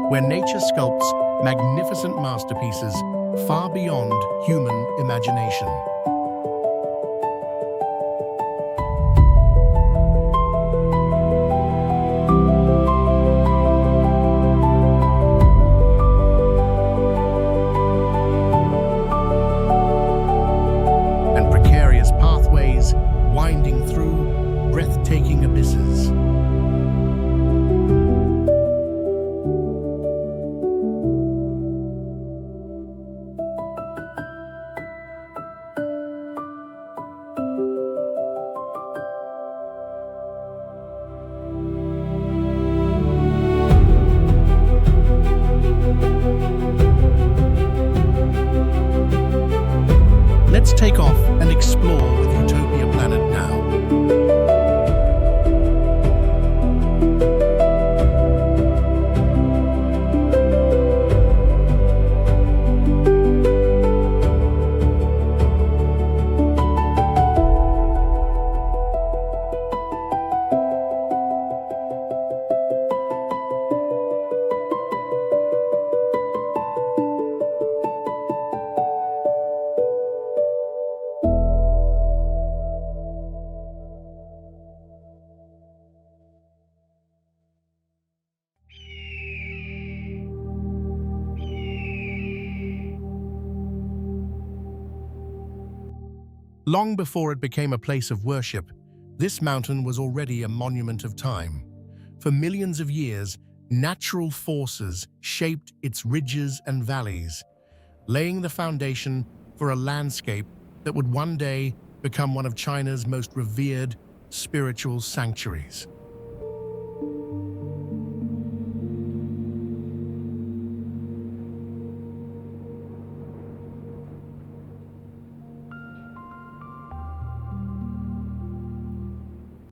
where nature sculpts magnificent masterpieces far beyond human imagination. And precarious pathways winding through breathtaking abysses. Let's take off and explore with Utopia Planet now. Long before it became a place of worship, this mountain was already a monument of time. For millions of years, natural forces shaped its ridges and valleys, laying the foundation for a landscape that would one day become one of China's most revered spiritual sanctuaries.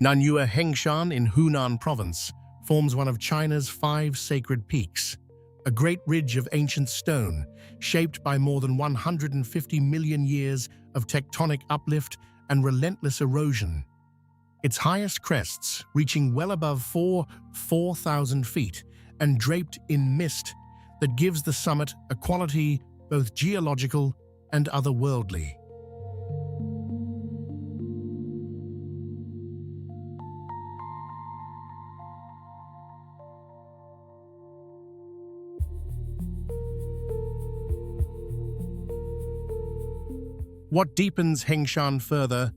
Nanyue Hengshan in Hunan Province forms one of China's 5 sacred peaks, a great ridge of ancient stone shaped by more than 150 million years of tectonic uplift and relentless erosion. Its highest crests, reaching well above 4,000 feet and draped in mist that gives the summit a quality both geological and otherworldly. What deepens Hengshan further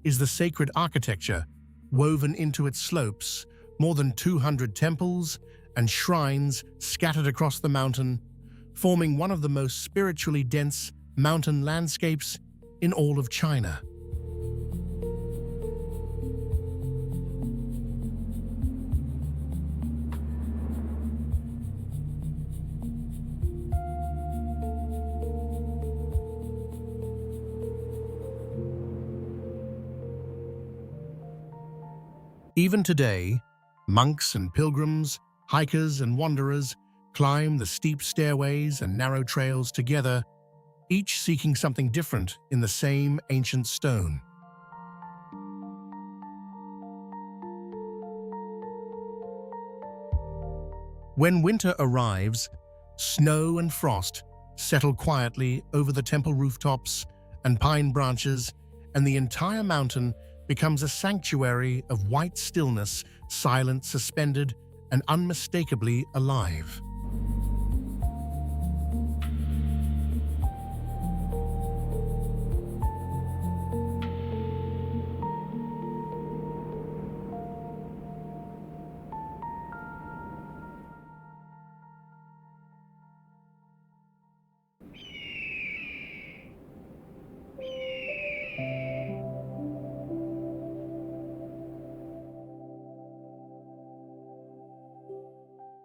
is the sacred architecture woven into its slopes, more than 200 temples and shrines scattered across the mountain, forming one of the most spiritually dense mountain landscapes in all of China. Even today, monks and pilgrims, hikers and wanderers climb the steep stairways and narrow trails together, each seeking something different in the same ancient stone. When winter arrives, snow and frost settle quietly over the temple rooftops and pine branches, and the entire mountain becomes a sanctuary of white stillness, silent, suspended, and unmistakably alive.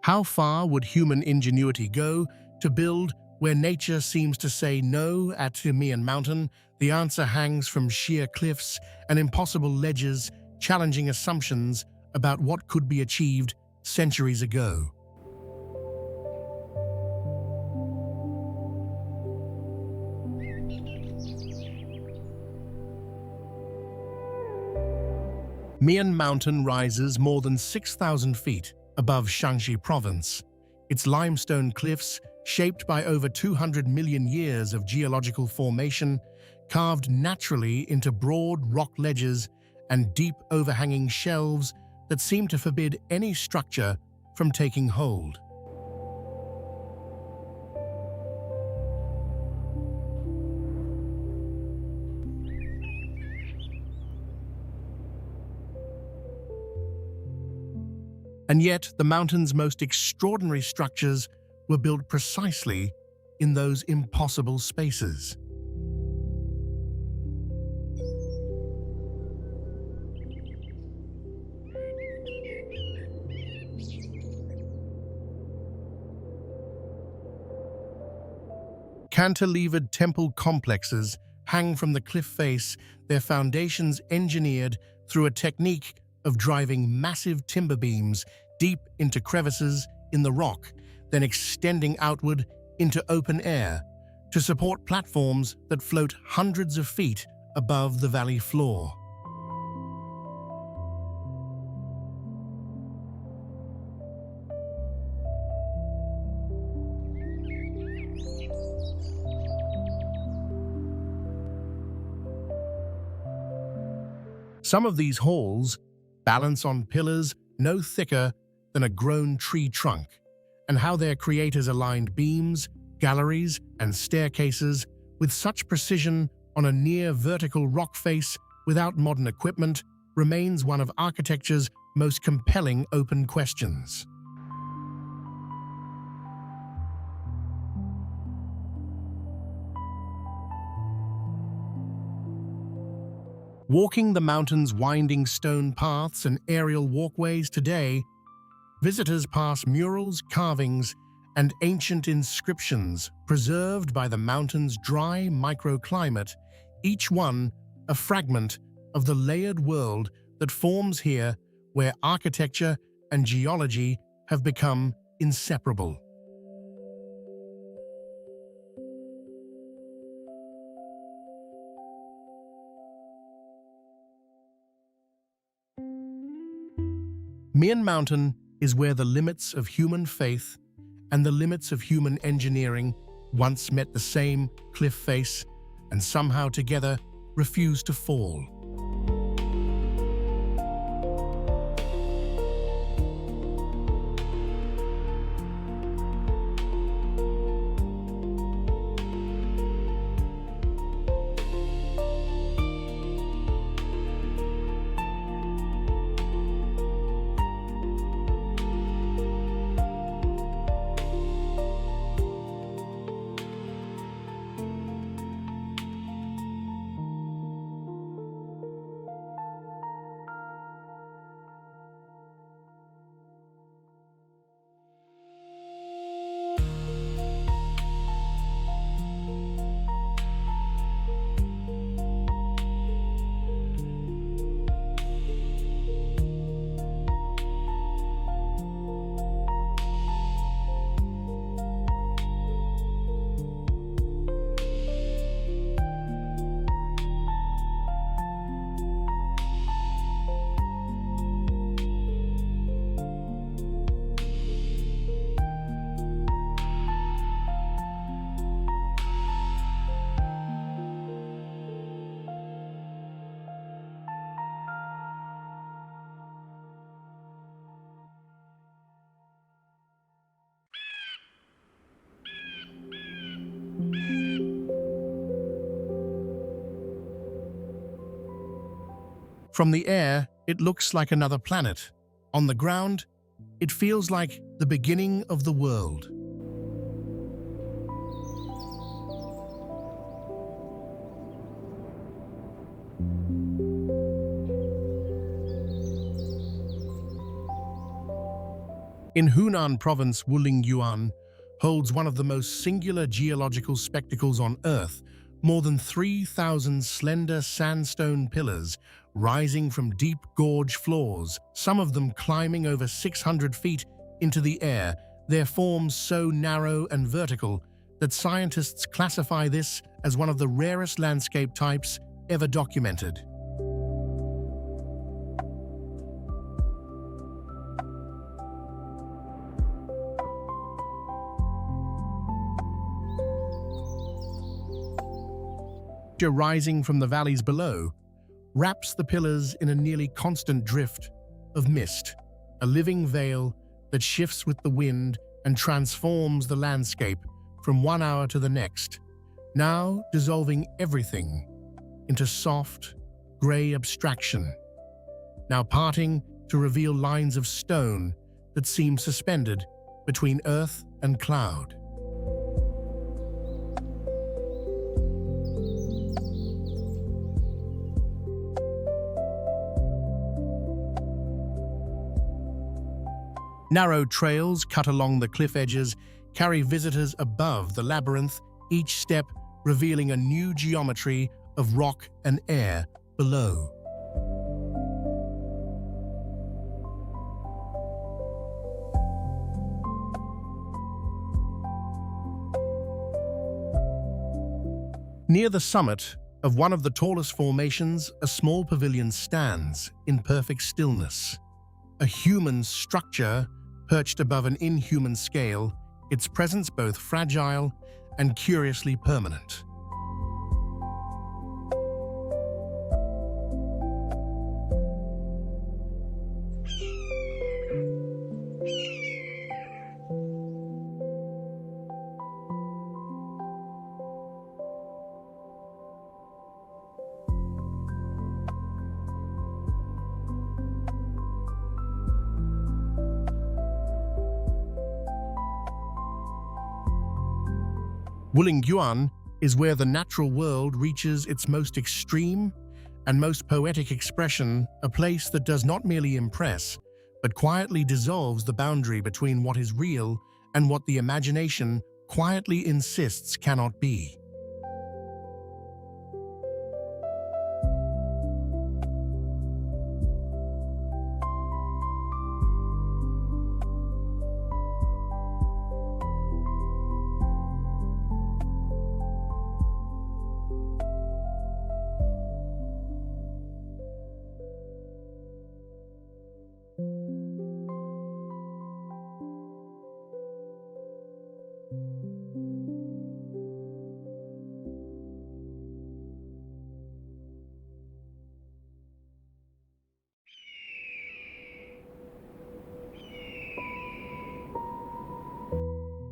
How far would human ingenuity go to build where nature seems to say no at Humian Mountain? The answer hangs from sheer cliffs and impossible ledges, challenging assumptions about what could be achieved centuries ago. Mian Mountain rises more than 6,000 feet above Shaanxi Province, Its limestone cliffs, shaped by over 200 million years of geological formation, carved naturally into broad rock ledges and deep overhanging shelves that seem to forbid any structure from taking hold. And yet, the mountain's most extraordinary structures were built precisely in those impossible spaces. Cantilevered temple complexes hang from the cliff face, their foundations engineered through a technique of driving massive timber beams deep into crevices in the rock, then extending outward into open air to support platforms that float hundreds of feet above the valley floor. Some of these halls balance on pillars no thicker than a grown tree trunk, and how their creators aligned beams, galleries, and staircases with such precision on a near-vertical rock face without modern equipment remains one of architecture's most compelling open questions. Walking the mountain's winding stone paths and aerial walkways today, visitors pass murals, carvings, and ancient inscriptions preserved by the mountain's dry microclimate, each one a fragment of the layered world that forms here, where architecture and geology have become inseparable. Mian Mountain is where the limits of human faith and the limits of human engineering once met the same cliff face and somehow together refused to fall. From the air, it looks like another planet. On the ground, it feels like the beginning of the world. In Hunan province, Wulingyuan holds one of the most singular geological spectacles on Earth, more than 3,000 slender sandstone pillars rising from deep gorge floors, some of them climbing over 600 feet into the air, their forms so narrow and vertical that scientists classify this as one of the rarest landscape types ever documented. structure rising from the valleys below wraps the pillars in a nearly constant drift of mist, a living veil that shifts with the wind and transforms the landscape from one hour to the next, now dissolving everything into soft, grey abstraction, now parting to reveal lines of stone that seem suspended between earth and cloud. Narrow trails cut along the cliff edges carry visitors above the labyrinth, each step revealing a new geometry of rock and air below. Near the summit of one of the tallest formations, a small pavilion stands in perfect stillness. A human structure perched above an inhuman scale, its presence both fragile and curiously permanent. Wulingyuan is where the natural world reaches its most extreme and most poetic expression, a place that does not merely impress, but quietly dissolves the boundary between what is real and what the imagination quietly insists cannot be.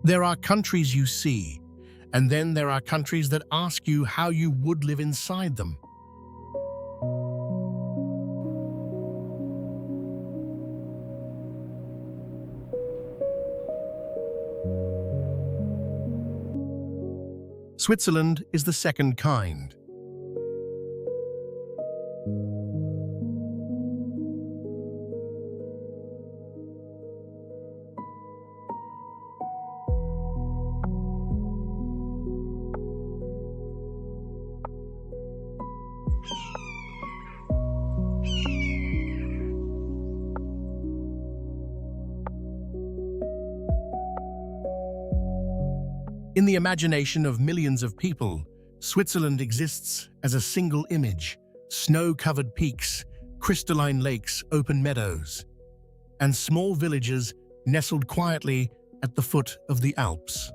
There are countries you see, and then there are countries that ask you how you would live inside them. Switzerland is the second kind. In the imagination of millions of people, Switzerland exists as a single image: snow-covered peaks, crystalline lakes, open meadows, and small villages nestled quietly at the foot of the Alps.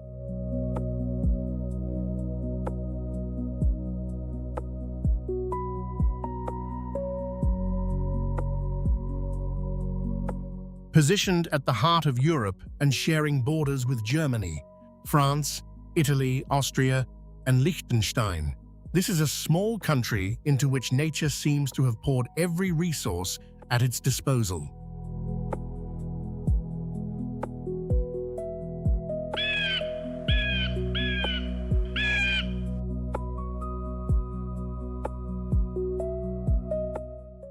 Positioned at the heart of Europe and sharing borders with Germany, France, Italy, Austria, and Liechtenstein, this is a small country into which nature seems to have poured every resource at its disposal.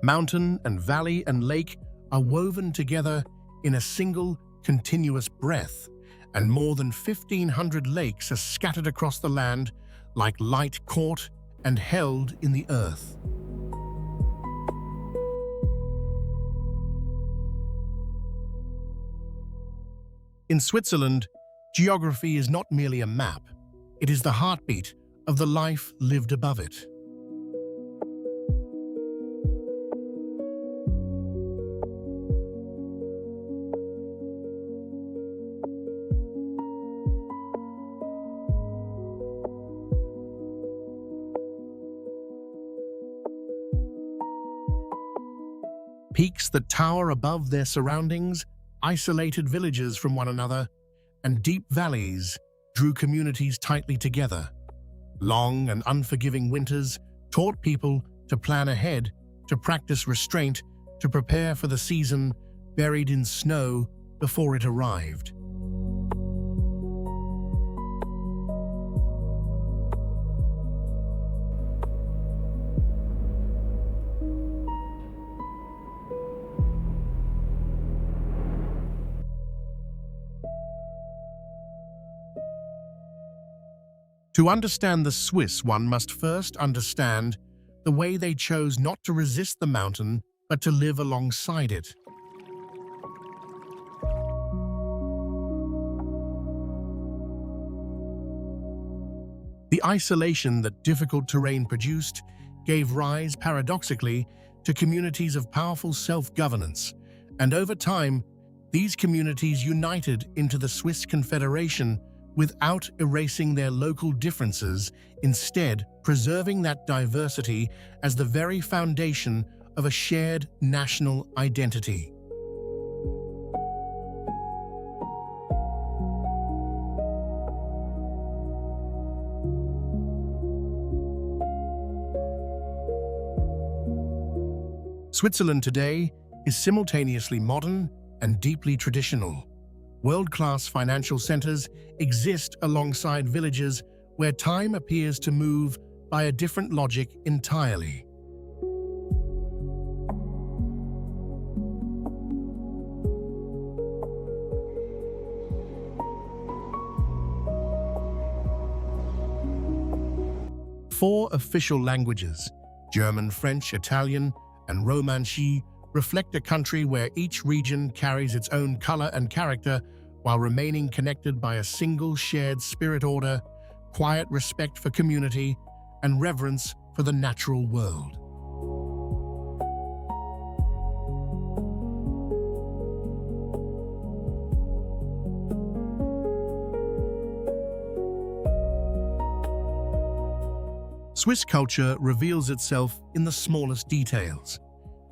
Mountain and valley and lake are woven together in a single, continuous breath, and more than 1,500 lakes are scattered across the land like light caught and held in the earth. In Switzerland, geography is not merely a map, it is the heartbeat of the life lived above it. Peaks that tower above their surroundings isolated villages from one another, and deep valleys drew communities tightly together. Long and unforgiving winters taught people to plan ahead, to practice restraint, to prepare for the season buried in snow before it arrived. To understand the Swiss, one must first understand the way they chose not to resist the mountain, but to live alongside it. The isolation that difficult terrain produced gave rise, paradoxically, to communities of powerful self-governance, and over time, these communities united into the Swiss Confederation without erasing their local differences, instead preserving that diversity as the very foundation of a shared national identity. Switzerland today is simultaneously modern and deeply traditional. World-class financial centers exist alongside villages where time appears to move by a different logic entirely. Four official languages, German, French, Italian, and Romansh, reflect a country where each region carries its own color and character while remaining connected by a single shared spirit order, quiet respect for community, and reverence for the natural world. Swiss culture reveals itself in the smallest details.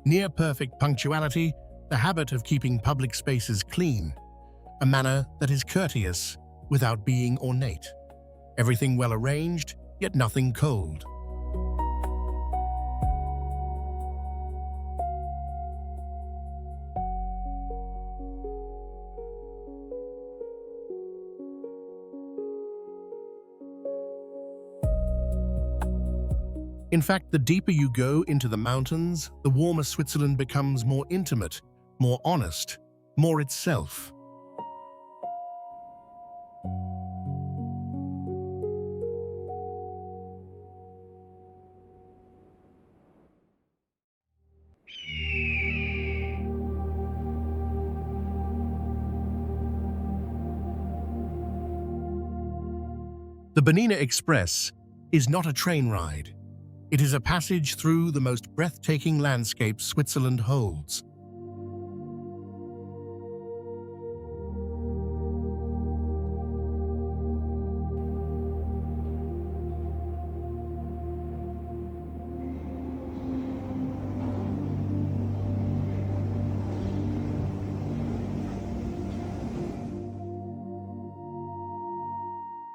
Near-perfect punctuality, the habit of keeping public spaces clean, a manner that is courteous without being ornate. Everything well arranged, yet nothing cold. In fact, the deeper you go into the mountains, the warmer Switzerland becomes more intimate, more honest, more itself. The Bernina Express is not a train ride. It is a passage through the most breathtaking landscape Switzerland holds.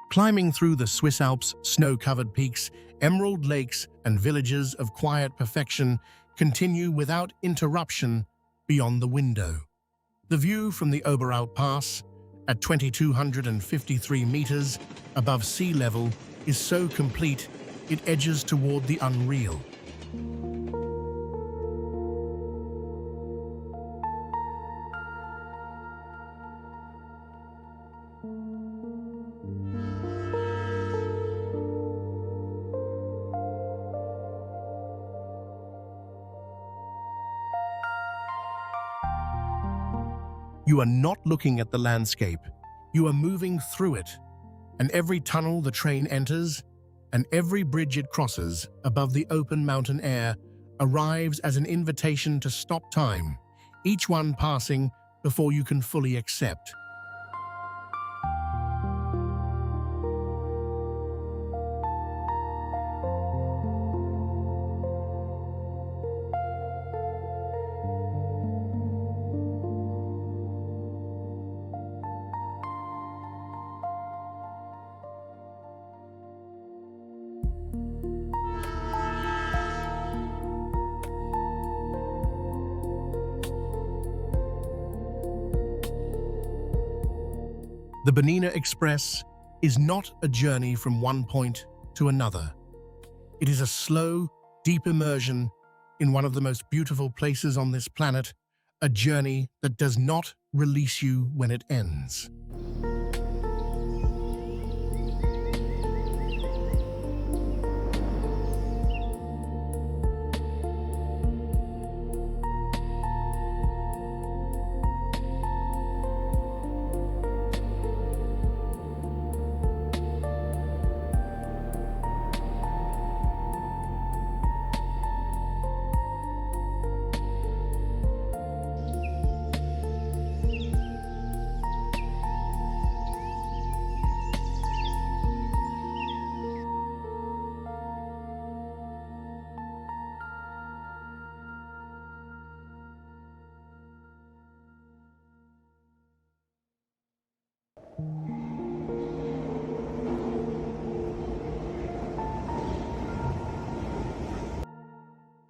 Climbing through the Swiss Alps, snow-covered peaks, emerald lakes, and villages of quiet perfection continue without interruption beyond the window. The view from the Oberalp Pass, at 2,253 meters above sea level, is so complete it edges toward the unreal. You are not looking at the landscape, you are moving through it, and every tunnel the train enters, and every bridge it crosses above the open mountain air arrives as an invitation to stop time, each one passing before you can fully accept. The Bernina Express is not a journey from one point to another. It is a slow, deep immersion in one of the most beautiful places on this planet, a journey that does not release you when it ends.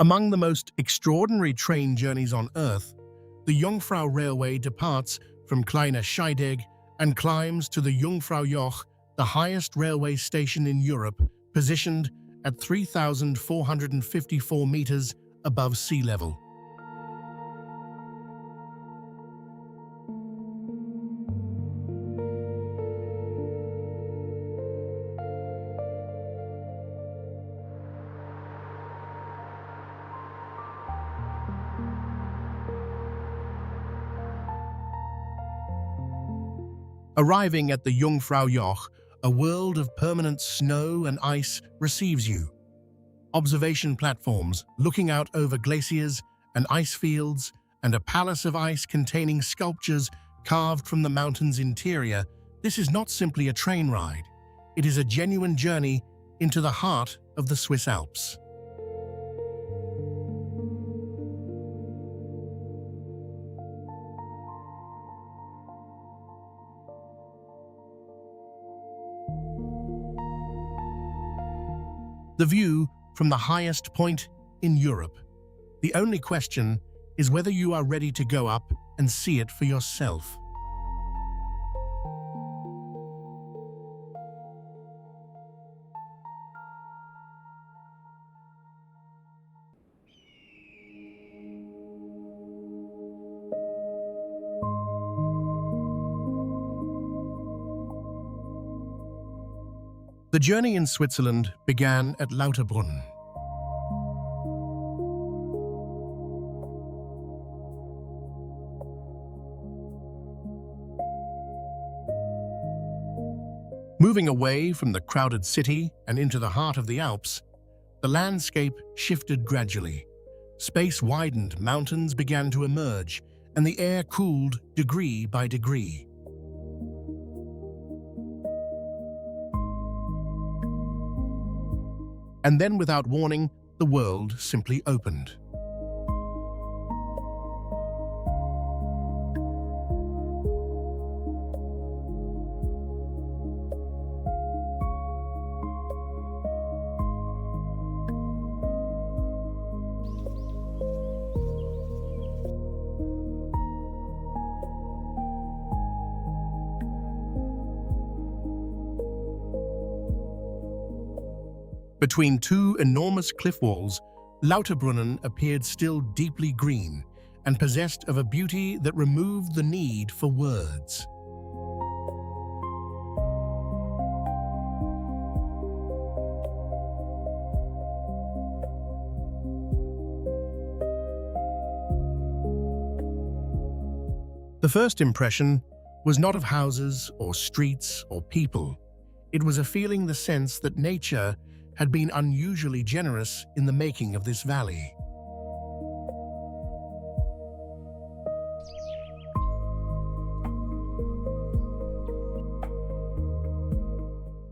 Among the most extraordinary train journeys on Earth, the Jungfrau Railway departs from Kleine Scheidegg and climbs to the Jungfraujoch, the highest railway station in Europe, positioned at 3,454 meters above sea level. Arriving at the Jungfraujoch, a world of permanent snow and ice receives you. Observation platforms looking out over glaciers and ice fields, and a palace of ice containing sculptures carved from the mountain's interior. This is not simply a train ride. It is a genuine journey into the heart of the Swiss Alps. The view from the highest point in Europe. The only question is whether you are ready to go up and see it for yourself. The journey in Switzerland began at Lauterbrunnen. Moving away from the crowded city and into the heart of the Alps, the landscape shifted gradually. Space widened, mountains began to emerge, and the air cooled degree by degree. And then, without warning, the world simply opened. Between two enormous cliff walls, Lauterbrunnen appeared still deeply green and possessed of a beauty that removed the need for words. The first impression was not of houses or streets or people. It was a feeling, the sense that nature had been unusually generous in the making of this valley.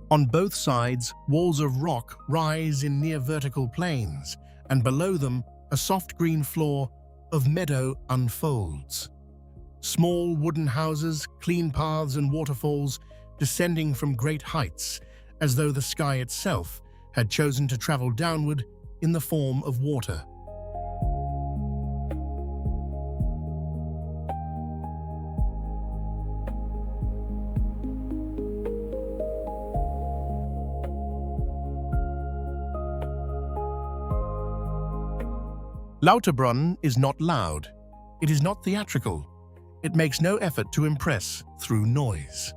On both sides, walls of rock rise in near vertical plains, and below them, a soft green floor of meadow unfolds. Small wooden houses, clean paths and waterfalls descending from great heights, as though the sky itself had chosen to travel downward in the form of water. Lauterbrunnen is not loud. It is not theatrical. It makes no effort to impress through noise.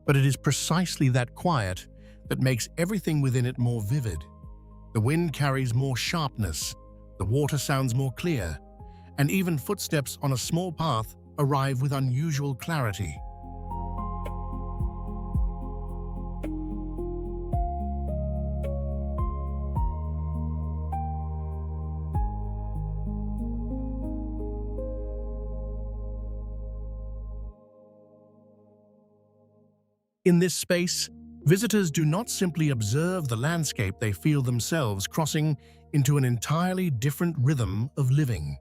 But it is precisely that quiet that makes everything within it more vivid. The wind carries more sharpness, the water sounds more clear, and even footsteps on a small path arrive with unusual clarity. In this space, visitors do not simply observe the landscape, they feel themselves crossing into an entirely different rhythm of living.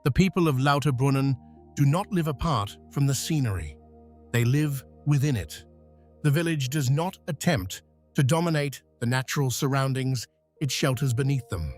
The people of Lauterbrunnen do not live apart from the scenery. They live within it. The village does not attempt to dominate the natural surroundings it shelters beneath them.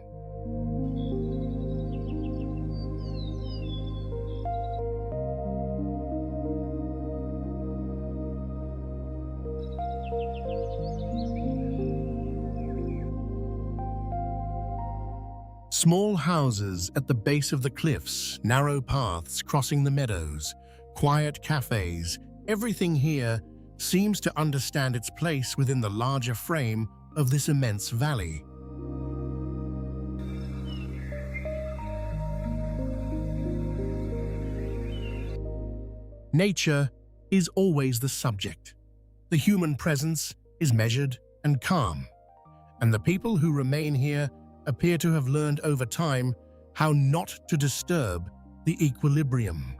Small houses at the base of the cliffs, narrow paths crossing the meadows, quiet cafes, everything here seems to understand its place within the larger frame of this immense valley. Nature is always the subject. The human presence is measured and calm, and the people who remain here appear to have learned over time how not to disturb the equilibrium.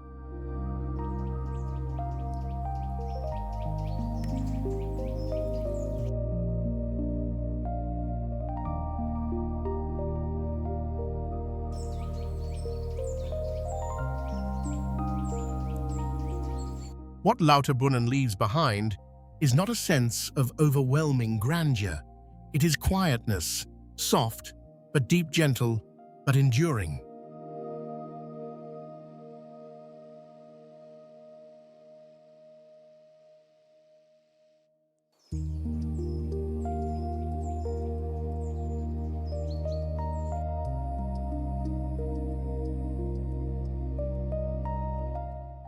What Lauterbrunnen leaves behind is not a sense of overwhelming grandeur. It is quietness, soft, but deep, gentle, but enduring.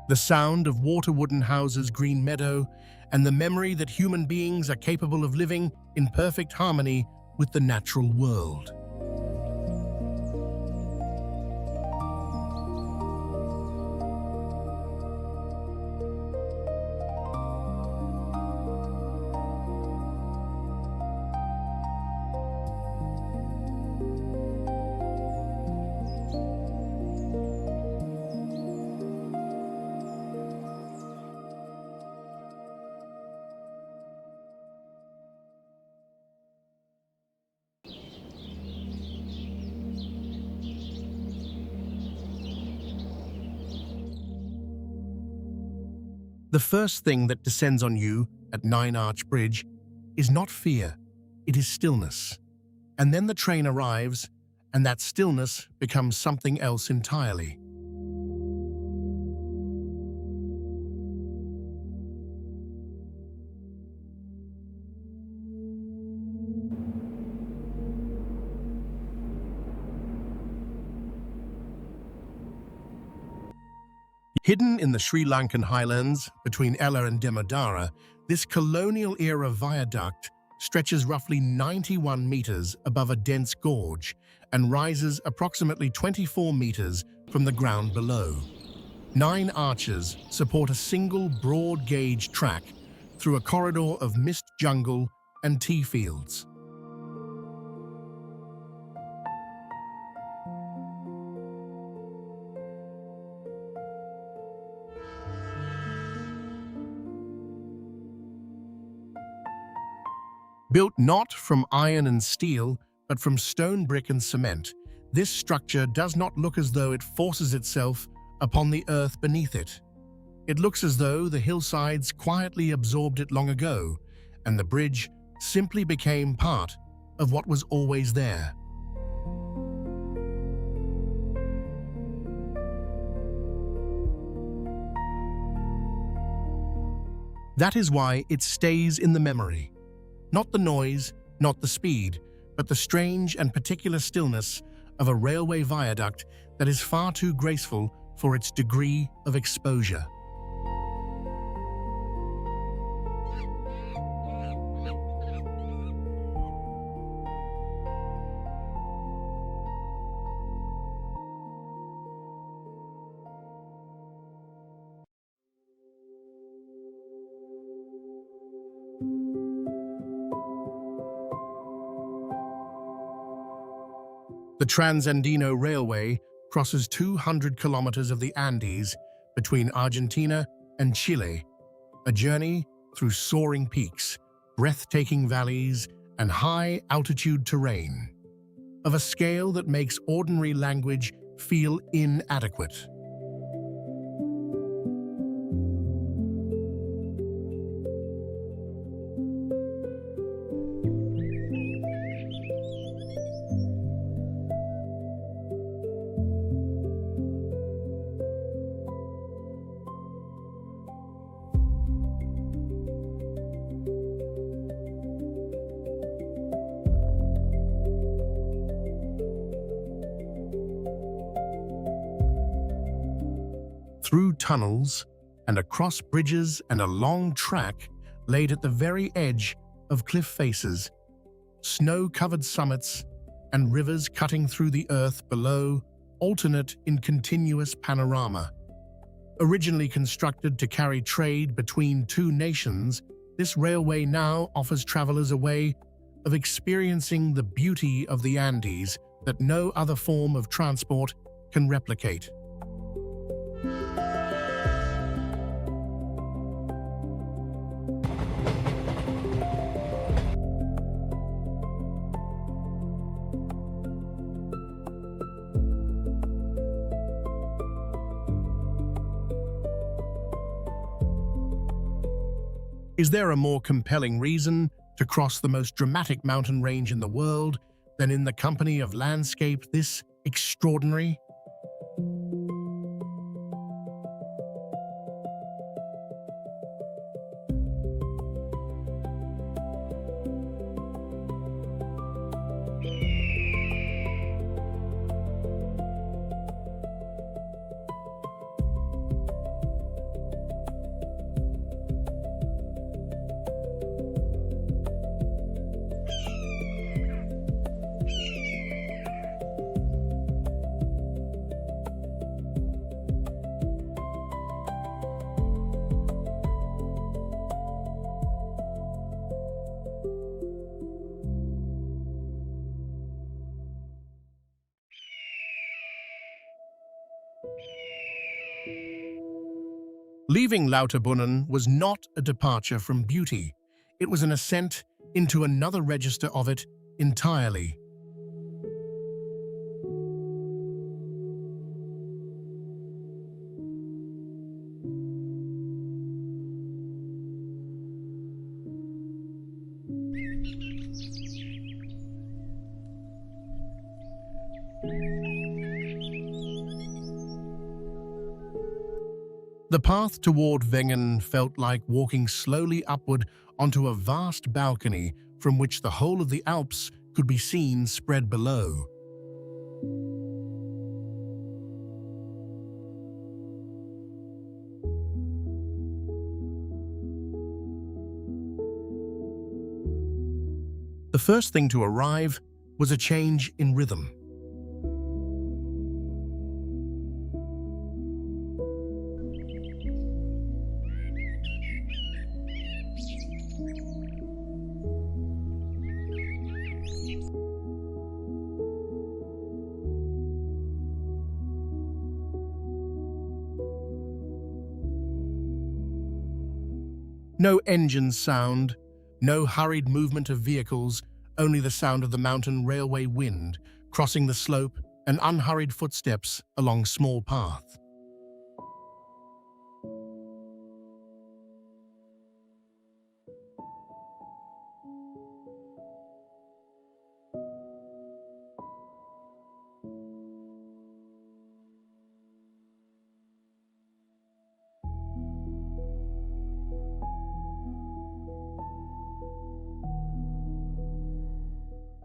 The sound of water-wooden houses, green meadow, and the memory that human beings are capable of living in perfect harmony with the natural world. The first thing that descends on you at Nine Arch Bridge is not fear, it is stillness. And then the train arrives, and that stillness becomes something else entirely. Hidden in the Sri Lankan highlands between Ella and Demodara, this colonial-era viaduct stretches roughly 91 meters above a dense gorge and rises approximately 24 meters from the ground below. 9 arches support a single broad-gauge track through a corridor of mist jungle and tea fields. Built not from iron and steel, but from stone, brick and cement, this structure does not look as though it forces itself upon the earth beneath it. It looks as though the hillsides quietly absorbed it long ago, and the bridge simply became part of what was always there. That is why it stays in the memory. Not the noise, not the speed, but the strange and particular stillness of a railway viaduct that is far too graceful for its degree of exposure. The Transandino Railway crosses 200 kilometers of the Andes between Argentina and Chile, a journey through soaring peaks, breathtaking valleys, and high-altitude terrain, of a scale that makes ordinary language feel inadequate. Through tunnels and across bridges and a long track laid at the very edge of cliff faces, snow-covered summits and rivers cutting through the earth below alternate in continuous panorama. Originally constructed to carry trade between two nations, this railway now offers travelers a way of experiencing the beauty of the Andes that no other form of transport can replicate. Is there a more compelling reason to cross the most dramatic mountain range in the world than in the company of landscape this extraordinary? Leaving Lauterbrunnen was not a departure from beauty. It was an ascent into another register of it entirely. The path toward Wengen felt like walking slowly upward onto a vast balcony from which the whole of the Alps could be seen spread below. The first thing to arrive was a change in rhythm. No engine sound, no hurried movement of vehicles, only the sound of the mountain railway wind crossing the slope and unhurried footsteps along small path.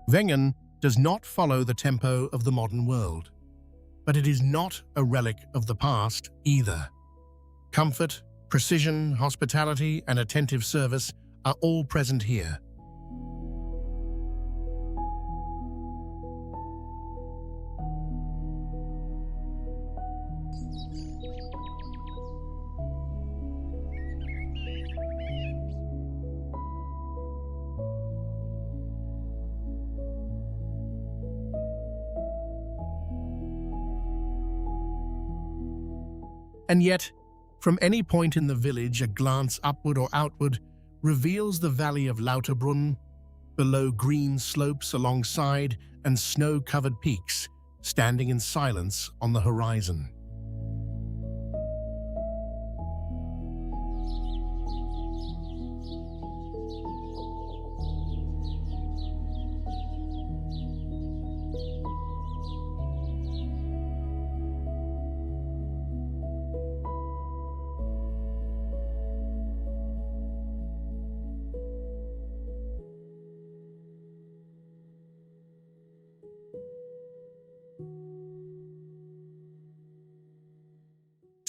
Wengen does not follow the tempo of the modern world, but it is not a relic of the past either. Comfort, precision, hospitality, and attentive service are all present here. And yet, from any point in the village, a glance upward or outward reveals the valley of Lauterbrunn, below green slopes alongside and snow-covered peaks, standing in silence on the horizon.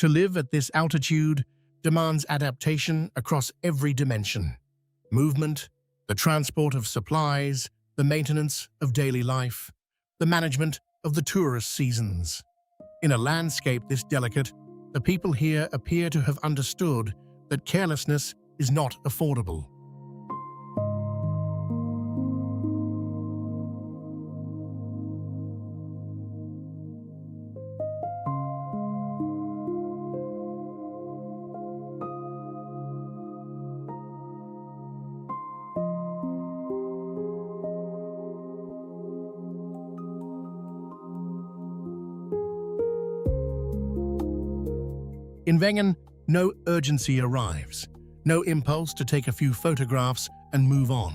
To live at this altitude demands adaptation across every dimension: movement, the transport of supplies, the maintenance of daily life, the management of the tourist seasons. In a landscape this delicate, the people here appear to have understood that carelessness is not affordable. In Wengen, no urgency arrives, no impulse to take a few photographs and move on.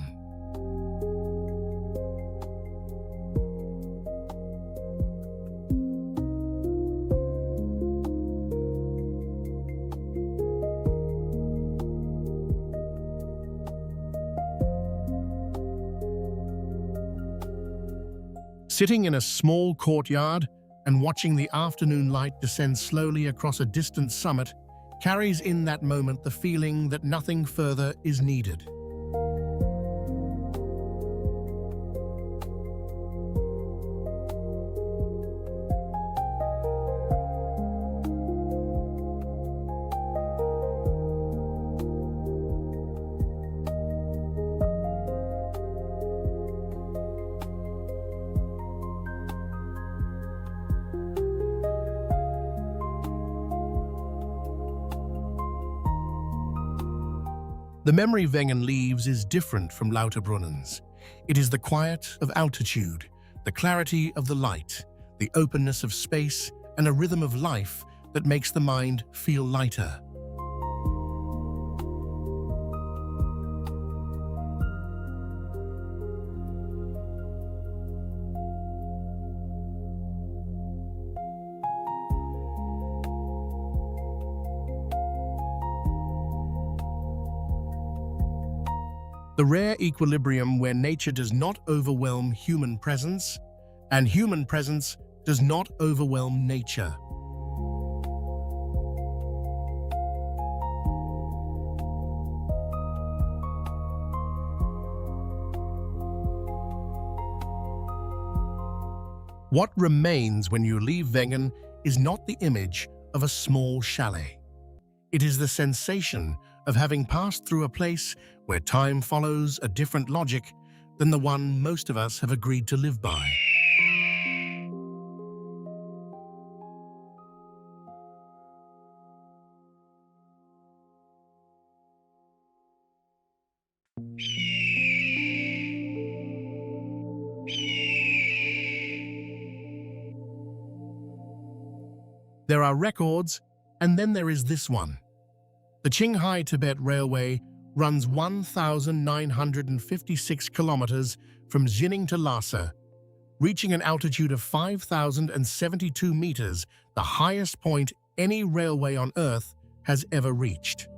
Sitting in a small courtyard and watching the afternoon light descend slowly across a distant summit carries in that moment the feeling that nothing further is needed. The memory Wengen leaves is different from Lauterbrunnen's. It is the quiet of altitude, the clarity of the light, the openness of space, and a rhythm of life that makes the mind feel lighter. The rare equilibrium where nature does not overwhelm human presence, and human presence does not overwhelm nature. What remains when you leave Wengen is not the image of a small chalet. It is the sensation of having passed through a place where time follows a different logic than the one most of us have agreed to live by. There are records, and then there is this one. The Qinghai-Tibet Railway runs 1,956 kilometers from Xining to Lhasa, reaching an altitude of 5,072 meters, the highest point any railway on Earth has ever reached.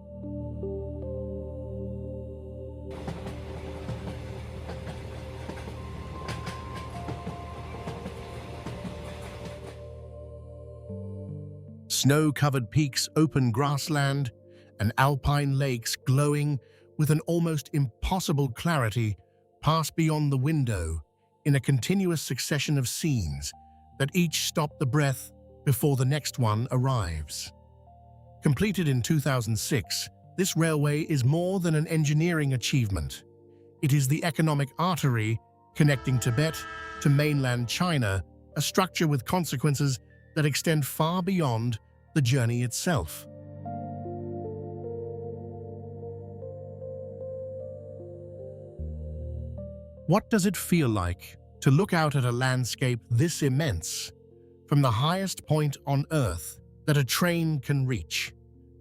Snow-covered peaks, open grassland, and alpine lakes glowing with an almost impossible clarity pass beyond the window in a continuous succession of scenes that each stop the breath before the next one arrives. Completed in 2006, this railway is more than an engineering achievement. It is the economic artery connecting Tibet to mainland China, a structure with consequences that extend far beyond the journey itself. What does it feel like to look out at a landscape this immense, from the highest point on Earth that a train can reach?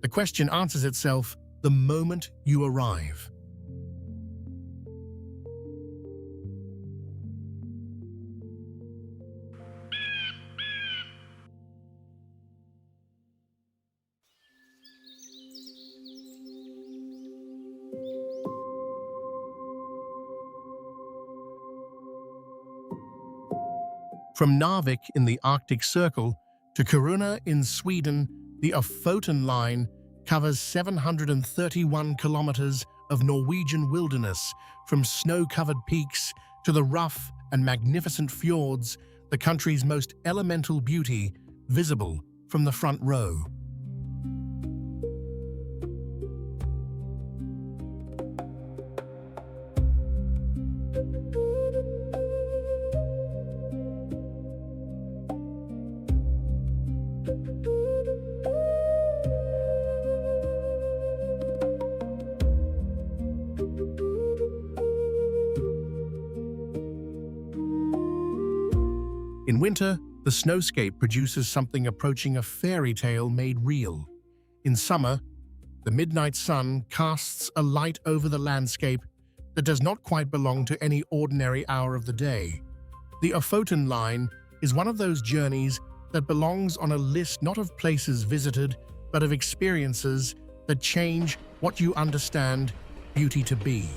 The question answers itself the moment you arrive. From Narvik in the Arctic Circle to Kiruna in Sweden, the Ofoten line covers 731 kilometers of Norwegian wilderness, from snow-covered peaks to the rough and magnificent fjords, the country's most elemental beauty visible from the front row. In winter, the snowscape produces something approaching a fairy tale made real. In summer, the midnight sun casts a light over the landscape that does not quite belong to any ordinary hour of the day. The Ofoten line is one of those journeys that belongs on a list not of places visited, but of experiences that change what you understand beauty to be.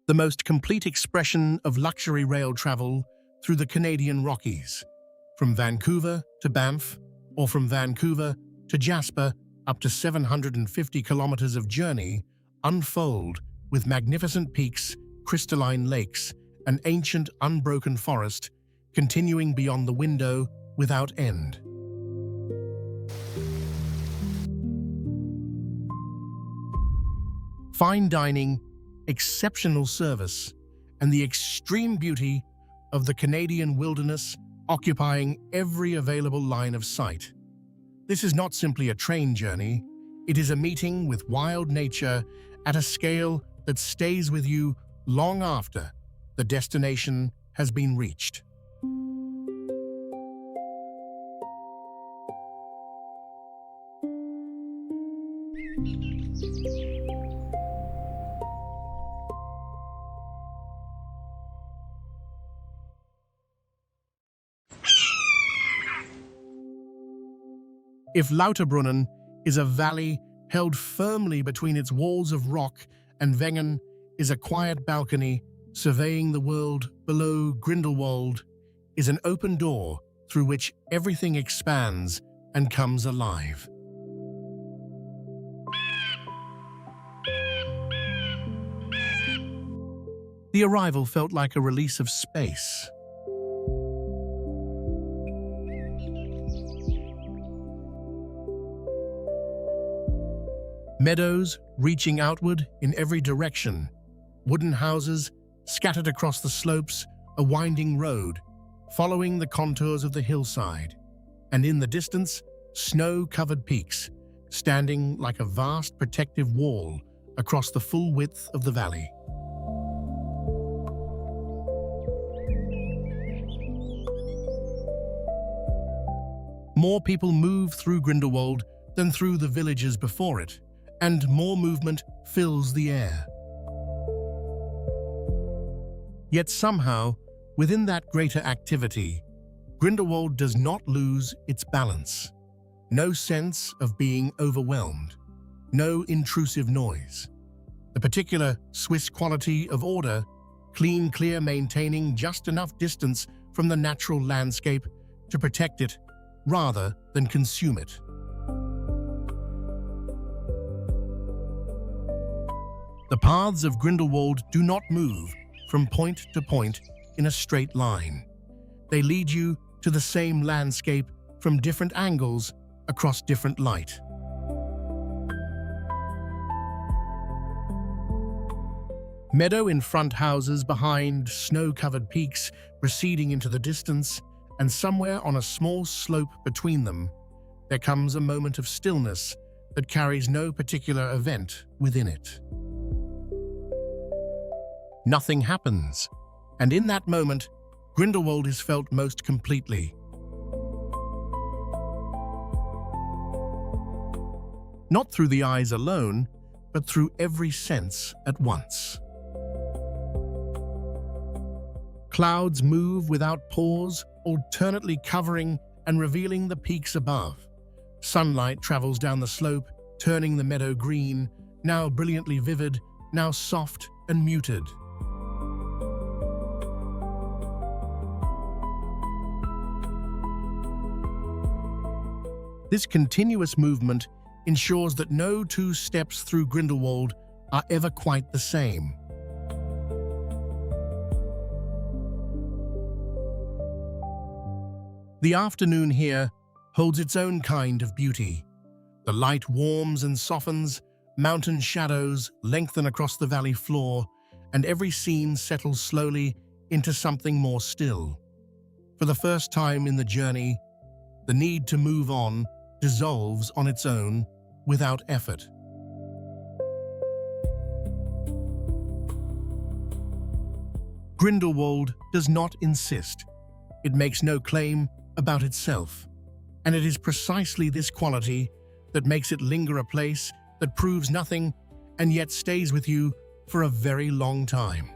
The most complete expression of luxury rail travel through the Canadian Rockies. From Vancouver to Banff, or from Vancouver to Jasper, up to 750 kilometers of journey unfold with magnificent peaks, crystalline lakes, and ancient unbroken forest continuing beyond the window without end. Fine dining, exceptional service, and the extreme beauty of the Canadian wilderness occupying every available line of sight. This is not simply a train journey, it is a meeting with wild nature at a scale that stays with you long after the destination has been reached. If Lauterbrunnen is a valley held firmly between its walls of rock, and Wengen is a quiet balcony surveying the world below, Grindelwald is an open door through which everything expands and comes alive. The arrival felt like a release of space. Meadows reaching outward in every direction, wooden houses scattered across the slopes, a winding road, following the contours of the hillside, and in the distance, snow-covered peaks, standing like a vast protective wall across the full width of the valley. More people move through Grindelwald than through the villages before it, and more movement fills the air. Yet somehow, within that greater activity, Grindelwald does not lose its balance. No sense of being overwhelmed, no intrusive noise. The particular Swiss quality of order, clean, clear, maintaining just enough distance from the natural landscape to protect it rather than consume it. The paths of Grindelwald do not move from point to point in a straight line. They lead you to the same landscape from different angles across different light. Meadow in front, houses behind, snow-covered peaks receding into the distance, and somewhere on a small slope between them, there comes a moment of stillness that carries no particular event within it. Nothing happens, and in that moment, Grindelwald is felt most completely. Not through the eyes alone, but through every sense at once. Clouds move without pause, alternately covering and revealing the peaks above. Sunlight travels down the slope, turning the meadow green, now brilliantly vivid, now soft and muted. This continuous movement ensures that no two steps through Grindelwald are ever quite the same. The afternoon here holds its own kind of beauty. The light warms and softens, mountain shadows lengthen across the valley floor, and every scene settles slowly into something more still. For the first time in the journey, the need to move on dissolves on its own without effort. Grindelwald does not insist. It makes no claim about itself, and it is precisely this quality that makes it linger, a place that proves nothing and yet stays with you for a very long time.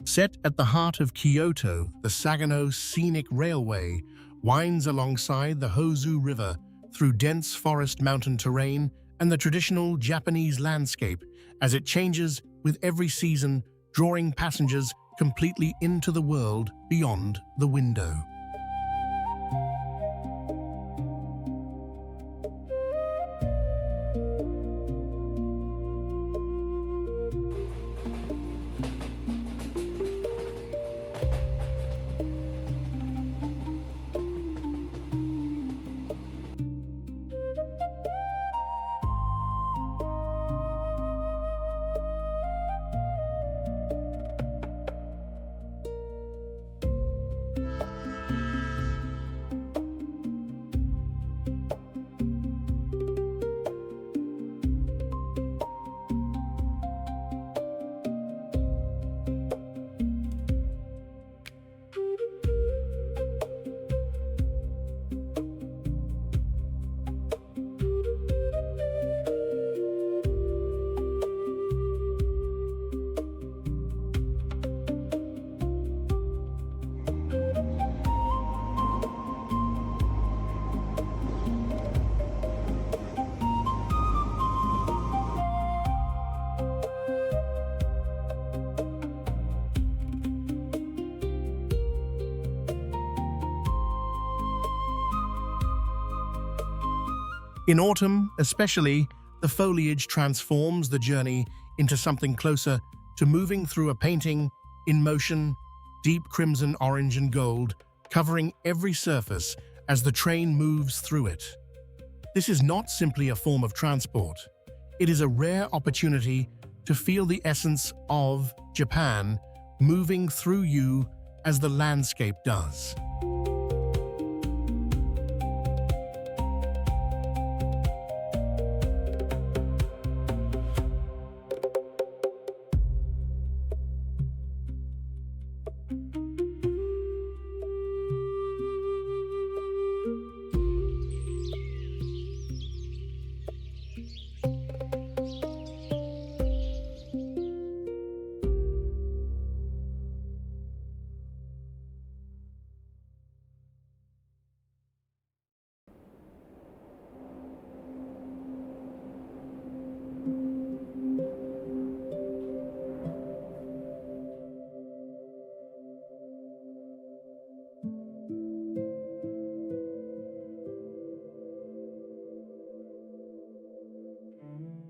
Set at the heart of Kyoto, the Sagano Scenic Railway winds alongside the Hozu River through dense forest mountain terrain and the traditional Japanese landscape as it changes with every season, drawing passengers completely into the world beyond the window. In autumn, especially, the foliage transforms the journey into something closer to moving through a painting in motion, deep crimson, orange, and gold, covering every surface as the train moves through it. This is not simply a form of transport. It is a rare opportunity to feel the essence of Japan moving through you as the landscape does.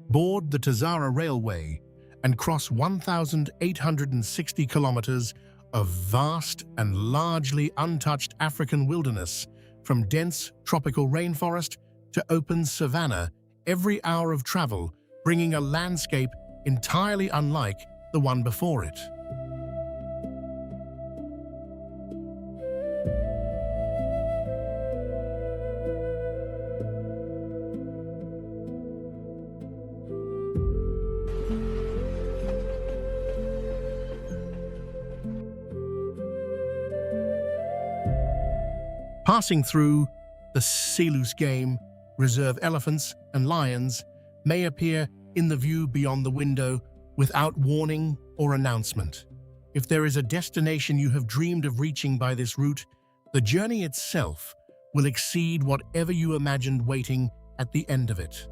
Board the Tazara Railway and cross 1,860 kilometers of vast and largely untouched African wilderness, from dense tropical rainforest to open savanna, every hour of travel bringing a landscape entirely unlike the one before it. Passing through the Selous game, reserve elephants and lions may appear in the view beyond the window without warning or announcement. If there is a destination you have dreamed of reaching by this route, the journey itself will exceed whatever you imagined waiting at the end of it.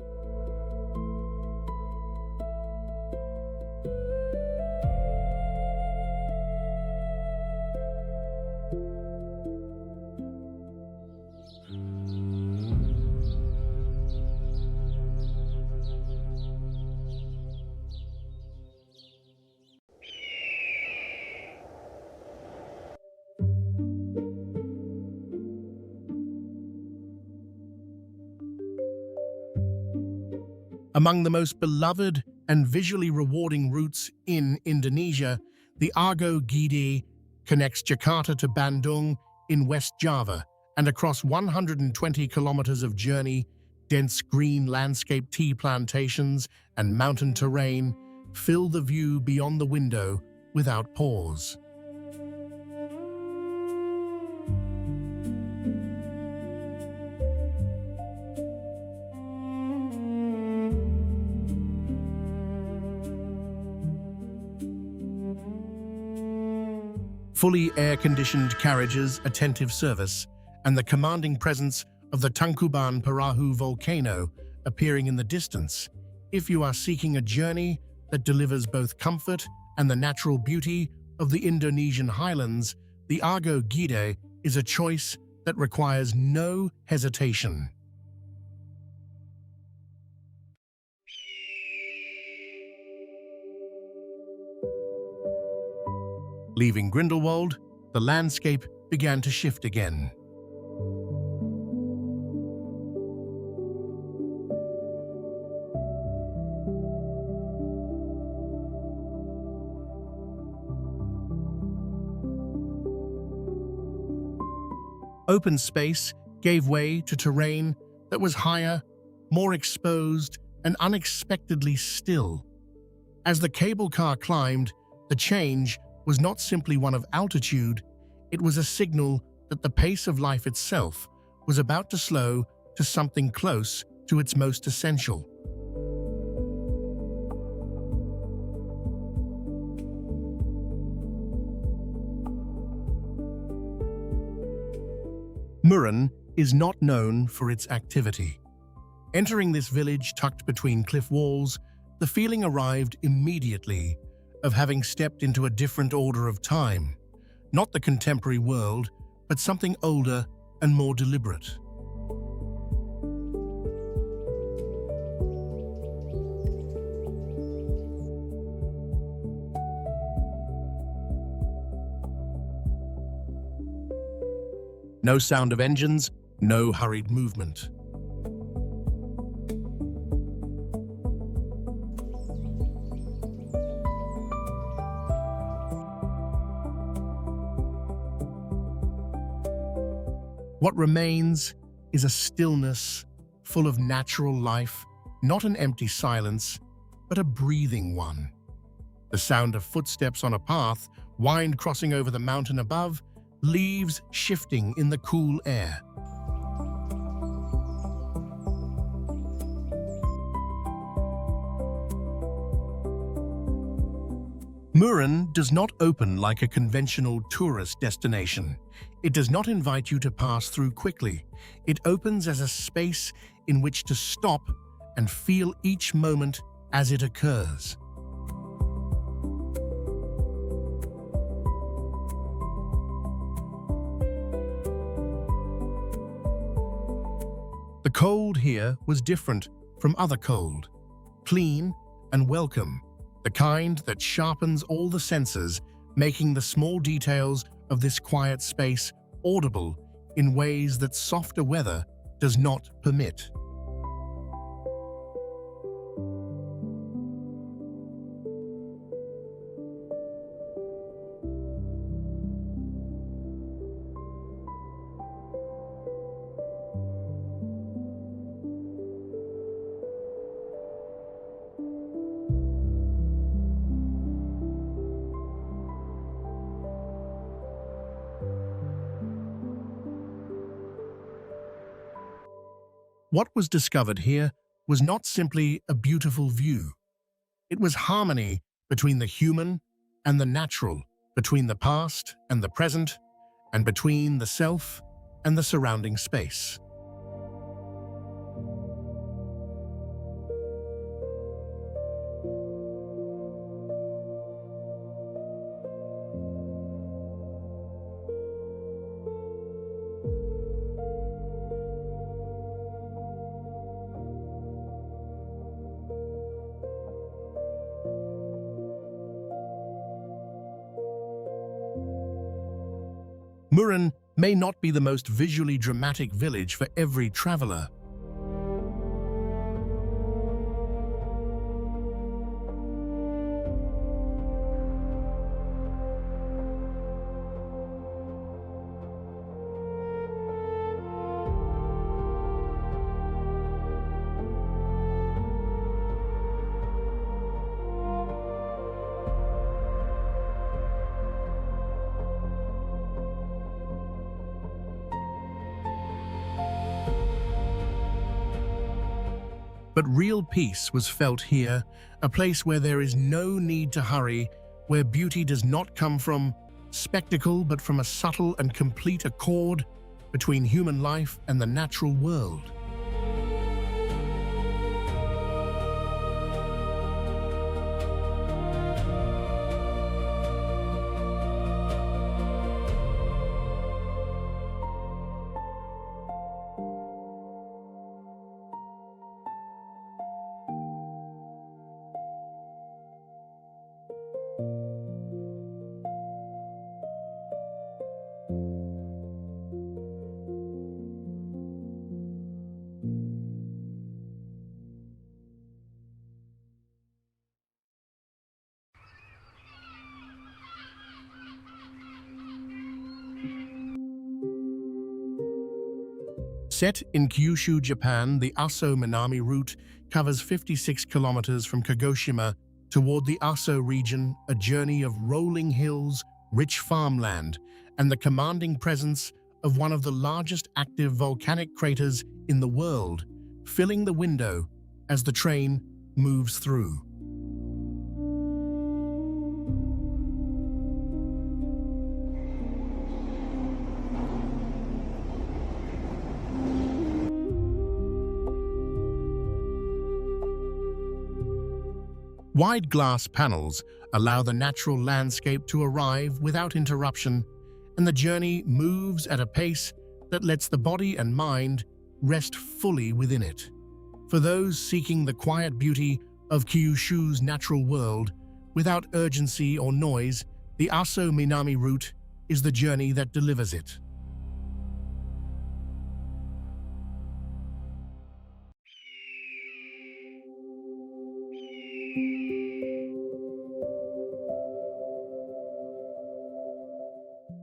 Among the most beloved and visually rewarding routes in Indonesia, the Argo Gide connects Jakarta to Bandung in West Java, and across 120 kilometers of journey, dense green landscape, tea plantations, and mountain terrain fill the view beyond the window without pause. Fully air-conditioned carriages, attentive service, and the commanding presence of the Tangkuban Perahu volcano appearing in the distance. If you are seeking a journey that delivers both comfort and the natural beauty of the Indonesian highlands, the Argo Gide is a choice that requires no hesitation. Leaving Grindelwald, the landscape began to shift again. Open space gave way to terrain that was higher, more exposed, and unexpectedly still. As the cable car climbed, the change was not simply one of altitude, it was a signal that the pace of life itself was about to slow to something close to its most essential. Muran is not known for its activity. Entering this village tucked between cliff walls, the feeling arrived immediately of having stepped into a different order of time, not the contemporary world, but something older and more deliberate. No sound of engines, no hurried movement. What remains is a stillness full of natural life, not an empty silence, but a breathing one. The sound of footsteps on a path, wind crossing over the mountain above, leaves shifting in the cool air. Murin does not open like a conventional tourist destination. It does not invite you to pass through quickly. It opens as a space in which to stop and feel each moment as it occurs. The cold here was different from other cold, clean and welcome, the kind that sharpens all the senses, making the small details of this quiet space audible in ways that softer weather does not permit. What was discovered here was not simply a beautiful view. It was harmony between the human and the natural, between the past and the present, and between the self and the surrounding space. Murin may not be the most visually dramatic village for every traveler. But real peace was felt here, a place where there is no need to hurry, where beauty does not come from spectacle but from a subtle and complete accord between human life and the natural world. Set in Kyushu, Japan, the Aso Minami route covers 56 kilometers from Kagoshima toward the Aso region, a journey of rolling hills, rich farmland, and the commanding presence of one of the largest active volcanic craters in the world, filling the window as the train moves through. Wide glass panels allow the natural landscape to arrive without interruption, and the journey moves at a pace that lets the body and mind rest fully within it. For those seeking the quiet beauty of Kyushu's natural world, without urgency or noise, the Aso Minami route is the journey that delivers it.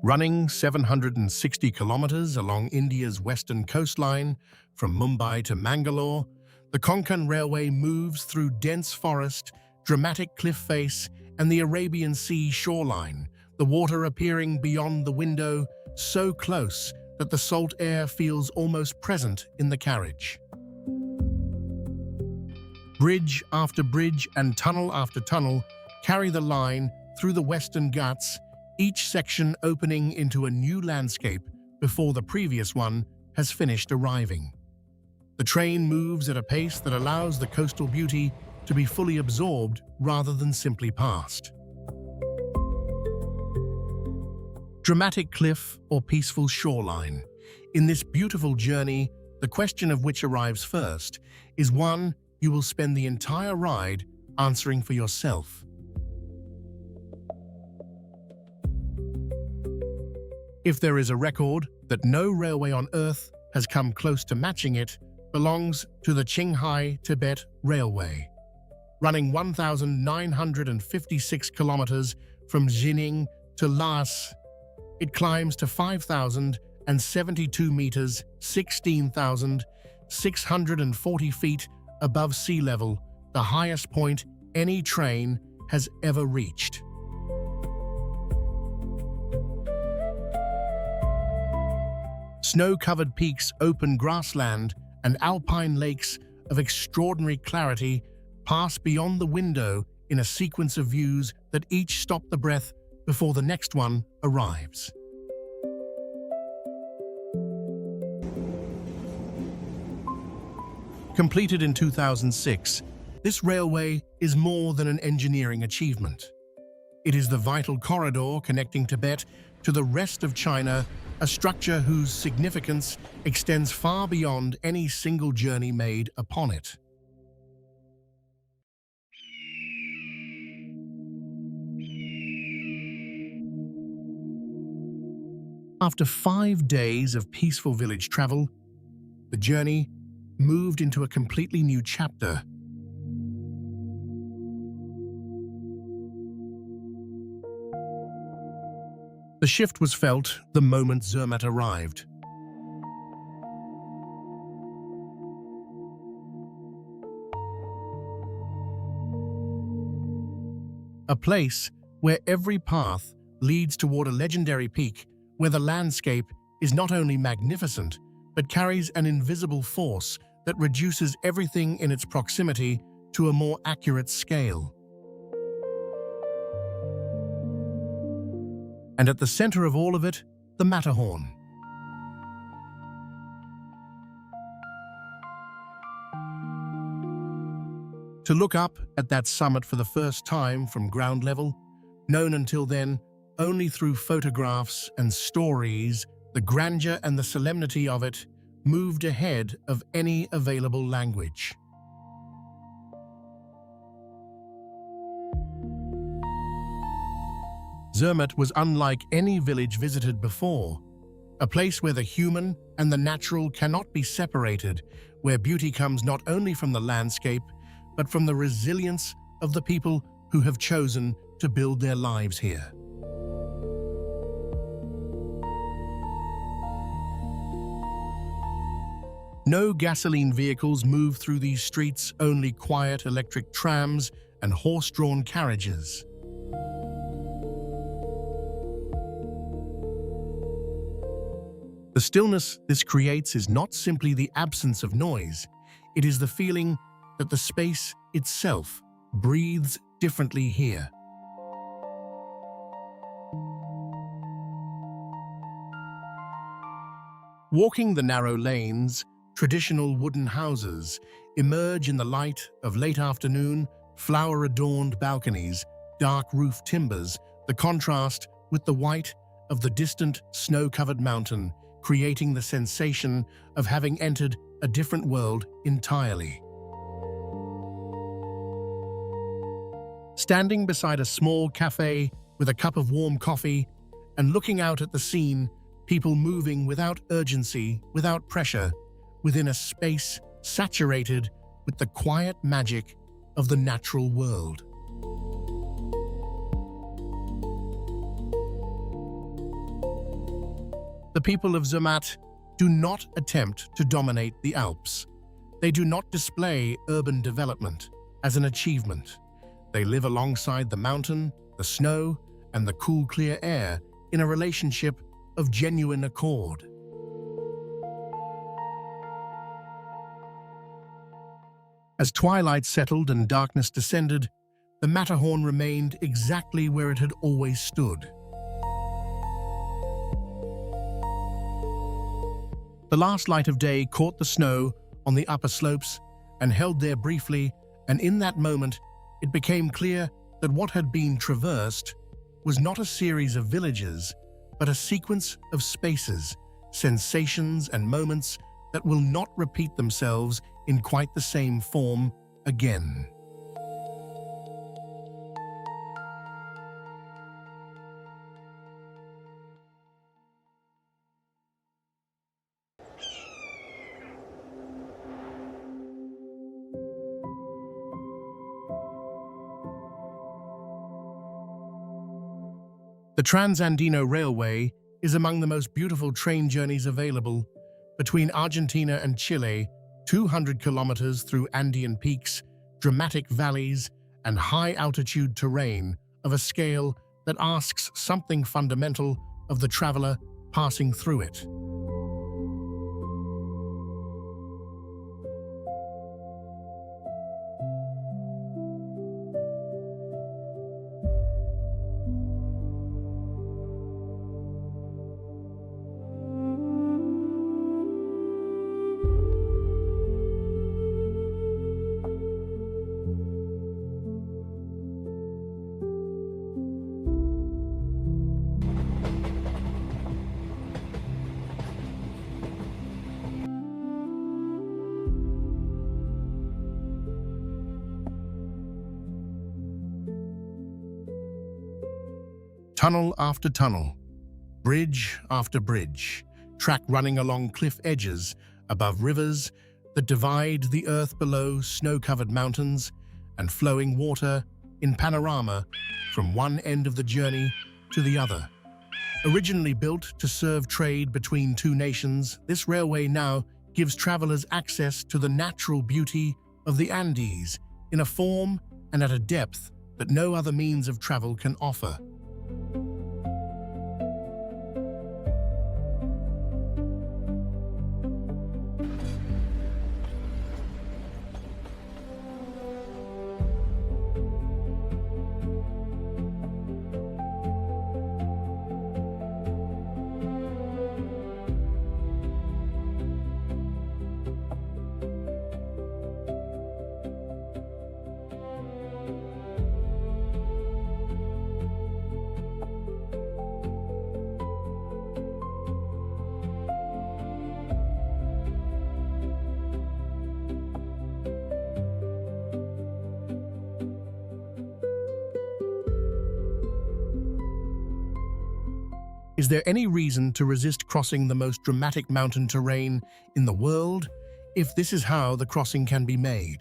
Running 760 kilometers along India's western coastline, from Mumbai to Mangalore, the Konkan Railway moves through dense forest, dramatic cliff face, and the Arabian Sea shoreline, the water appearing beyond the window, so close that the salt air feels almost present in the carriage. Bridge after bridge and tunnel after tunnel carry the line through the Western Ghats, each section opening into a new landscape before the previous one has finished arriving. The train moves at a pace that allows the coastal beauty to be fully absorbed rather than simply passed. Dramatic cliff or peaceful shoreline. In this beautiful journey, the question of which arrives first is one you will spend the entire ride answering for yourself. If there is a record that no railway on Earth has come close to matching it, belongs to the Qinghai-Tibet Railway. Running 1,956 kilometers from Xining to Lhasa, it climbs to 5,072 meters, 16,640 feet above sea level, the highest point any train has ever reached. Snow-covered peaks, open grassland, and alpine lakes of extraordinary clarity pass beyond the window in a sequence of views that each stop the breath before the next one arrives. Completed in 2006, this railway is more than an engineering achievement. It is the vital corridor connecting Tibet to the rest of China, a structure whose significance extends far beyond any single journey made upon it. After 5 days of peaceful village travel, the journey moved into a completely new chapter. The shift was felt the moment Zermatt arrived. A place where every path leads toward a legendary peak, where the landscape is not only magnificent, but carries an invisible force that reduces everything in its proximity to a more accurate scale. And at the center of all of it, the Matterhorn. To look up at that summit for the first time from ground level, known until then only through photographs and stories, the grandeur and the solemnity of it moved ahead of any available language. Zermatt was unlike any village visited before, a place where the human and the natural cannot be separated, where beauty comes not only from the landscape, but from the resilience of the people who have chosen to build their lives here. No gasoline vehicles move through these streets, only quiet electric trams and horse-drawn carriages. The stillness this creates is not simply the absence of noise, it is the feeling that the space itself breathes differently here. Walking the narrow lanes, traditional wooden houses emerge in the light of late afternoon, flower-adorned balconies, dark roof timbers, the contrast with the white of the distant snow-covered mountain, creating the sensation of having entered a different world entirely. Standing beside a small cafe with a cup of warm coffee and looking out at the scene, people moving without urgency, without pressure, within a space saturated with the quiet magic of the natural world. The people of Zermatt do not attempt to dominate the Alps. They do not display urban development as an achievement. They live alongside the mountain, the snow, and the cool, clear air in a relationship of genuine accord. As twilight settled and darkness descended, the Matterhorn remained exactly where it had always stood. The last light of day caught the snow on the upper slopes and held there briefly, and in that moment it became clear that what had been traversed was not a series of villages, but a sequence of spaces, sensations and moments that will not repeat themselves in quite the same form again. The Transandino Railway is among the most beautiful train journeys available between Argentina and Chile, 200 kilometers through Andean peaks, dramatic valleys, and high-altitude terrain of a scale that asks something fundamental of the traveler passing through it. Tunnel after tunnel, bridge after bridge, track running along cliff edges, above rivers that divide the earth below snow-covered mountains, and flowing water in panorama from one end of the journey to the other. Originally built to serve trade between two nations, this railway now gives travelers access to the natural beauty of the Andes in a form and at a depth that no other means of travel can offer. Is there any reason to resist crossing the most dramatic mountain terrain in the world, if this is how the crossing can be made?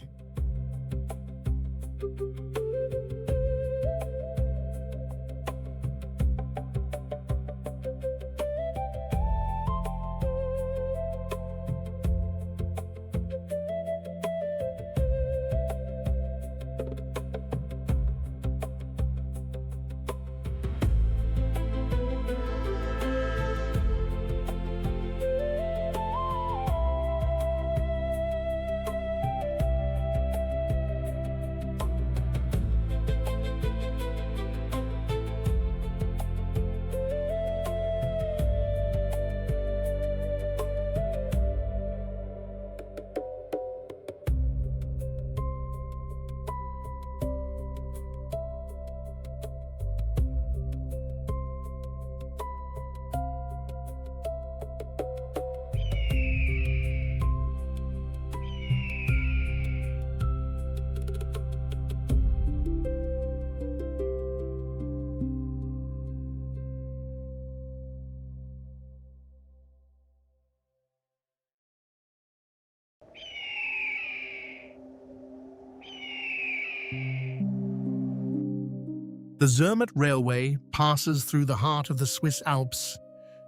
The Zermatt Railway passes through the heart of the Swiss Alps,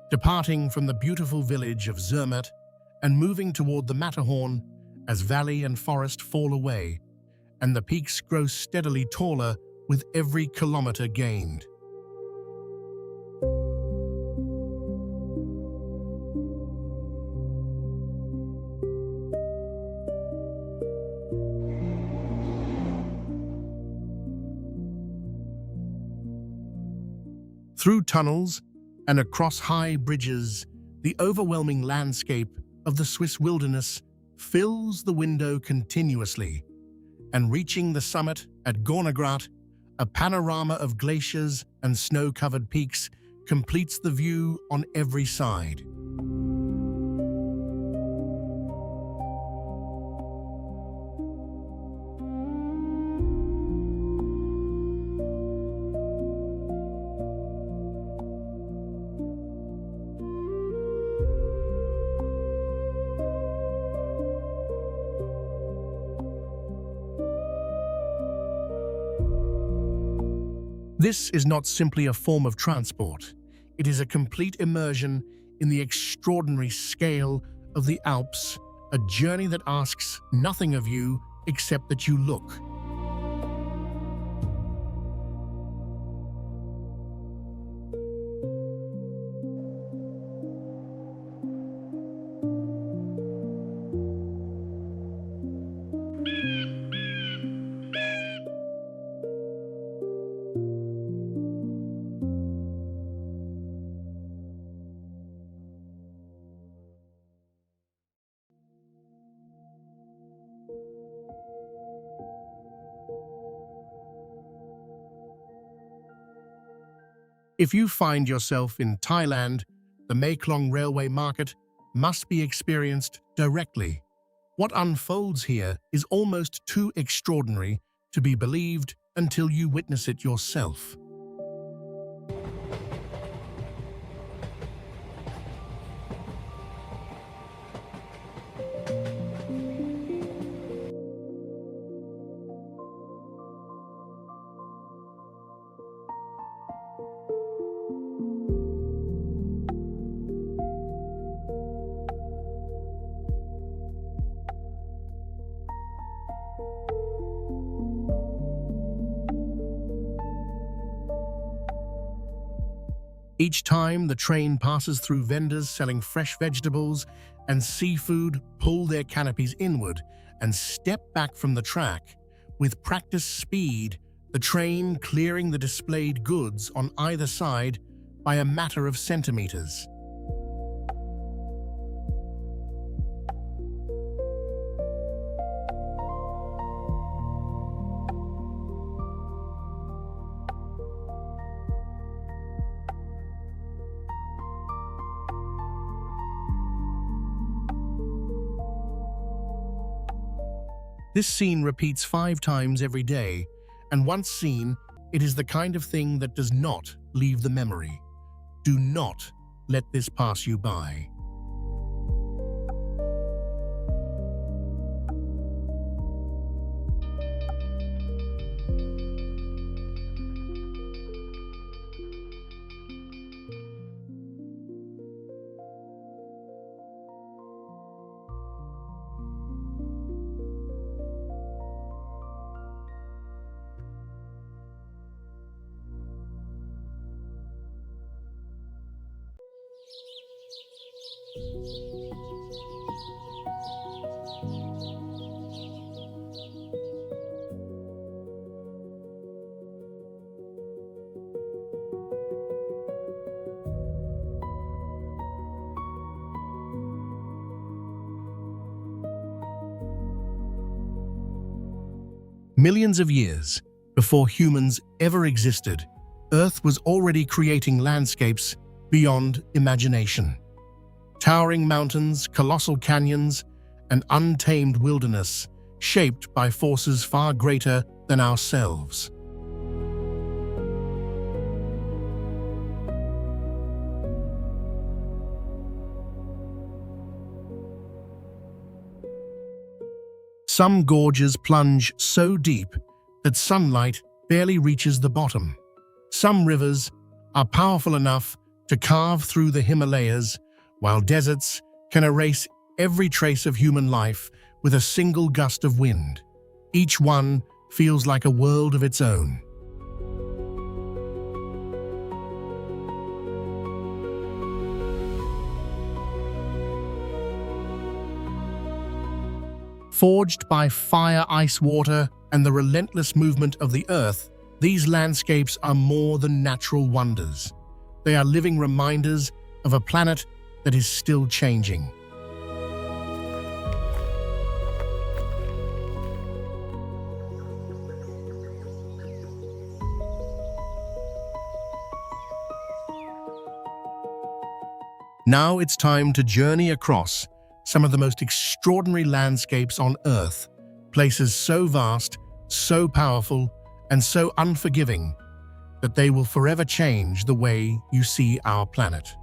departing from the beautiful village of Zermatt and moving toward the Matterhorn as valley and forest fall away, and the peaks grow steadily taller with every kilometer gained. Through tunnels and across high bridges, the overwhelming landscape of the Swiss wilderness fills the window continuously, and reaching the summit at Gornergrat, a panorama of glaciers and snow-covered peaks completes the view on every side. This is not simply a form of transport. It is a complete immersion in the extraordinary scale of the Alps, a journey that asks nothing of you except that you look. If you find yourself in Thailand, the Maeklong Railway Market must be experienced directly. What unfolds here is almost too extraordinary to be believed until you witness it yourself. Each time the train passes through vendors selling fresh vegetables and seafood pull their canopies inward and step back from the track. With practiced speed, the train clearing the displayed goods on either side by a matter of centimeters. This scene repeats 5 times every day, and once seen, it is the kind of thing that does not leave the memory. Do not let this pass you by. Millions of years before humans ever existed, Earth was already creating landscapes beyond imagination. Towering mountains, colossal canyons, and untamed wilderness shaped by forces far greater than ourselves. Some gorges plunge so deep that sunlight barely reaches the bottom. Some rivers are powerful enough to carve through the Himalayas, while deserts can erase every trace of human life with a single gust of wind. Each one feels like a world of its own. Forged by fire, ice, water, and the relentless movement of the earth, these landscapes are more than natural wonders. They are living reminders of a planet that is still changing. Now it's time to journey across some of the most extraordinary landscapes on Earth, places so vast, so powerful, and so unforgiving that they will forever change the way you see our planet.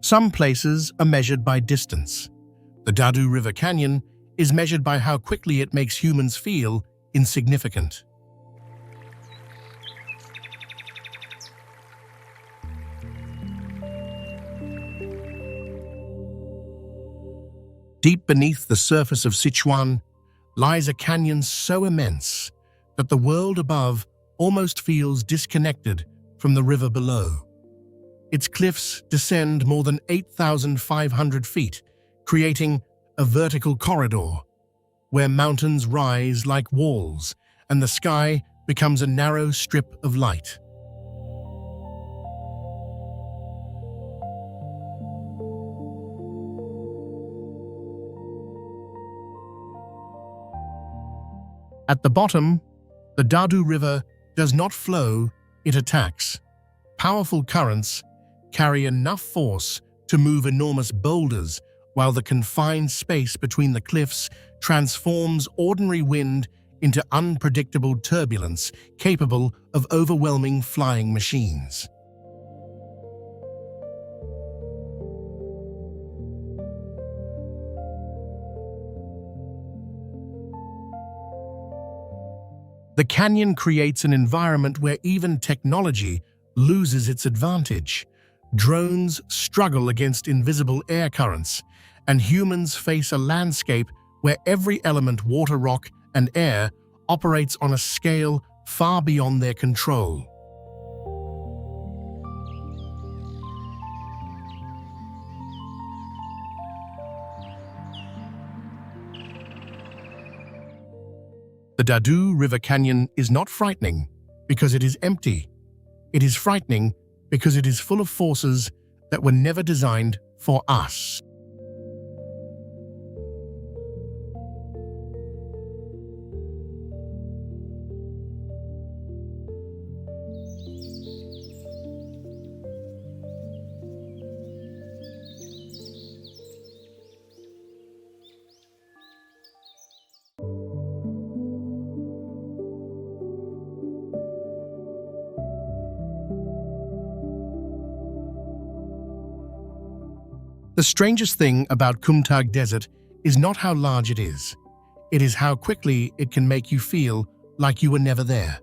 Some places are measured by distance. The Dadu River Canyon is measured by how quickly it makes humans feel insignificant. Deep beneath the surface of Sichuan lies a canyon so immense that the world above almost feels disconnected from the river below. Its cliffs descend more than 8,500 feet, creating a vertical corridor where mountains rise like walls and the sky becomes a narrow strip of light. At the bottom, the Dadu River does not flow, it attacks. Powerful currents carry enough force to move enormous boulders, while the confined space between the cliffs transforms ordinary wind into unpredictable turbulence capable of overwhelming flying machines. The canyon creates an environment where even technology loses its advantage. Drones struggle against invisible air currents, and humans face a landscape where every element, water, rock, and air, operates on a scale far beyond their control. The Dadu River Canyon is not frightening because it is empty. It is frightening because it is full of forces that were never designed for us. The strangest thing about Kumtag Desert is not how large it is how quickly it can make you feel like you were never there.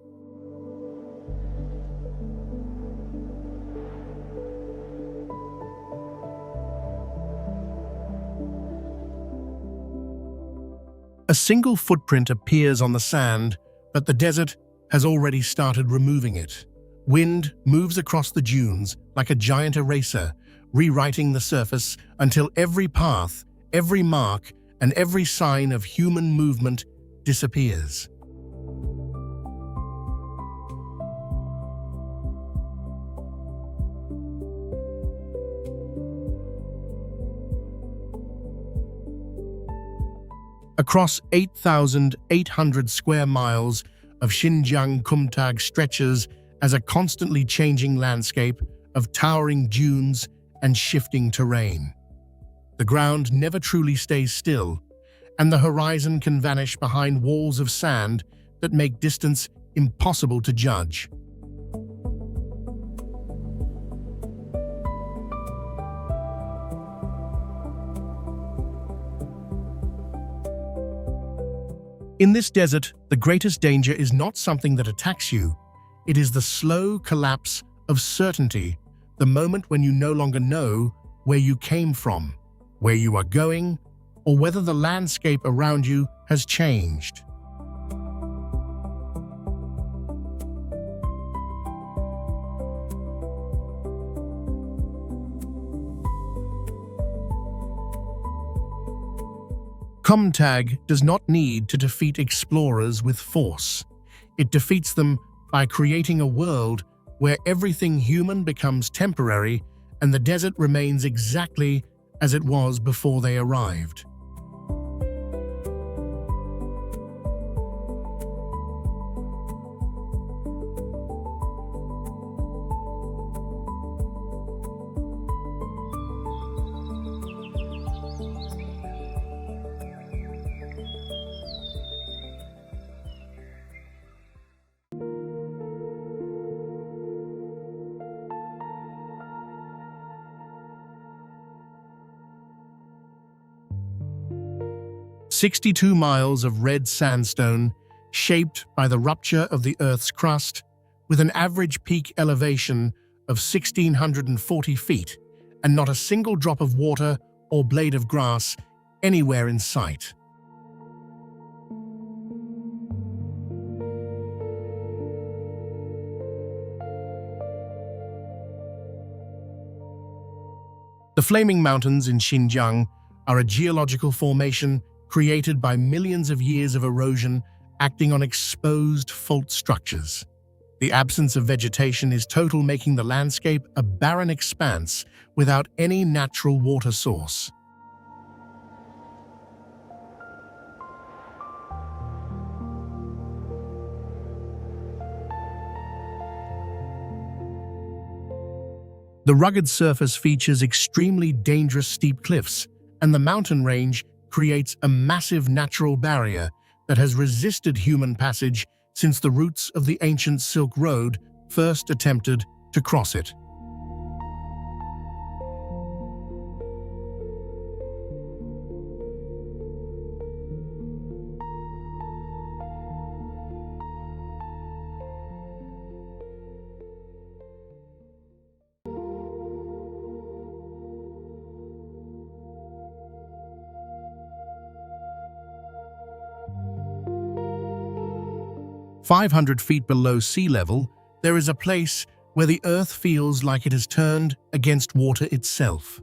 A single footprint appears on the sand, but the desert has already started removing it. Wind moves across the dunes like a giant eraser, rewriting the surface until every path, every mark, and every sign of human movement disappears. Across 8,800 square miles of Xinjiang, Kumtag stretches as a constantly changing landscape of towering dunes and shifting terrain. The ground never truly stays still, and the horizon can vanish behind walls of sand that make distance impossible to judge. In this desert, the greatest danger is not something that attacks you. It is the slow collapse of certainty, the moment when you no longer know where you came from, where you are going, or whether the landscape around you has changed. Comtag does not need to defeat explorers with force. It defeats them by creating a world where everything human becomes temporary and the desert remains exactly as it was before they arrived. "62 miles of red sandstone, shaped by the rupture of the Earth's crust, with an average peak elevation of 1,640 feet, and not a single drop of water or blade of grass anywhere in sight." The Flaming Mountains in Xinjiang are a geological formation created by millions of years of erosion acting on exposed fault structures. The absence of vegetation is total, making the landscape a barren expanse without any natural water source. The rugged surface features extremely dangerous steep cliffs, and the mountain range creates a massive natural barrier that has resisted human passage since the roots of the ancient Silk Road first attempted to cross it. "500 feet below sea level, there is a place where the Earth feels like it has turned against water itself.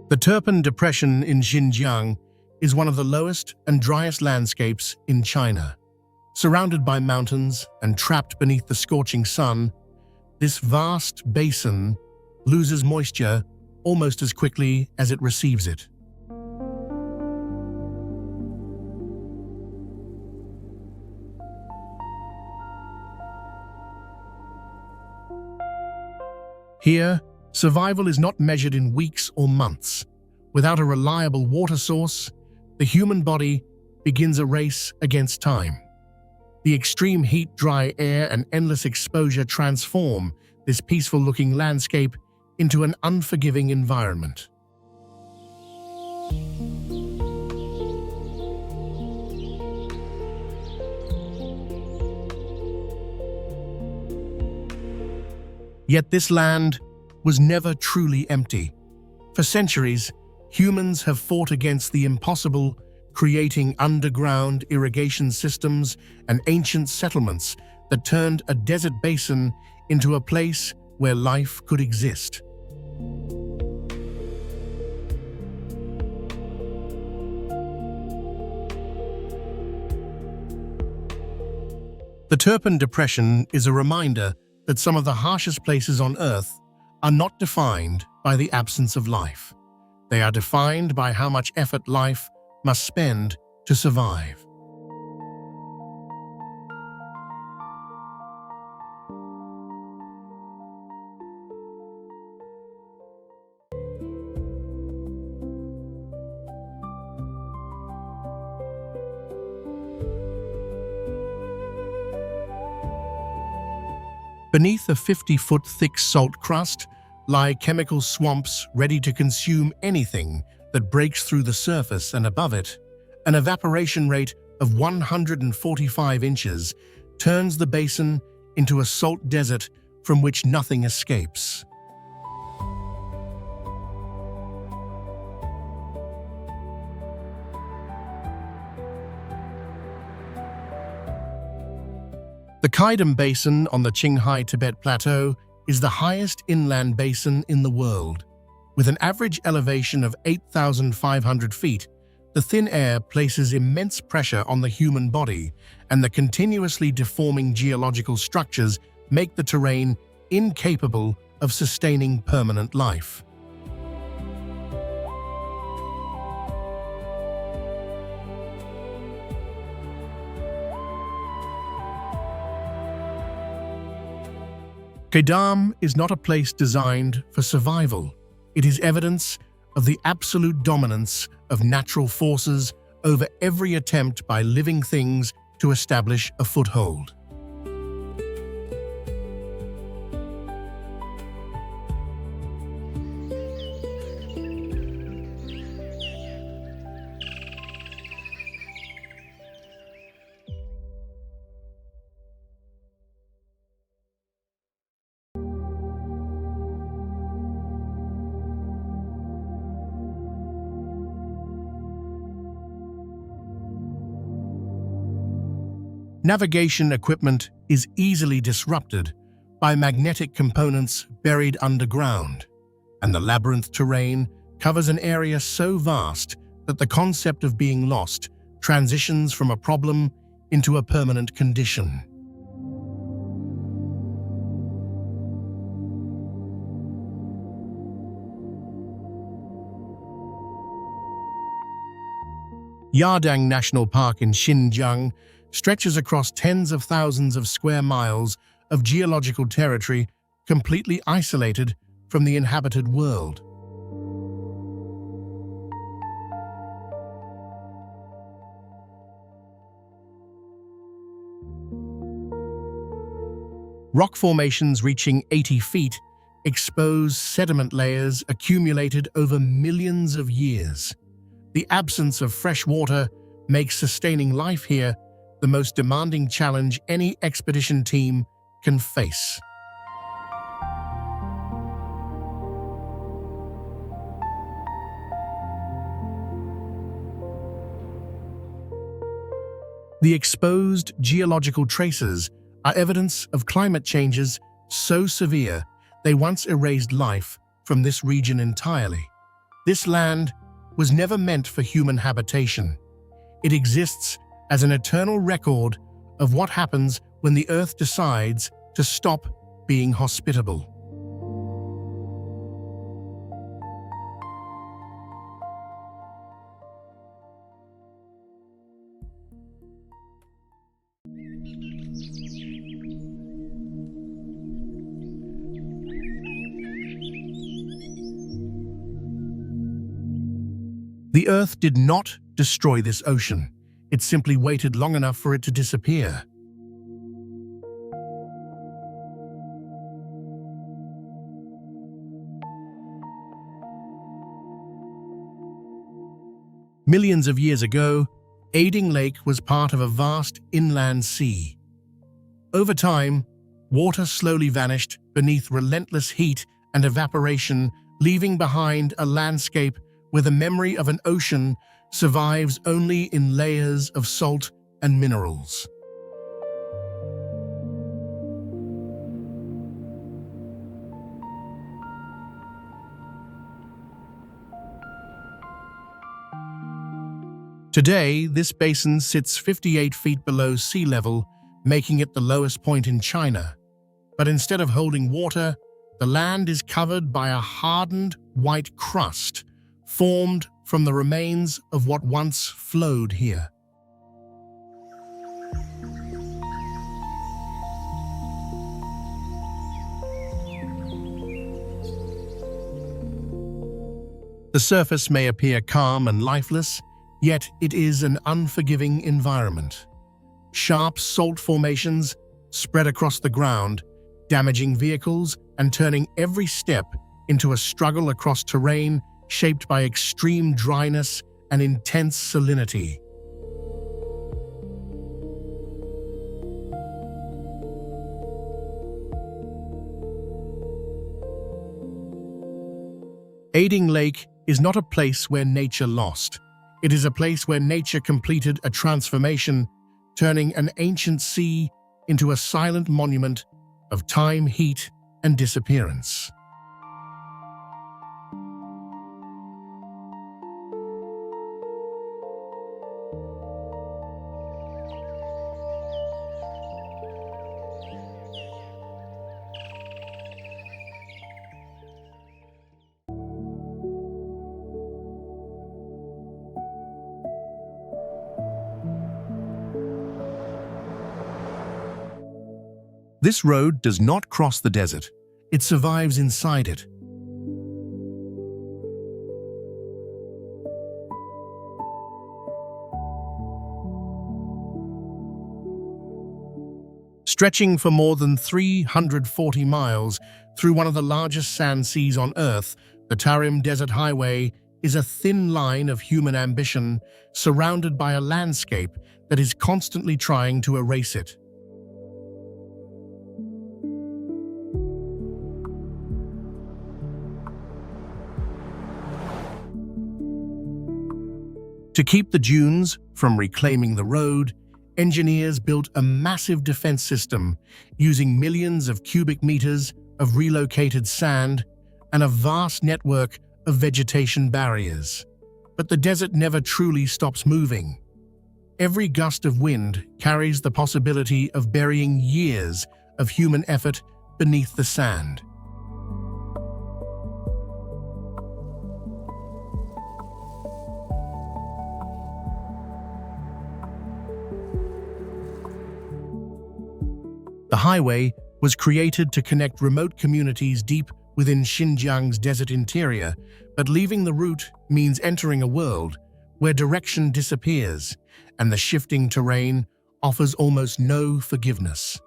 The Turpan Depression in Xinjiang is one of the lowest and driest landscapes in China. Surrounded by mountains and trapped beneath the scorching sun, this vast basin loses moisture almost as quickly as it receives it. Here, survival is not measured in weeks or months. Without a reliable water source, the human body begins a race against time. The extreme heat, dry air, and endless exposure transform this peaceful-looking landscape into an unforgiving environment. Yet this land was never truly empty. For centuries, humans have fought against the impossible, creating underground irrigation systems and ancient settlements that turned a desert basin into a place where life could exist. The Turpan Depression is a reminder that some of the harshest places on Earth are not defined by the absence of life. They are defined by how much effort life must spend to survive. Beneath a 50-foot thick salt crust lie chemical swamps ready to consume anything that breaks through the surface, and above it, an evaporation rate of 145 inches turns the basin into a salt desert from which nothing escapes. The Qaidam Basin on the Qinghai Tibet Plateau is the highest inland basin in the world. With an average elevation of 8,500 feet, the thin air places immense pressure on the human body, and the continuously deforming geological structures make the terrain incapable of sustaining permanent life. Qaidam is not a place designed for survival. It is evidence of the absolute dominance of natural forces over every attempt by living things to establish a foothold. Navigation equipment is easily disrupted by magnetic components buried underground, and the labyrinth terrain covers an area so vast that the concept of being lost transitions from a problem into a permanent condition. Yardang National Park in Xinjiang stretches across tens of thousands of square miles of geological territory completely isolated from the inhabited world. Rock formations reaching 80 feet expose sediment layers accumulated over millions of years. The absence of fresh water makes sustaining life here the most demanding challenge any expedition team can face. The exposed geological traces are evidence of climate changes so severe they once erased life from this region entirely. This land was never meant for human habitation. It exists as an eternal record of what happens when the Earth decides to stop being hospitable. The Earth did not destroy this ocean. It simply waited long enough for it to disappear. Millions of years ago, Ading Lake was part of a vast inland sea. Over time, water slowly vanished beneath relentless heat and evaporation, leaving behind a landscape where the memory of an ocean survives only in layers of salt and minerals. Today, this basin sits 58 feet below sea level, making it the lowest point in China. But instead of holding water, The land is covered by a hardened white crust, formed from the remains of what once flowed here. The surface may appear calm and lifeless, yet it is an unforgiving environment. Sharp salt formations spread across the ground, damaging vehicles and turning every step into a struggle across terrain shaped by extreme dryness and intense salinity. Ading Lake is not a place where nature lost. It is a place where nature completed a transformation, turning an ancient sea into a silent monument of time, heat, and disappearance. This road does not cross the desert. It survives inside it. Stretching for more than 340 miles through one of the largest sand seas on Earth, the Tarim Desert Highway is a thin line of human ambition surrounded by a landscape that is constantly trying to erase it. To keep the dunes from reclaiming the road, engineers built a massive defense system using millions of cubic meters of relocated sand and a vast network of vegetation barriers. But the desert never truly stops moving. Every gust of wind carries the possibility of burying years of human effort beneath the sand. The highway was created to connect remote communities deep within Xinjiang's desert interior, but leaving the route means entering a world where direction disappears and the shifting terrain offers almost no forgiveness.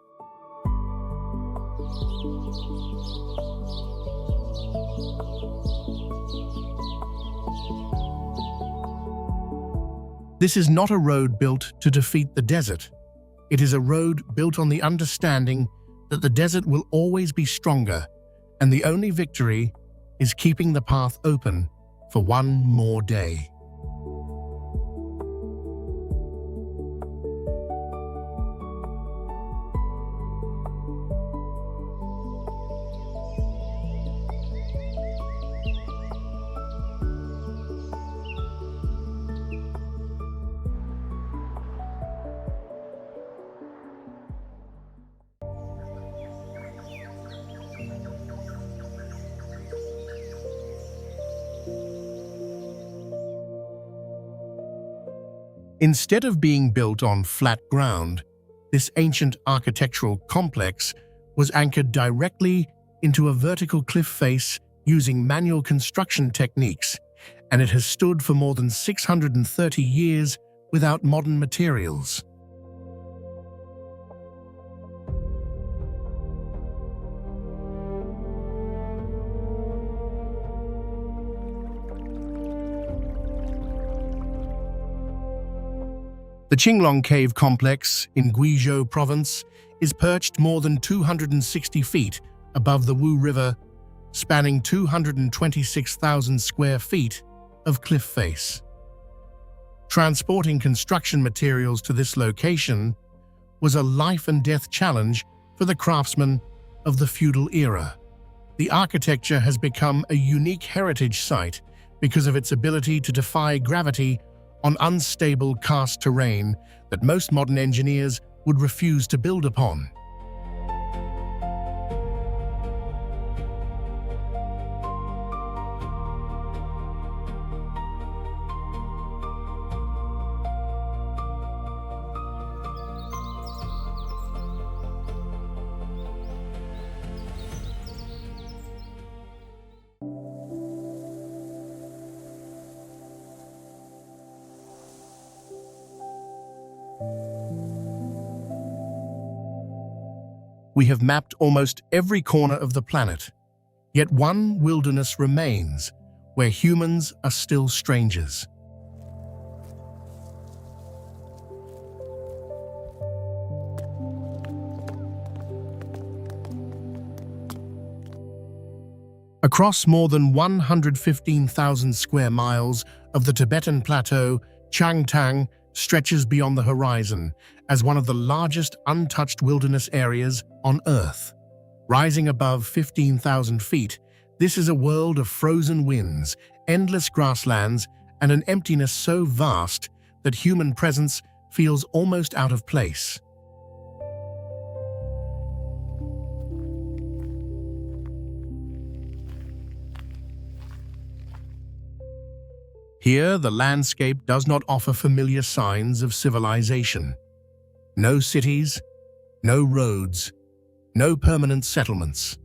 This is not a road built to defeat the desert. It is a road built on the understanding that the desert will always be stronger, and the only victory is keeping the path open for one more day. Instead of being built on flat ground, this ancient architectural complex was anchored directly into a vertical cliff face using manual construction techniques, and it has stood for more than 630 years without modern materials. The Qinglong Cave Complex in Guizhou Province is perched more than 260 feet above the Wu River, spanning 226,000 square feet of cliff face. Transporting construction materials to this location was a life-and-death challenge for the craftsmen of the feudal era. The architecture has become a unique heritage site because of its ability to defy gravity on unstable karst terrain that most modern engineers would refuse to build upon. We have mapped almost every corner of the planet, yet one wilderness remains where humans are still strangers. Across more than 115,000 square miles of the Tibetan Plateau, Changtang stretches beyond the horizon as one of the largest untouched wilderness areas on Earth. Rising above 15,000 feet, this is a world of frozen winds, endless grasslands, and an emptiness so vast that human presence feels almost out of place. Here, the landscape does not offer familiar signs of civilization. No cities, no roads, no permanent settlements,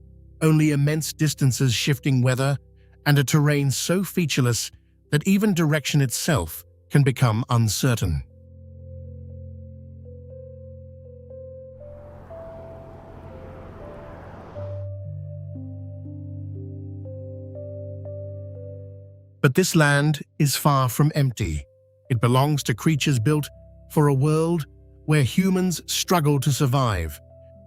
only immense distances, shifting weather, and a terrain so featureless that even direction itself can become uncertain. But this land is far from empty. It belongs to creatures built for a world where humans struggle to survive.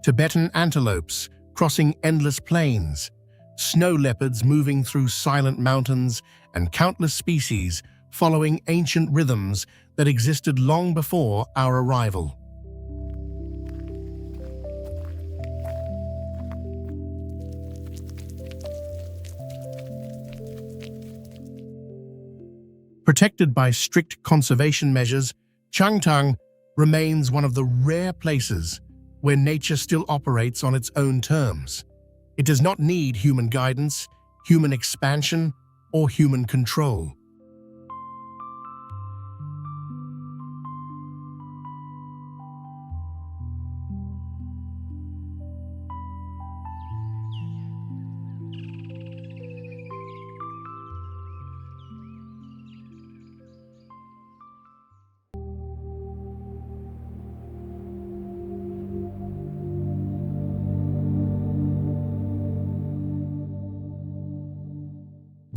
Tibetan antelopes crossing endless plains, snow leopards moving through silent mountains, and countless species following ancient rhythms that existed long before our arrival. Protected by strict conservation measures, Changtang remains one of the rare places where nature still operates on its own terms. It does not need human guidance, human expansion, or human control.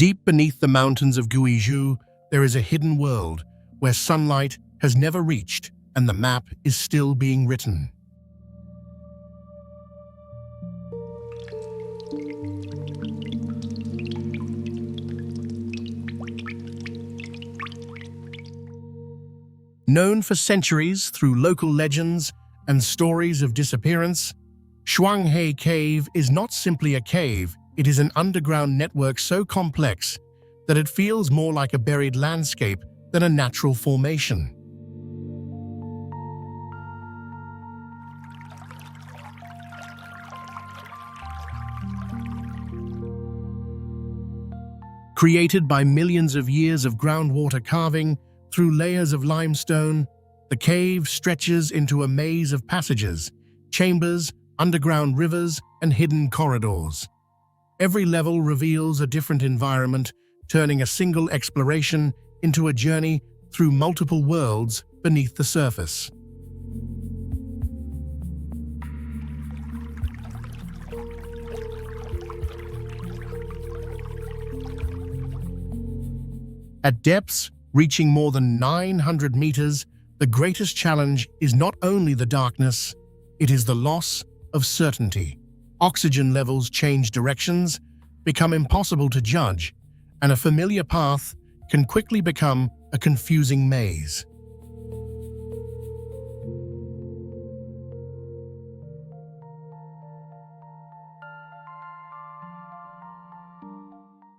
Deep beneath the mountains of Guizhou, there is a hidden world where sunlight has never reached and the map is still being written. Known for centuries through local legends and stories of disappearance, Shuanghe Cave is not simply a cave. It is an underground network so complex that it feels more like a buried landscape than a natural formation. Created by millions of years of groundwater carving through layers of limestone, the cave stretches into a maze of passages, chambers, underground rivers, and hidden corridors. Every level reveals a different environment, turning a single exploration into a journey through multiple worlds beneath the surface. At depths reaching more than 900 meters, the greatest challenge is not only the darkness, it is the loss of certainty. Oxygen levels change directions, become impossible to judge, and a familiar path can quickly become a confusing maze.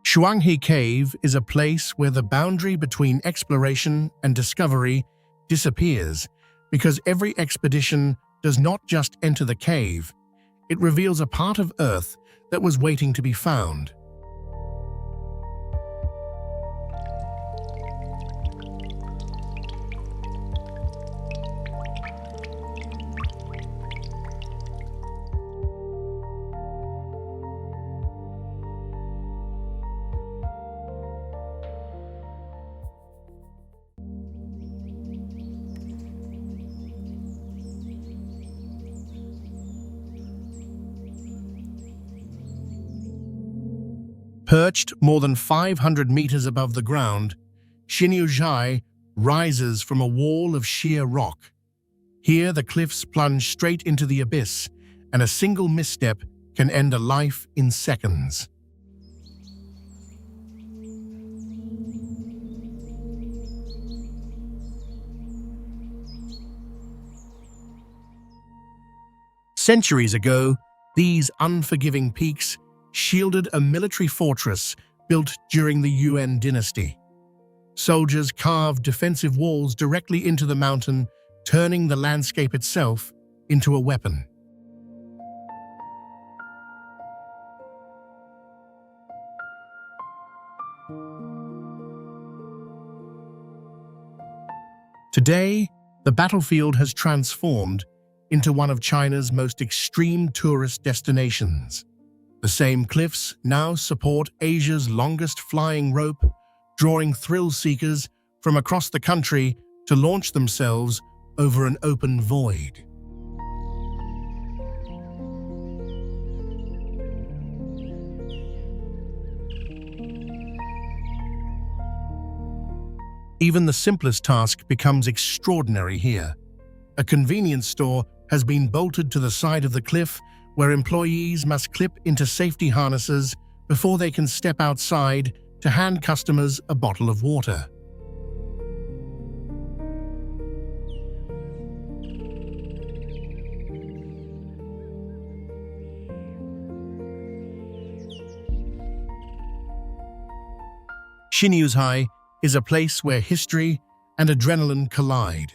Shuanghe Cave is a place where the boundary between exploration and discovery disappears, because every expedition does not just enter the cave, it reveals a part of Earth that was waiting to be found. Perched more than 500 meters above the ground, Xinyu rises from a wall of sheer rock. Here, the cliffs plunge straight into the abyss, and a single misstep can end a life in seconds. Centuries ago, these unforgiving peaks shielded a military fortress built during the Yuan dynasty. Soldiers carved defensive walls directly into the mountain, turning the landscape itself into a weapon. Today, the battlefield has transformed into one of China's most extreme tourist destinations. The same cliffs now support Asia's longest flying rope, drawing thrill-seekers from across the country to launch themselves over an open void. Even the simplest task becomes extraordinary here. A convenience store has been bolted to the side of the cliff where employees must clip into safety harnesses before they can step outside to hand customers a bottle of water. Xinyuzhai is a place where history and adrenaline collide.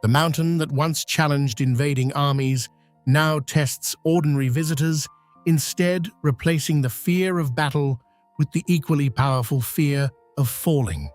The mountain that once challenged invading armies now tests ordinary visitors, instead replacing the fear of battle with the equally powerful fear of falling.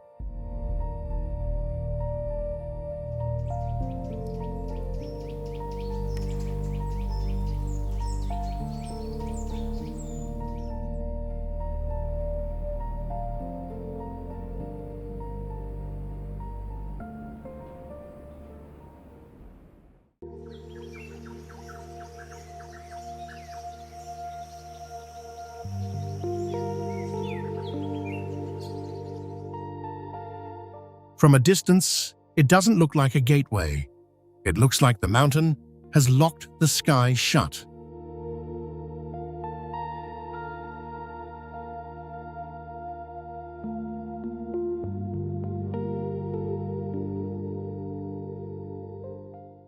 From a distance, it doesn't look like a gateway. It looks like the mountain has locked the sky shut.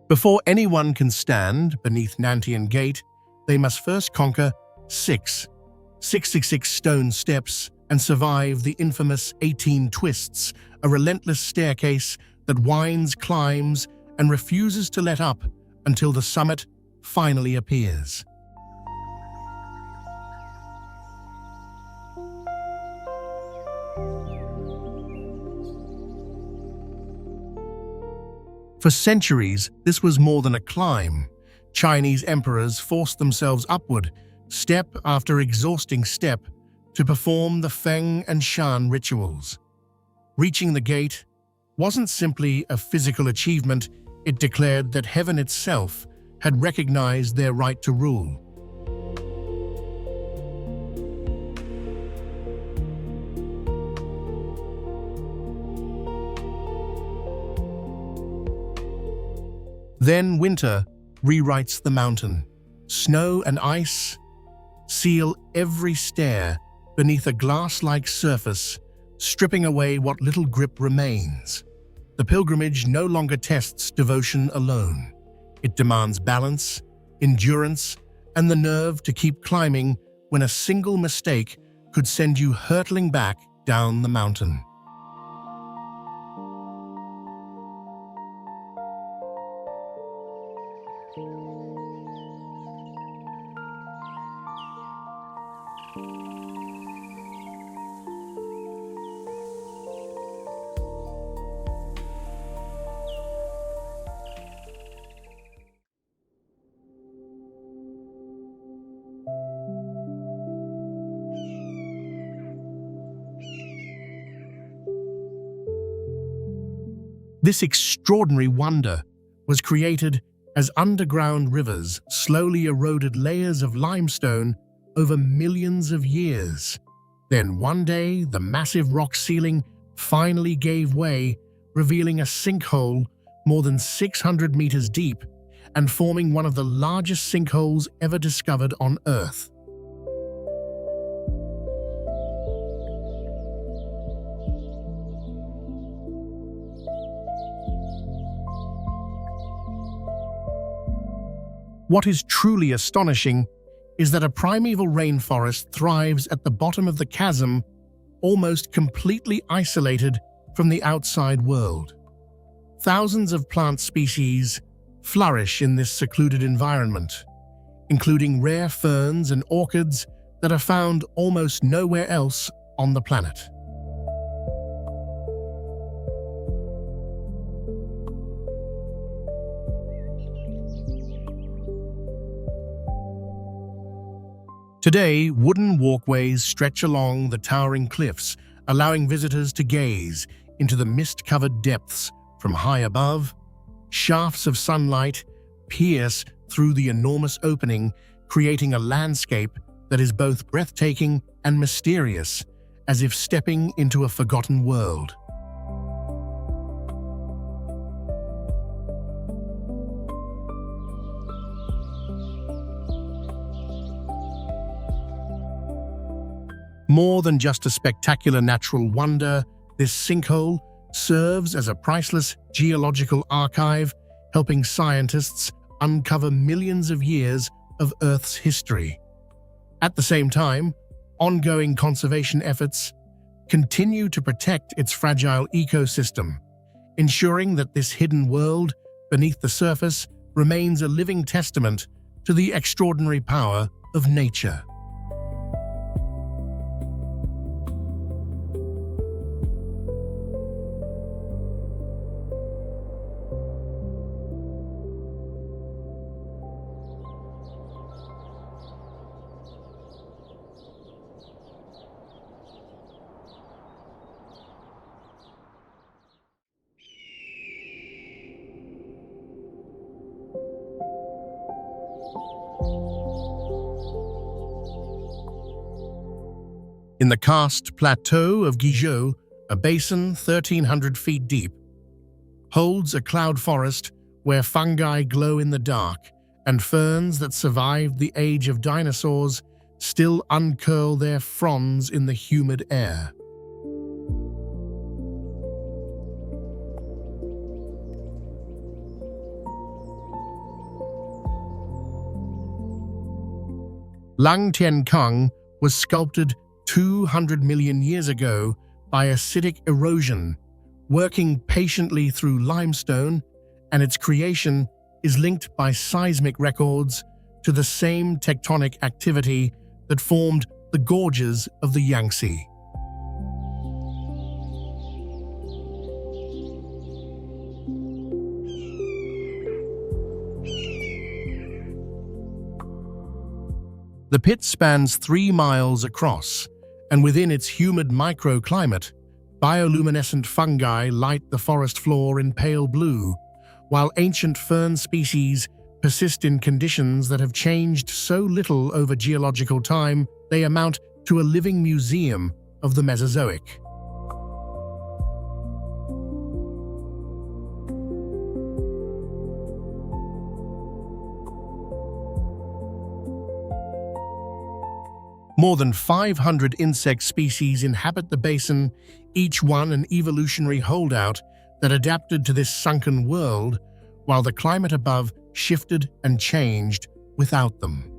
Before anyone can stand beneath Nantian Gate, they must first conquer 666 stone steps and survive the infamous 18 twists, a relentless staircase that winds, climbs, and refuses to let up until the summit finally appears. For centuries, this was more than a climb. Chinese emperors forced themselves upward, step after exhausting step, to perform the Feng and Shan rituals. Reaching the gate wasn't simply a physical achievement, it declared that heaven itself had recognized their right to rule. Then winter rewrites the mountain. Snow and ice seal every stair beneath a glass-like surface, stripping away what little grip remains. The pilgrimage no longer tests devotion alone. It demands balance, endurance, and the nerve to keep climbing when a single mistake could send you hurtling back down the mountain. This extraordinary wonder was created as underground rivers slowly eroded layers of limestone over millions of years. Then one day, the massive rock ceiling finally gave way, revealing a sinkhole more than 600 meters deep and forming one of the largest sinkholes ever discovered on Earth. What is truly astonishing is that a primeval rainforest thrives at the bottom of the chasm, almost completely isolated from the outside world. Thousands of plant species flourish in this secluded environment, including rare ferns and orchids that are found almost nowhere else on the planet. Today, wooden walkways stretch along the towering cliffs, allowing visitors to gaze into the mist-covered depths from high above. Shafts of sunlight pierce through the enormous opening, creating a landscape that is both breathtaking and mysterious, as if stepping into a forgotten world. More than just a spectacular natural wonder, this sinkhole serves as a priceless geological archive, helping scientists uncover millions of years of Earth's history. At the same time, ongoing conservation efforts continue to protect its fragile ecosystem, ensuring that this hidden world beneath the surface remains a living testament to the extraordinary power of nature. In the karst plateau of Guizhou, a basin 1,300 feet deep holds a cloud forest where fungi glow in the dark and ferns that survived the age of dinosaurs still uncurl their fronds in the humid air. Lang Tiankang was sculpted 200 million years ago by acidic erosion, working patiently through limestone, and its creation is linked by seismic records to the same tectonic activity that formed the gorges of the Yangtze. The pit spans 3 miles across, and within its humid microclimate, bioluminescent fungi light the forest floor in pale blue, while ancient fern species persist in conditions that have changed so little over geological time they amount to a living museum of the Mesozoic. More than 500 insect species inhabit the basin, each one an evolutionary holdout that adapted to this sunken world, while the climate above shifted and changed without them.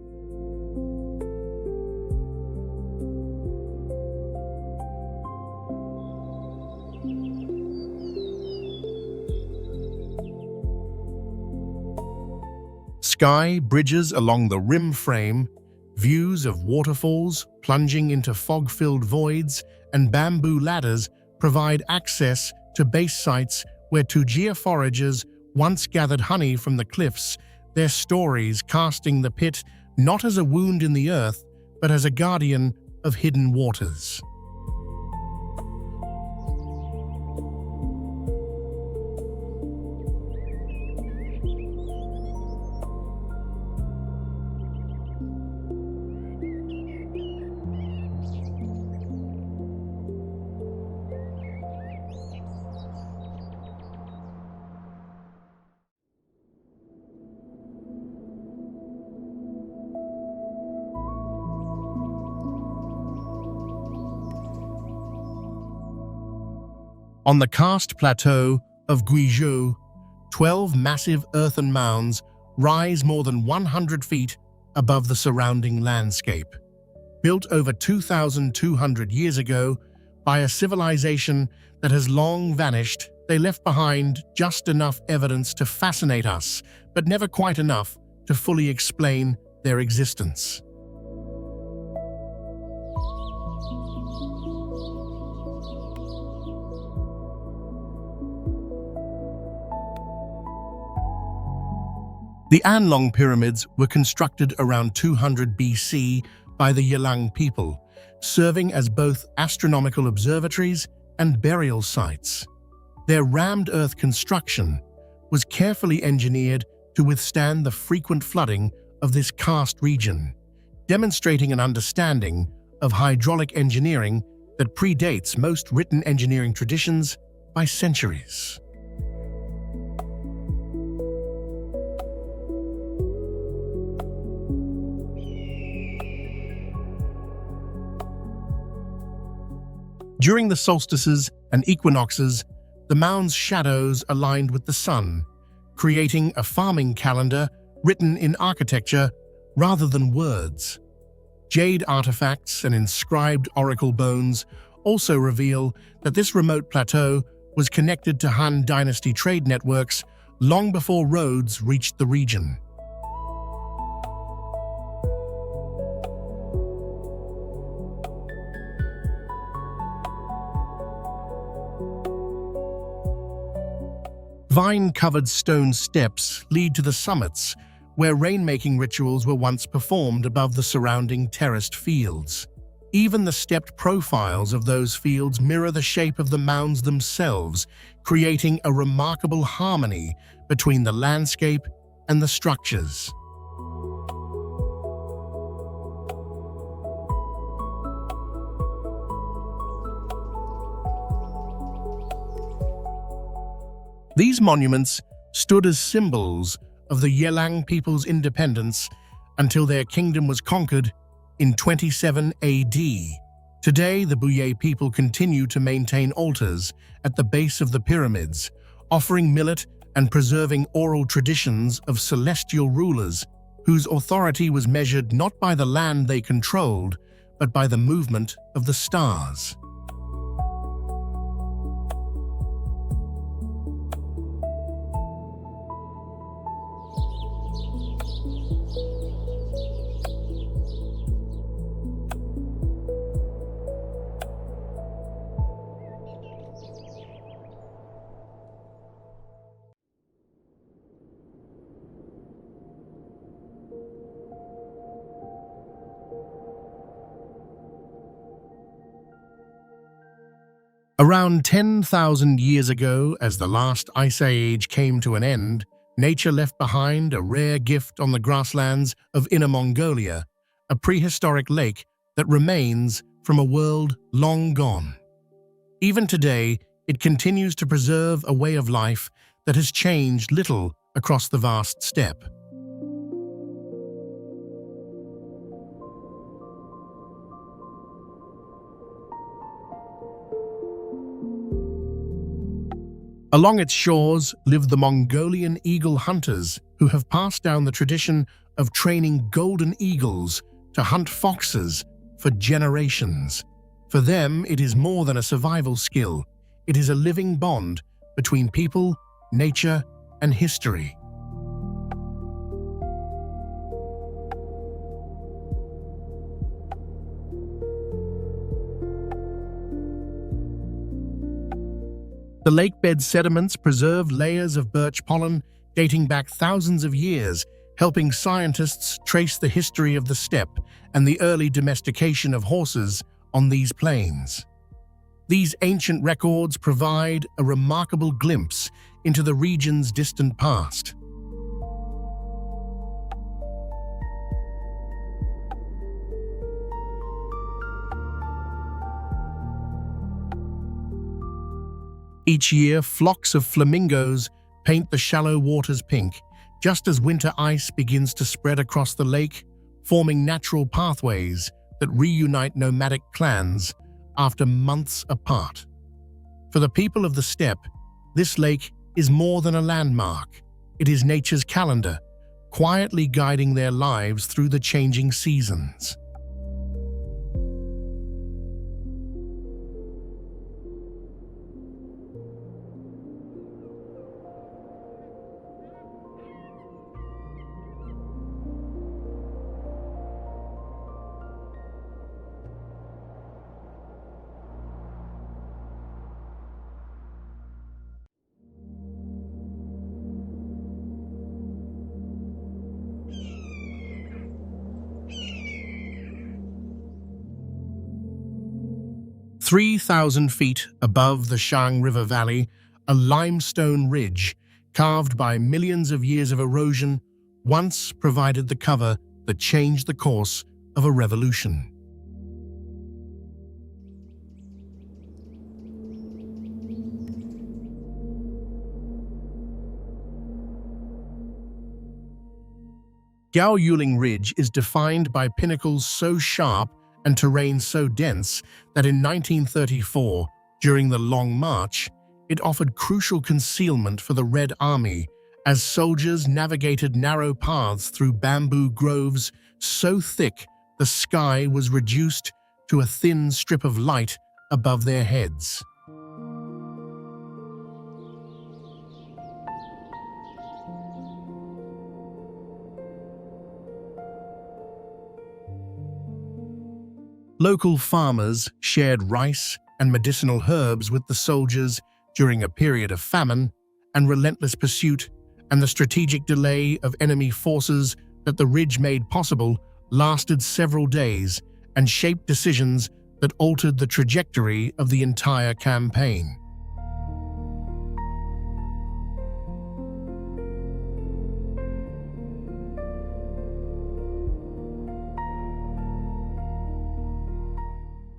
Sky bridges along the rim frame, views of waterfalls plunging into fog-filled voids, and bamboo ladders provide access to base sites where Tujia foragers once gathered honey from the cliffs, their stories casting the pit not as a wound in the earth, but as a guardian of hidden waters. On the karst plateau of Guizhou, 12 massive earthen mounds rise more than 100 feet above the surrounding landscape. Built over 2,200 years ago by a civilization that has long vanished, they left behind just enough evidence to fascinate us, but never quite enough to fully explain their existence. The Anlong pyramids were constructed around 200 BC by the Yilang people, serving as both astronomical observatories and burial sites. Their rammed earth construction was carefully engineered to withstand the frequent flooding of this karst region, demonstrating an understanding of hydraulic engineering that predates most written engineering traditions by centuries. During the solstices and equinoxes, the mound's shadows aligned with the sun, creating a farming calendar written in architecture rather than words. Jade artifacts and inscribed oracle bones also reveal that this remote plateau was connected to Han Dynasty trade networks long before roads reached the region. Vine-covered stone steps lead to the summits, where rainmaking rituals were once performed above the surrounding terraced fields. Even the stepped profiles of those fields mirror the shape of the mounds themselves, creating a remarkable harmony between the landscape and the structures. These monuments stood as symbols of the Yilang people's independence until their kingdom was conquered in 27 AD. Today, the Buyei people continue to maintain altars at the base of the pyramids, offering millet and preserving oral traditions of celestial rulers whose authority was measured not by the land they controlled, but by the movement of the stars. Around 10,000 years ago, as the last ice age came to an end, nature left behind a rare gift on the grasslands of Inner Mongolia, a prehistoric lake that remains from a world long gone. Even today, it continues to preserve a way of life that has changed little across the vast steppe. Along its shores live the Mongolian eagle hunters who have passed down the tradition of training golden eagles to hunt foxes for generations. For them, it is more than a survival skill. It is a living bond between people, nature, and history. The lakebed sediments preserve layers of birch pollen dating back thousands of years, helping scientists trace the history of the steppe and the early domestication of horses on these plains. These ancient records provide a remarkable glimpse into the region's distant past. Each year, flocks of flamingos paint the shallow waters pink, just as winter ice begins to spread across the lake, forming natural pathways that reunite nomadic clans after months apart. For the people of the steppe, this lake is more than a landmark. It is nature's calendar, quietly guiding their lives through the changing seasons. Three 3,000 feet above the Shang River Valley, a limestone ridge, carved by millions of years of erosion, once provided the cover that changed the course of a revolution. Gao Yuling Ridge is defined by pinnacles so sharp and terrain so dense that in 1934, during the Long March, it offered crucial concealment for the Red Army as soldiers navigated narrow paths through bamboo groves so thick the sky was reduced to a thin strip of light above their heads. Local farmers shared rice and medicinal herbs with the soldiers during a period of famine and relentless pursuit, and the strategic delay of enemy forces that the ridge made possible lasted several days and shaped decisions that altered the trajectory of the entire campaign.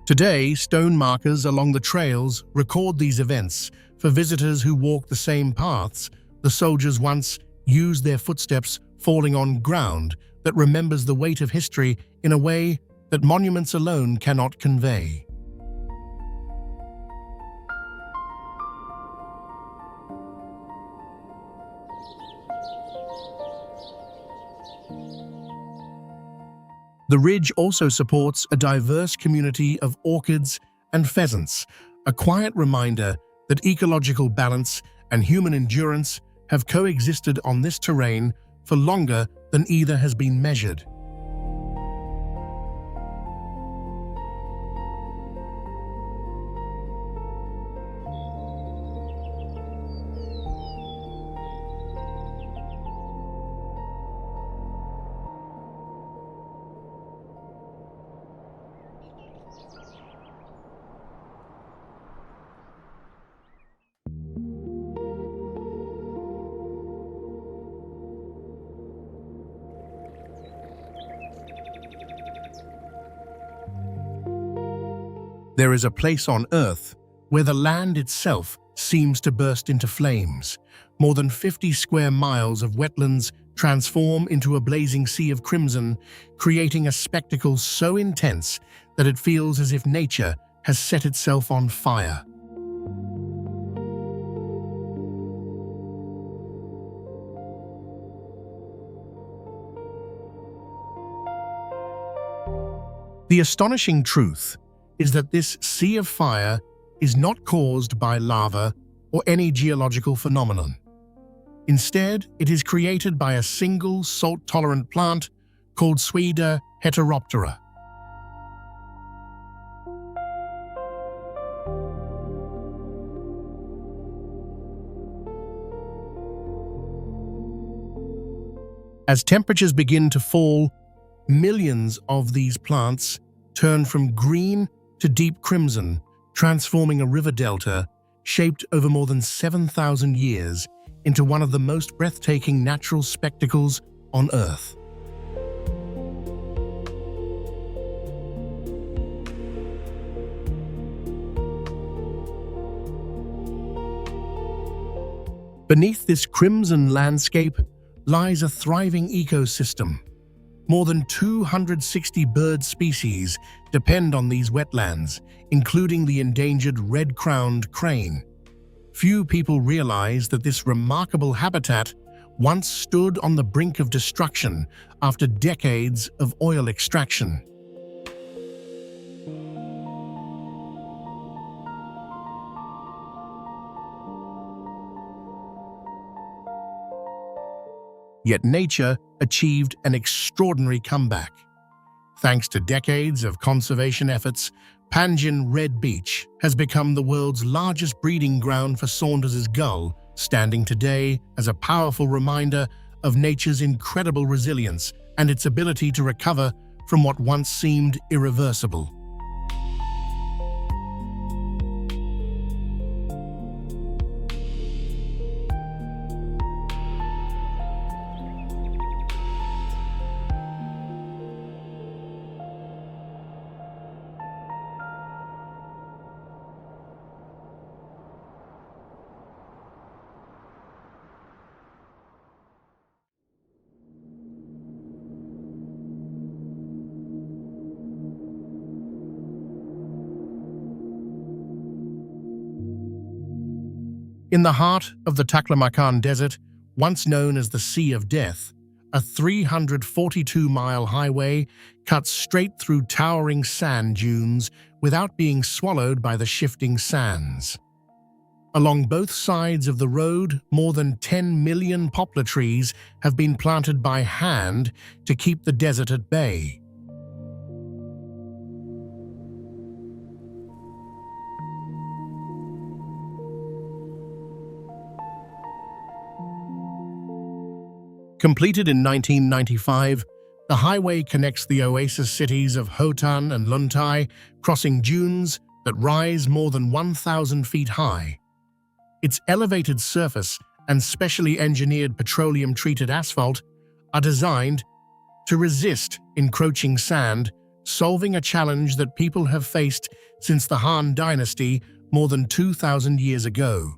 Today, stone markers along the trails record these events. For visitors who walk the same paths, the soldiers once used their footsteps falling on ground that remembers the weight of history in a way that monuments alone cannot convey. The ridge also supports a diverse community of orchids and pheasants, a quiet reminder that ecological balance and human endurance have coexisted on this terrain for longer than either has been measured. There is a place on Earth where the land itself seems to burst into flames. More than 50 square miles of wetlands transform into a blazing sea of crimson, creating a spectacle so intense that it feels as if nature has set itself on fire. The astonishing truth is that this sea of fire is not caused by lava or any geological phenomenon. Instead, it is created by a single salt-tolerant plant called Suida heteroptera. As temperatures begin to fall, millions of these plants turn from green to deep crimson, transforming a river delta shaped over more than 7,000 years into one of the most breathtaking natural spectacles on Earth. Beneath this crimson landscape lies a thriving ecosystem. More than 260 bird species depend on these wetlands, including the endangered red-crowned crane. Few people realize that this remarkable habitat once stood on the brink of destruction after decades of oil extraction. Yet nature achieved an extraordinary comeback. Thanks to decades of conservation efforts, Panjin Red Beach has become the world's largest breeding ground for Saunders's gull, standing today as a powerful reminder of nature's incredible resilience and its ability to recover from what once seemed irreversible. In the heart of the Taklamakan Desert, once known as the Sea of Death, a 342-mile highway cuts straight through towering sand dunes without being swallowed by the shifting sands. Along both sides of the road, more than 10 million poplar trees have been planted by hand to keep the desert at bay. Completed in 1995, the highway connects the oasis cities of Hotan and Luntai, crossing dunes that rise more than 1,000 feet high. Its elevated surface and specially engineered petroleum-treated asphalt are designed to resist encroaching sand, solving a challenge that people have faced since the Han Dynasty more than 2,000 years ago.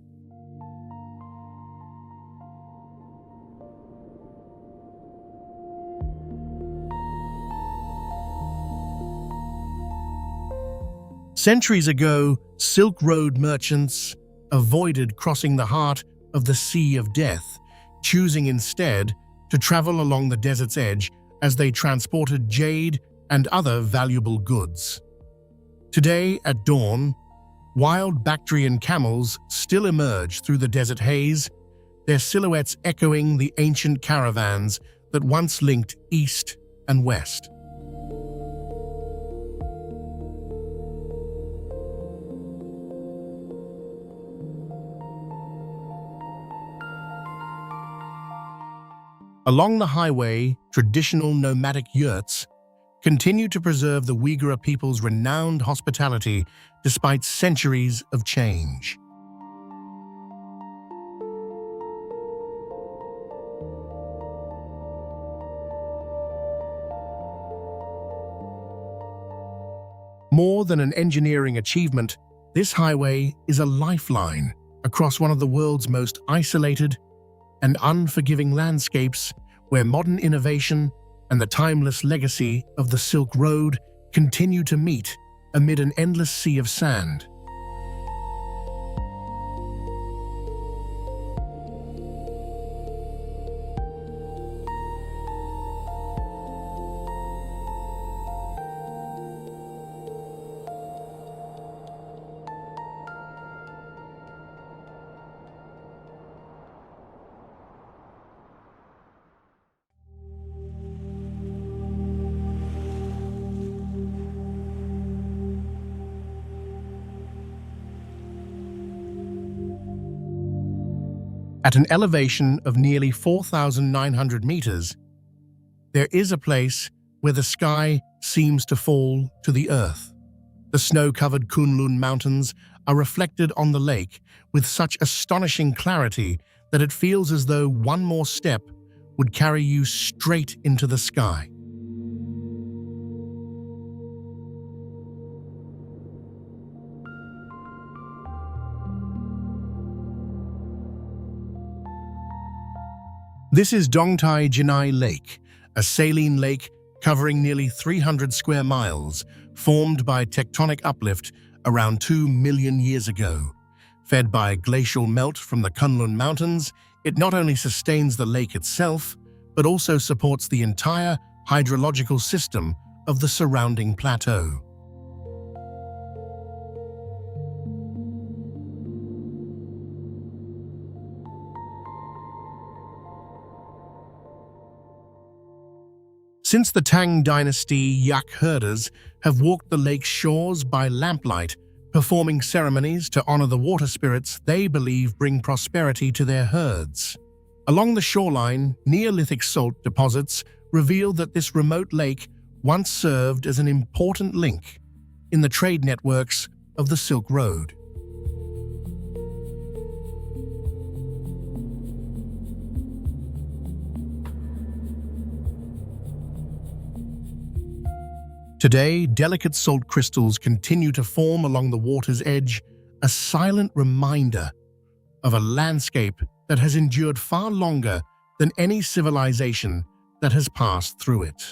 Centuries ago, Silk Road merchants avoided crossing the heart of the Sea of Death, choosing instead to travel along the desert's edge as they transported jade and other valuable goods. Today, at dawn, wild Bactrian camels still emerge through the desert haze, their silhouettes echoing the ancient caravans that once linked east and west. Along the highway, traditional nomadic yurts continue to preserve the Uyghur people's renowned hospitality despite centuries of change. More than an engineering achievement, this highway is a lifeline across one of the world's most isolated and unforgiving landscapes where modern innovation and the timeless legacy of the Silk Road continue to meet amid an endless sea of sand. At an elevation of nearly 4,900 meters, there is a place where the sky seems to fall to the earth. The snow-covered Kunlun Mountains are reflected on the lake with such astonishing clarity that it feels as though one more step would carry you straight into the sky. This is Dongtai Jinai Lake, a saline lake covering nearly 300 square miles, formed by tectonic uplift around 2 million years ago. Fed by glacial melt from the Kunlun Mountains, it not only sustains the lake itself, but also supports the entire hydrological system of the surrounding plateau. Since the Tang Dynasty, yak herders have walked the lake's shores by lamplight, performing ceremonies to honor the water spirits they believe bring prosperity to their herds. Along the shoreline, Neolithic salt deposits reveal that this remote lake once served as an important link in the trade networks of the Silk Road. Today, delicate salt crystals continue to form along the water's edge, a silent reminder of a landscape that has endured far longer than any civilization that has passed through it.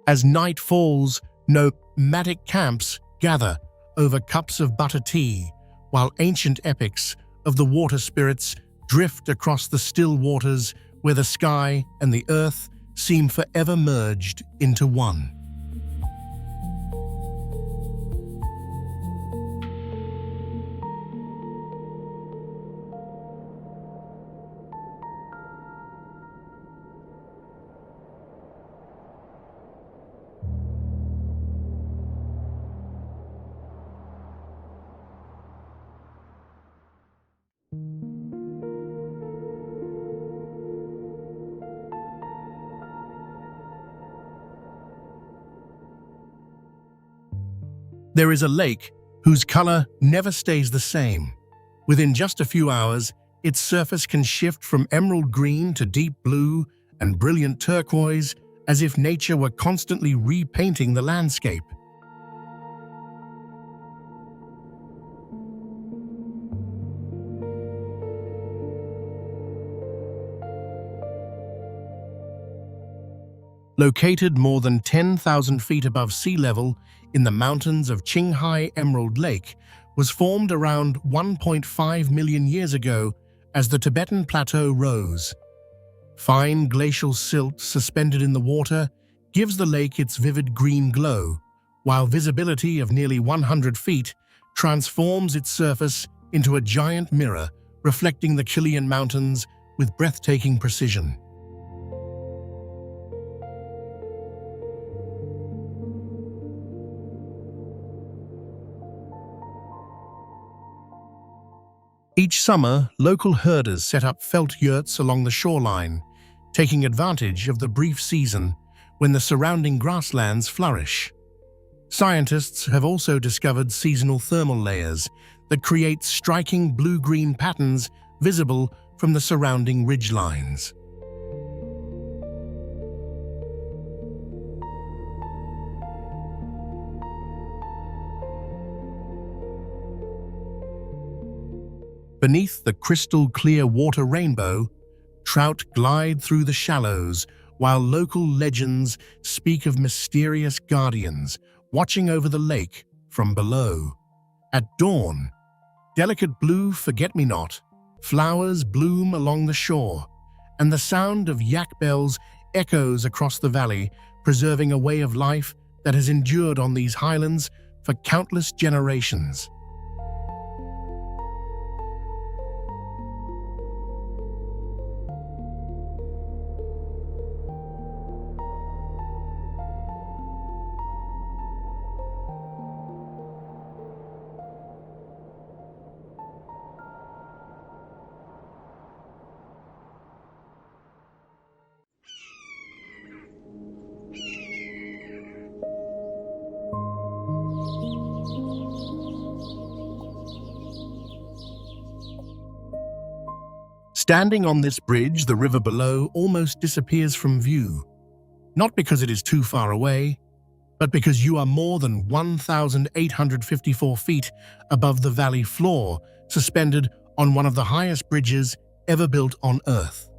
As night falls, nomadic camps gather over cups of butter tea, while ancient epics of the water spirits drift across the still waters where the sky and the earth seem forever merged into one. There is a lake whose color never stays the same. Within just a few hours, its surface can shift from emerald green to deep blue and brilliant turquoise, as if nature were constantly repainting the landscape. Located more than 10,000 feet above sea level in the mountains of Qinghai, Emerald Lake was formed around 1.5 million years ago as the Tibetan Plateau rose. Fine glacial silt suspended in the water gives the lake its vivid green glow, while visibility of nearly 100 feet transforms its surface into a giant mirror reflecting the Kilian Mountains with breathtaking precision. Each summer, local herders set up felt yurts along the shoreline, taking advantage of the brief season when the surrounding grasslands flourish. Scientists have also discovered seasonal thermal layers that create striking blue-green patterns visible from the surrounding ridgelines. Beneath the crystal-clear water rainbow, trout glide through the shallows, while local legends speak of mysterious guardians watching over the lake from below. At dawn, delicate blue forget-me-not flowers bloom along the shore, and the sound of yak bells echoes across the valley, preserving a way of life that has endured on these highlands for countless generations. Standing on this bridge, the river below almost disappears from view, not because it is too far away, but because you are more than 1,854 feet above the valley floor, suspended on one of the highest bridges ever built on Earth.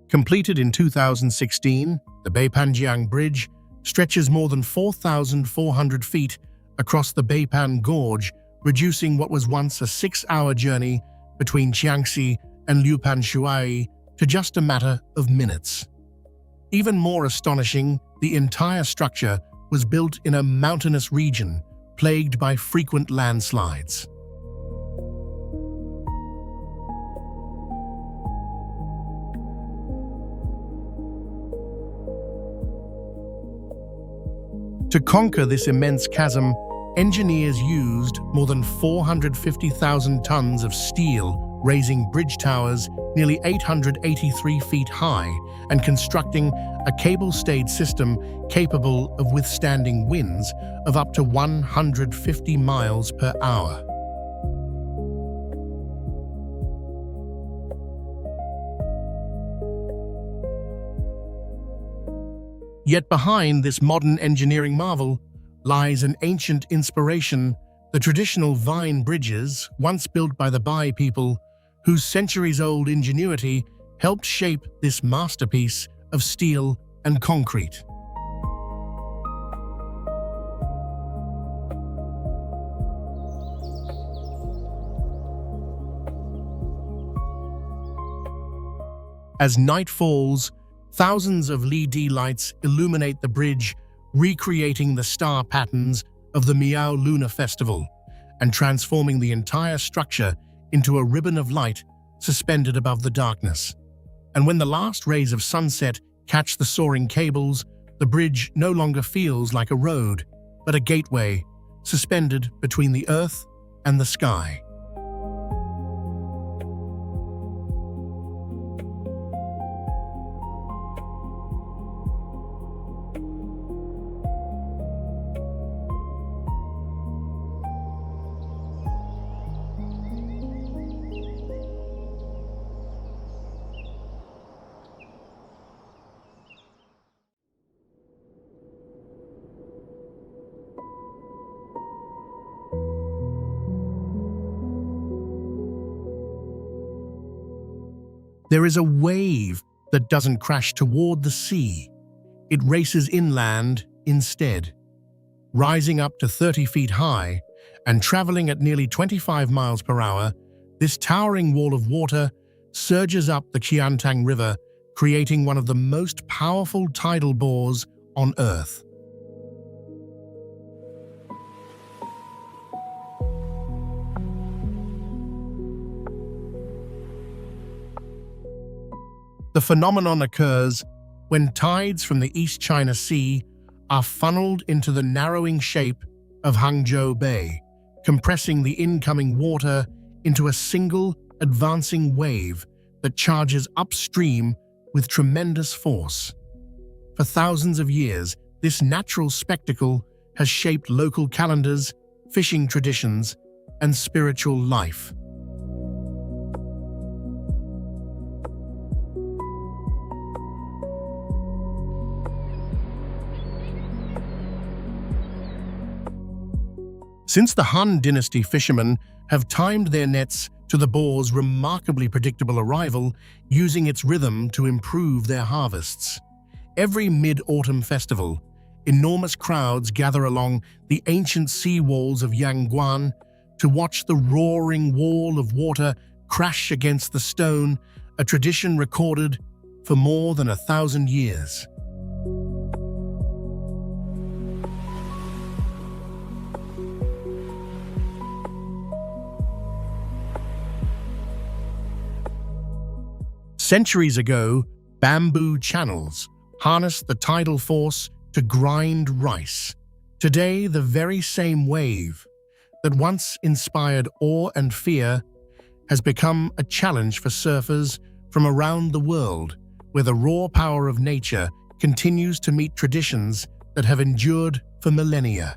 Completed in 2016, the Beipanjiang Bridge stretches more than 4,400 feet across the Beipan Gorge, reducing what was once a 6-hour journey between Jiangxi and Liupanshui to just a matter of minutes. Even more astonishing, the entire structure was built in a mountainous region plagued by frequent landslides. To conquer this immense chasm, engineers used more than 450,000 tons of steel, raising bridge towers nearly 883 feet high and constructing a cable-stayed system capable of withstanding winds of up to 150 miles per hour. Yet behind this modern engineering marvel lies an ancient inspiration, the traditional vine bridges once built by the Bai people, whose centuries-old ingenuity helped shape this masterpiece of steel and concrete. As night falls, thousands of LED lights illuminate the bridge, recreating the star patterns of the Miao Lunar Festival and transforming the entire structure into a ribbon of light suspended above the darkness. And when the last rays of sunset catch the soaring cables, the bridge no longer feels like a road, but a gateway suspended between the earth and the sky. There is a wave that doesn't crash toward the sea. It races inland instead, rising up to 30 feet high and traveling at nearly 25 miles per hour. This towering wall of water surges up the Qiantang River, creating one of the most powerful tidal bores on Earth. The phenomenon occurs when tides from the East China Sea are funneled into the narrowing shape of Hangzhou Bay, compressing the incoming water into a single advancing wave that charges upstream with tremendous force. For thousands of years, this natural spectacle has shaped local calendars, fishing traditions, and spiritual life. Since the Han Dynasty fishermen have timed their nets to the boar's remarkably predictable arrival, using its rhythm to improve their harvests. Every mid-autumn festival, enormous crowds gather along the ancient sea walls of Yangguan to watch the roaring wall of water crash against the stone, a tradition recorded for more than 1,000 years. Centuries ago, bamboo channels harnessed the tidal force to grind rice. Today, the very same wave that once inspired awe and fear has become a challenge for surfers from around the world, where the raw power of nature continues to meet traditions that have endured for millennia.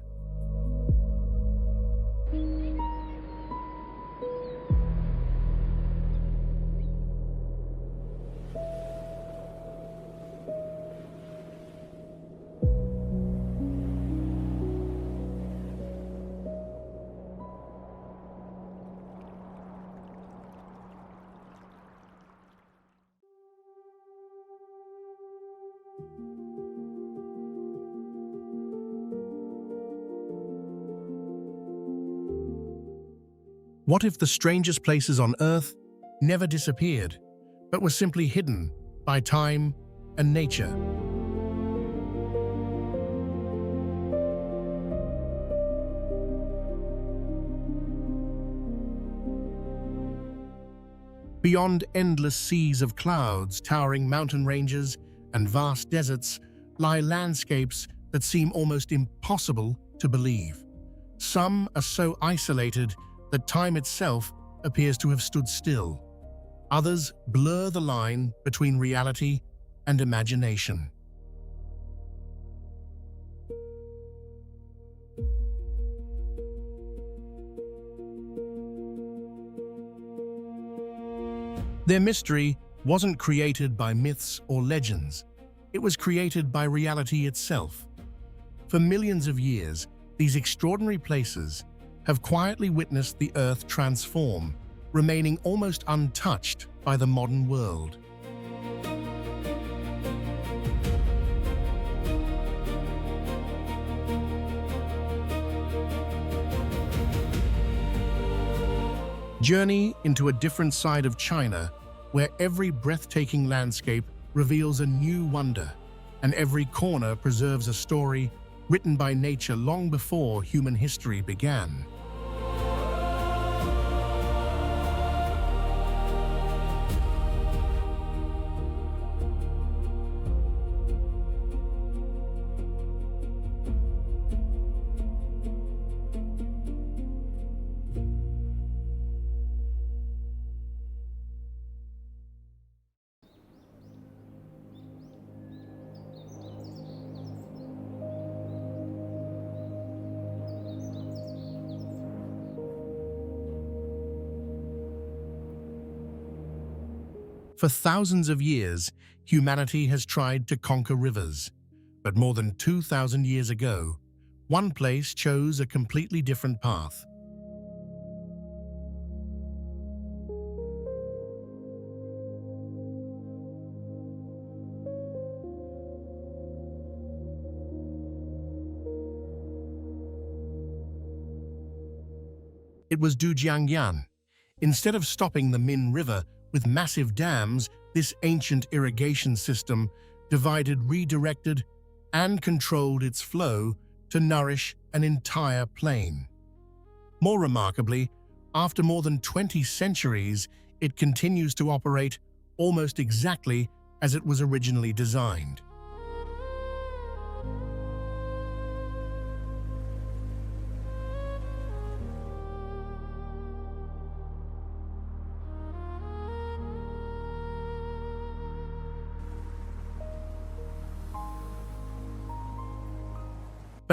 What if the strangest places on Earth never disappeared, but were simply hidden by time and nature? Beyond endless seas of clouds, towering mountain ranges, and vast deserts lie landscapes that seem almost impossible to believe. Some are so isolated that time itself appears to have stood still. Others blur the line between reality and imagination. Their mystery wasn't created by myths or legends. It was created by reality itself. For millions of years, these extraordinary places have quietly witnessed the Earth transform, remaining almost untouched by the modern world. Journey into a different side of China, where every breathtaking landscape reveals a new wonder, and every corner preserves a story written by nature long before human history began. For thousands of years, humanity has tried to conquer rivers. But more than 2,000 years ago, one place chose a completely different path. It was Dujiangyan. Instead of stopping the Min River with massive dams, this ancient irrigation system divided, redirected, and controlled its flow to nourish an entire plain. More remarkably, after more than 20 centuries, it continues to operate almost exactly as it was originally designed.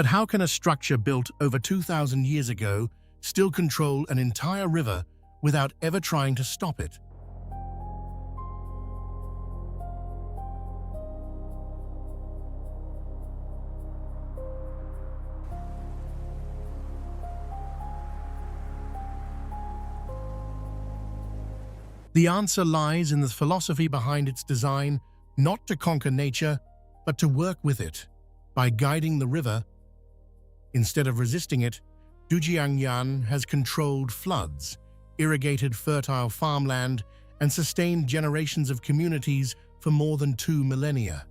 But how can a structure built over 2,000 years ago still control an entire river without ever trying to stop it? The answer lies in the philosophy behind its design, not to conquer nature, but to work with it. By guiding the river, instead of resisting it, Dujiangyan has controlled floods, irrigated fertile farmland, and sustained generations of communities for more than 2 millennia.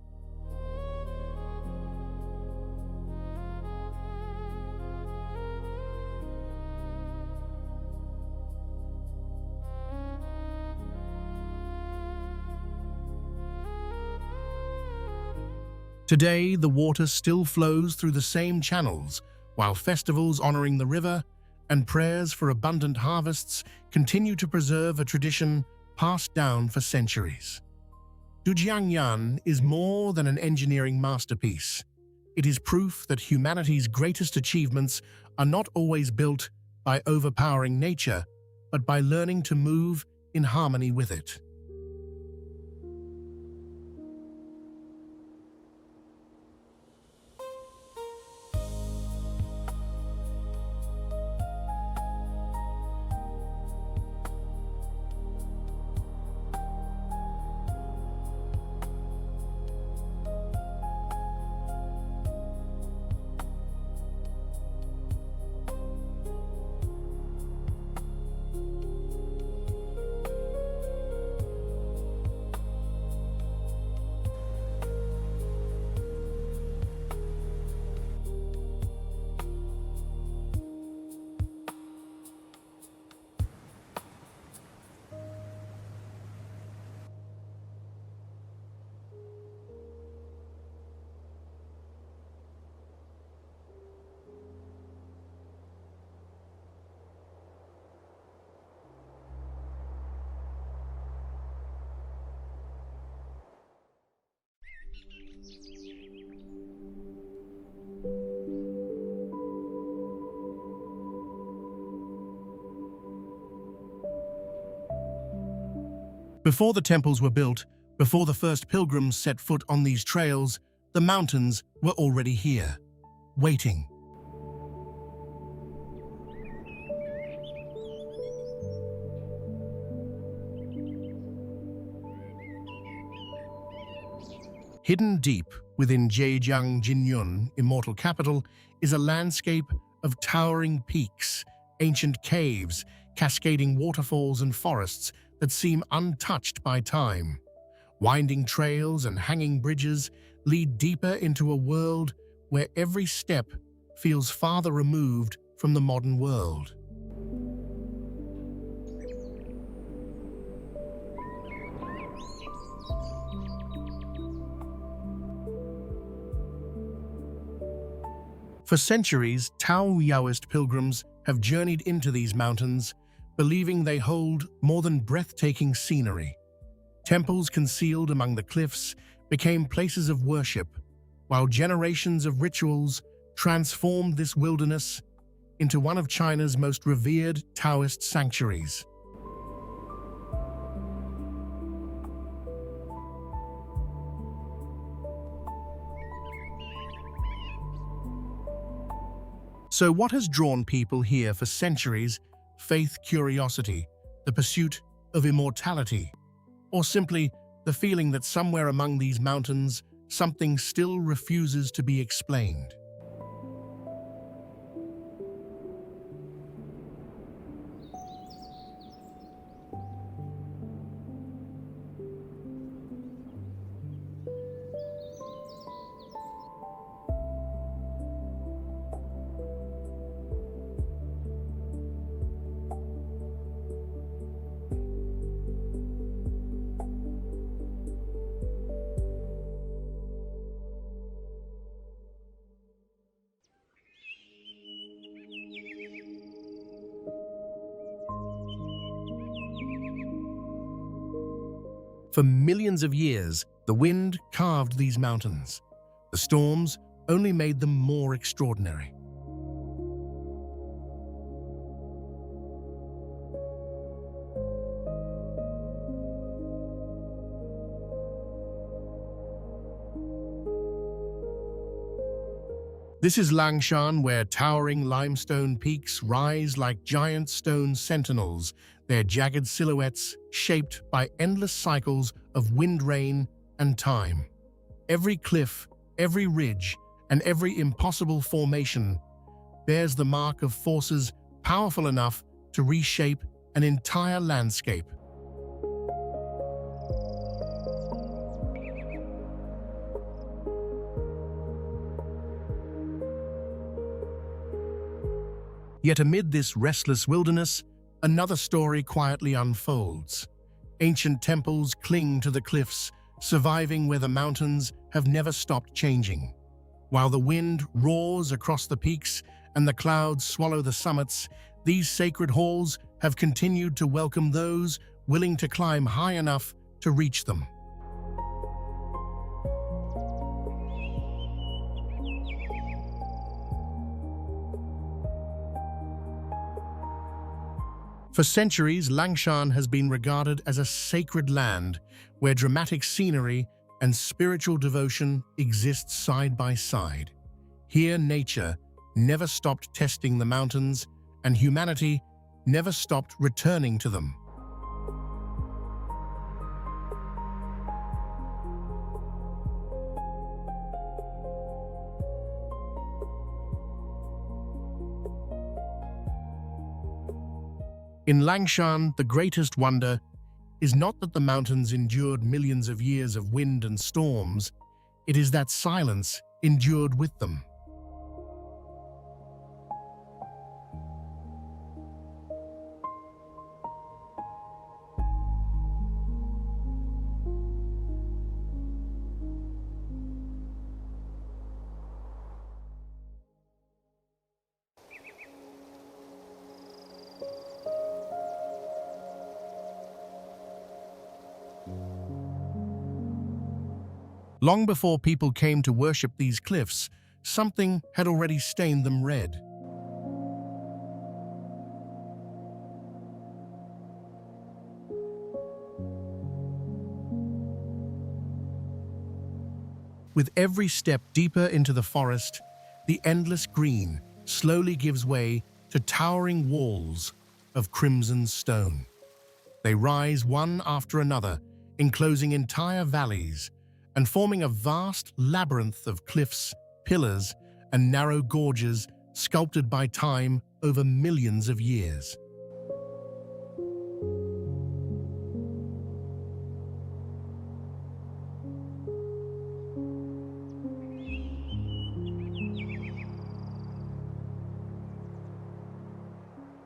Today, the water still flows through the same channels, while festivals honoring the river and prayers for abundant harvests continue to preserve a tradition passed down for centuries. Dujiangyan is more than an engineering masterpiece. It is proof that humanity's greatest achievements are not always built by overpowering nature, but by learning to move in harmony with it. Before the temples were built, before the first pilgrims set foot on these trails, the mountains were already here, waiting. Hidden deep within Zhejiang Jinyun, immortal capital, is a landscape of towering peaks, ancient caves, cascading waterfalls and forests that seem untouched by time. Winding trails and hanging bridges lead deeper into a world where every step feels farther removed from the modern world. For centuries, Taoist pilgrims have journeyed into these mountains, believing they hold more than breathtaking scenery. Temples concealed among the cliffs became places of worship, while generations of rituals transformed this wilderness into one of China's most revered Taoist sanctuaries. So what has drawn people here for centuries? Faith, curiosity, the pursuit of immortality, or simply the feeling that somewhere among these mountains, something still refuses to be explained? For millions of years, the wind carved these mountains. The storms only made them more extraordinary. This is Langshan, where towering limestone peaks rise like giant stone sentinels, their jagged silhouettes shaped by endless cycles of wind, rain, and time. Every cliff, every ridge, and every impossible formation bears the mark of forces powerful enough to reshape an entire landscape. Yet amid this restless wilderness, another story quietly unfolds. Ancient temples cling to the cliffs, surviving where the mountains have never stopped changing. While the wind roars across the peaks and the clouds swallow the summits, these sacred halls have continued to welcome those willing to climb high enough to reach them. For centuries, Langshan has been regarded as a sacred land where dramatic scenery and spiritual devotion exist side by side. Here, nature never stopped testing the mountains, and humanity never stopped returning to them. In Langshan, the greatest wonder is not that the mountains endured millions of years of wind and storms, it is that silence endured with them. Long before people came to worship these cliffs, something had already stained them red. With every step deeper into the forest, the endless green slowly gives way to towering walls of crimson stone. They rise one after another, enclosing entire valleys and forming a vast labyrinth of cliffs, pillars, and narrow gorges sculpted by time over millions of years.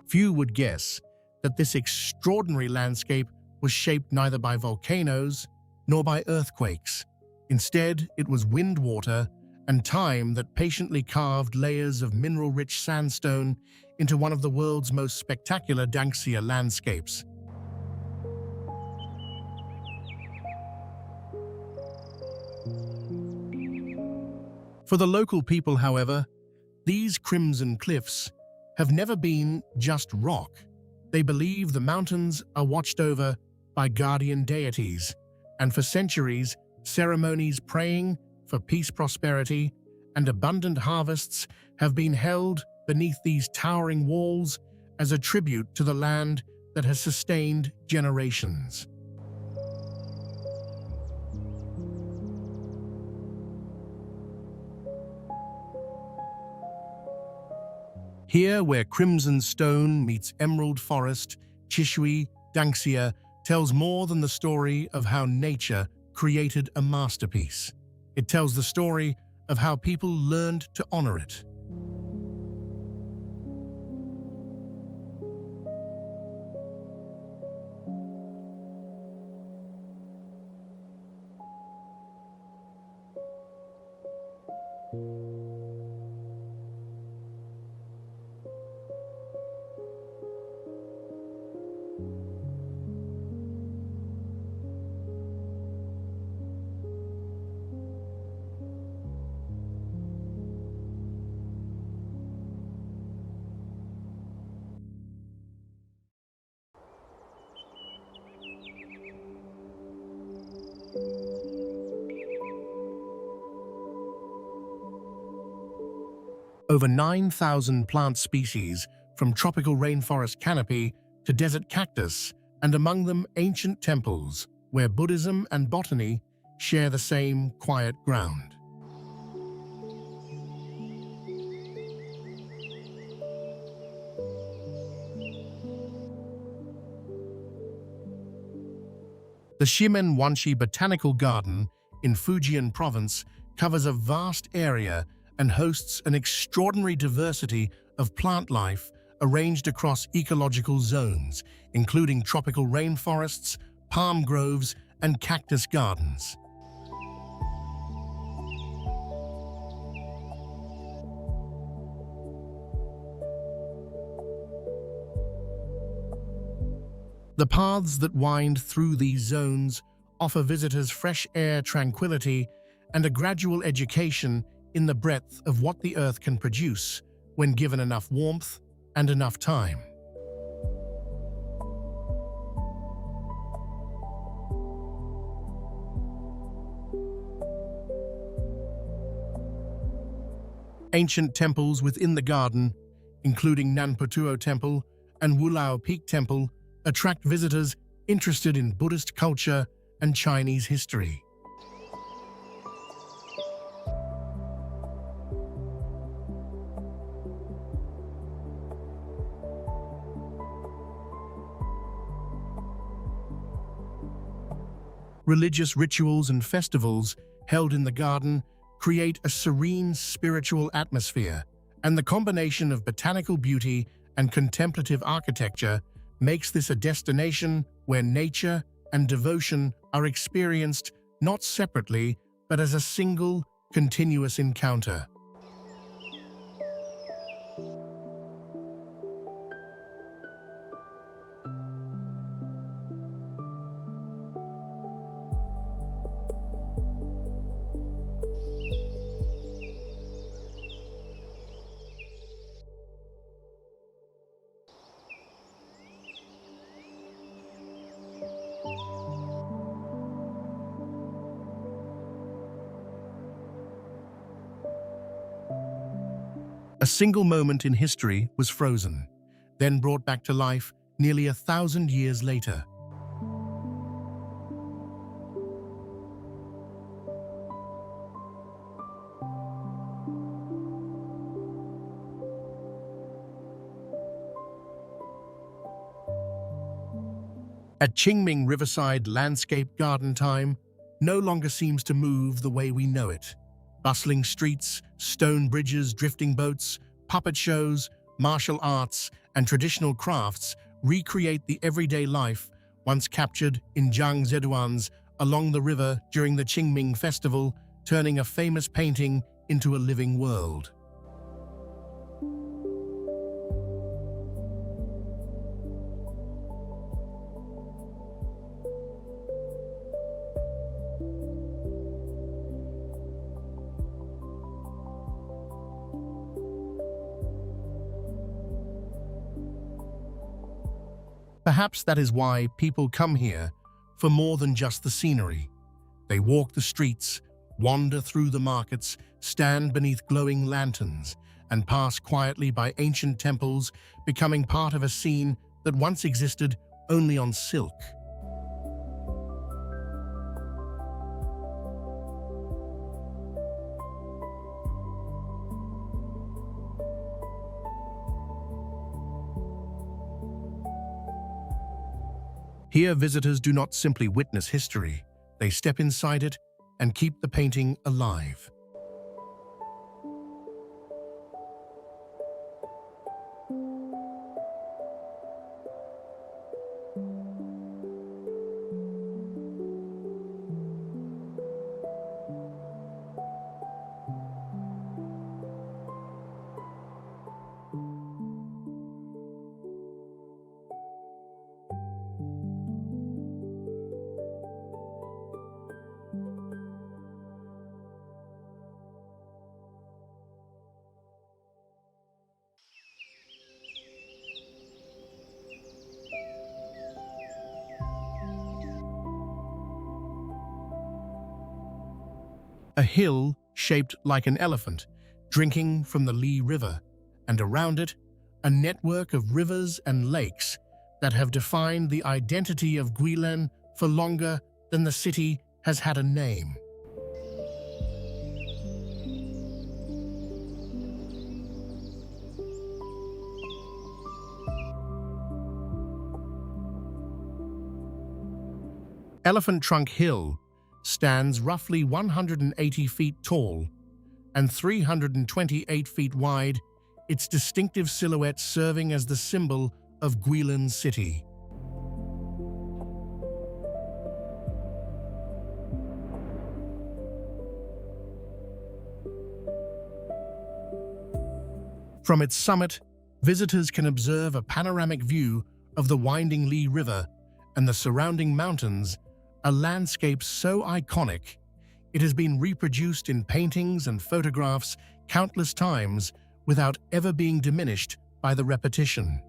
Few would guess that this extraordinary landscape was shaped neither by volcanoes nor by earthquakes. Instead, it was wind, water, and time that patiently carved layers of mineral-rich sandstone into one of the world's most spectacular Danxia landscapes. For the local people, however, these crimson cliffs have never been just rock. They believe the mountains are watched over by guardian deities, and for centuries, ceremonies praying for peace, prosperity, and abundant harvests have been held beneath these towering walls as a tribute to the land that has sustained generations. Here, where crimson stone meets emerald forest, Chishui, Danxia tells more than the story of how nature created a masterpiece. It tells the story of how people learned to honor it. Over 9,000 plant species, from tropical rainforest canopy to desert cactus, and among them ancient temples, where Buddhism and botany share the same quiet ground. The Shimen Wanshi Botanical Garden in Fujian Province covers a vast area and hosts an extraordinary diversity of plant life arranged across ecological zones, including tropical rainforests, palm groves, and cactus gardens. The paths that wind through these zones offer visitors fresh air, tranquility, and a gradual education in the breadth of what the earth can produce when given enough warmth and enough time. Ancient temples within the garden, including Nanputuo Temple and Wulao Peak Temple, attract visitors interested in Buddhist culture and Chinese history. Religious rituals and festivals held in the garden create a serene spiritual atmosphere, and the combination of botanical beauty and contemplative architecture makes this a destination where nature and devotion are experienced not separately, but as a single, continuous encounter. A single moment in history was frozen, then brought back to life nearly 1,000 years later. At Qingming Riverside, landscape garden time no longer seems to move the way we know it. Bustling streets, stone bridges, drifting boats, puppet shows, martial arts, and traditional crafts recreate the everyday life once captured in Jiang Zeduan's along the river during the Qingming Festival, turning a famous painting into a living world. Perhaps that is why people come here for more than just the scenery. They walk the streets, wander through the markets, stand beneath glowing lanterns, and pass quietly by ancient temples, becoming part of a scene that once existed only on silk. Here, visitors do not simply witness history, they step inside it and keep the painting alive. A hill shaped like an elephant, drinking from the Li River, and around it, a network of rivers and lakes that have defined the identity of Guilin for longer than the city has had a name. Elephant Trunk Hill stands roughly 180 feet tall and 328 feet wide, its distinctive silhouette serving as the symbol of Guilin City. From its summit, visitors can observe a panoramic view of the winding Li River and the surrounding mountains, a landscape so iconic it has been reproduced in paintings and photographs countless times without ever being diminished by the repetition.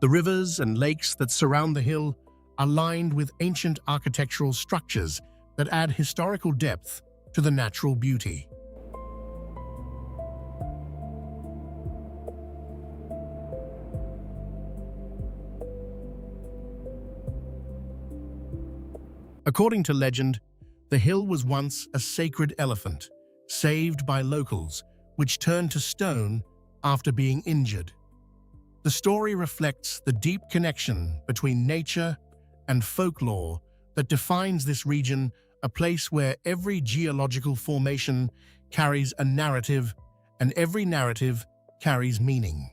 The rivers and lakes that surround the hill are lined with ancient architectural structures that add historical depth to the natural beauty. According to legend, the hill was once a sacred elephant, saved by locals, which turned to stone after being injured. The story reflects the deep connection between nature and folklore that defines this region, a place where every geological formation carries a narrative, and every narrative carries meaning.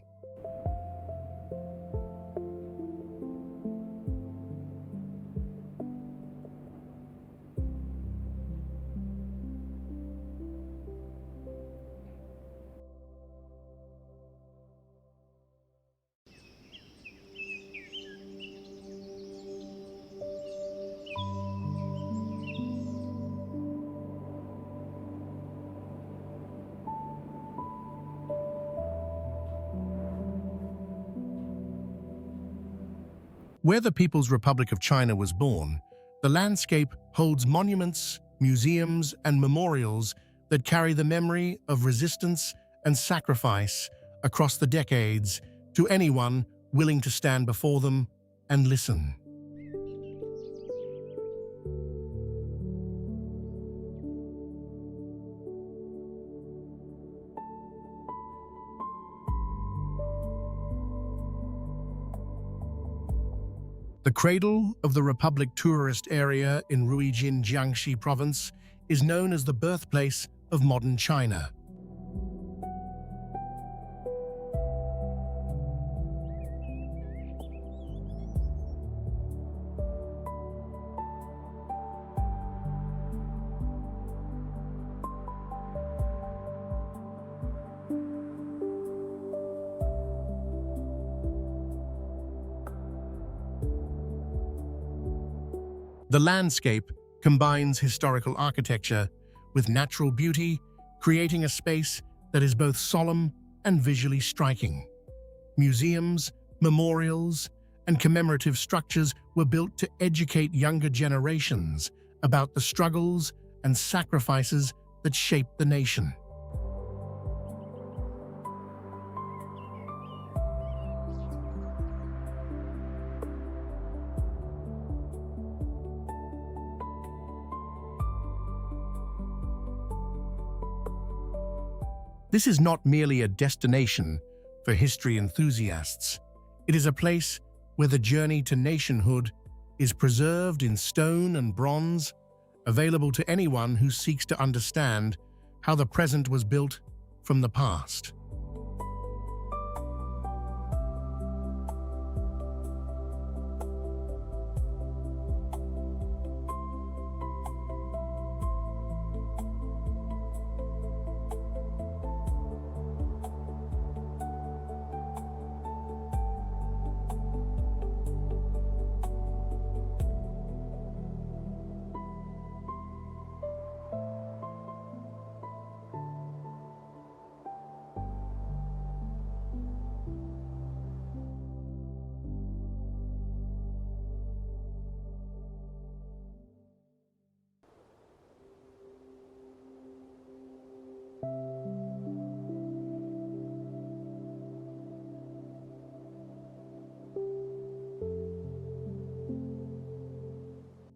Where the People's Republic of China was born, the landscape holds monuments, museums, and memorials that carry the memory of resistance and sacrifice across the decades to anyone willing to stand before them and listen. The cradle of the Republic tourist area in Ruijin, Jiangxi province is known as the birthplace of modern China. The landscape combines historical architecture with natural beauty, creating a space that is both solemn and visually striking. Museums, memorials, and commemorative structures were built to educate younger generations about the struggles and sacrifices that shaped the nation. This is not merely a destination for history enthusiasts. It is a place where the journey to nationhood is preserved in stone and bronze, available to anyone who seeks to understand how the present was built from the past.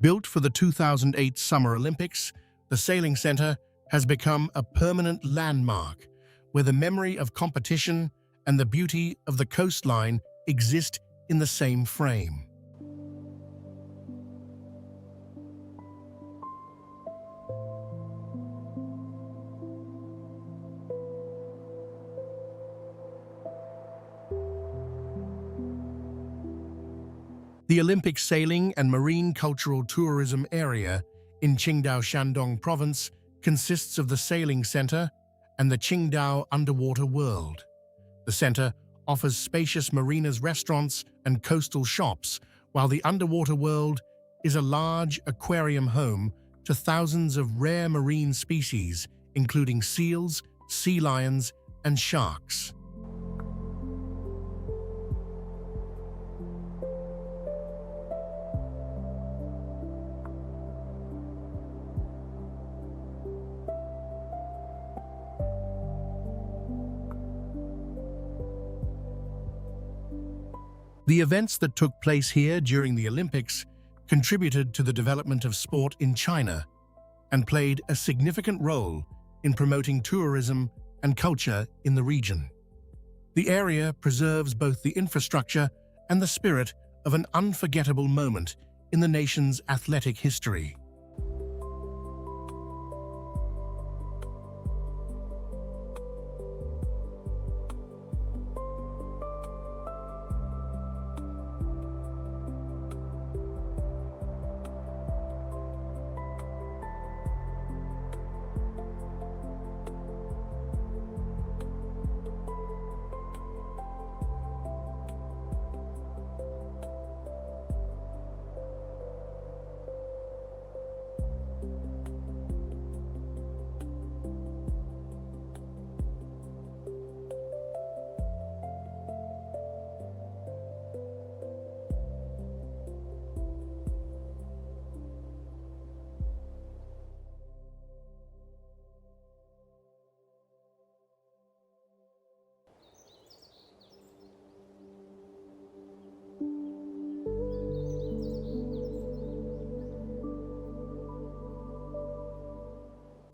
Built for the 2008 Summer Olympics, the Sailing Center has become a permanent landmark where the memory of competition and the beauty of the coastline exist in the same frame. The Olympic Sailing and Marine Cultural Tourism Area in Qingdao, Shandong Province consists of the Sailing Center and the Qingdao Underwater World. The center offers spacious marinas, restaurants, and coastal shops, while the Underwater World is a large aquarium home to thousands of rare marine species, including seals, sea lions, and sharks. The events that took place here during the Olympics contributed to the development of sport in China and played a significant role in promoting tourism and culture in the region. The area preserves both the infrastructure and the spirit of an unforgettable moment in the nation's athletic history.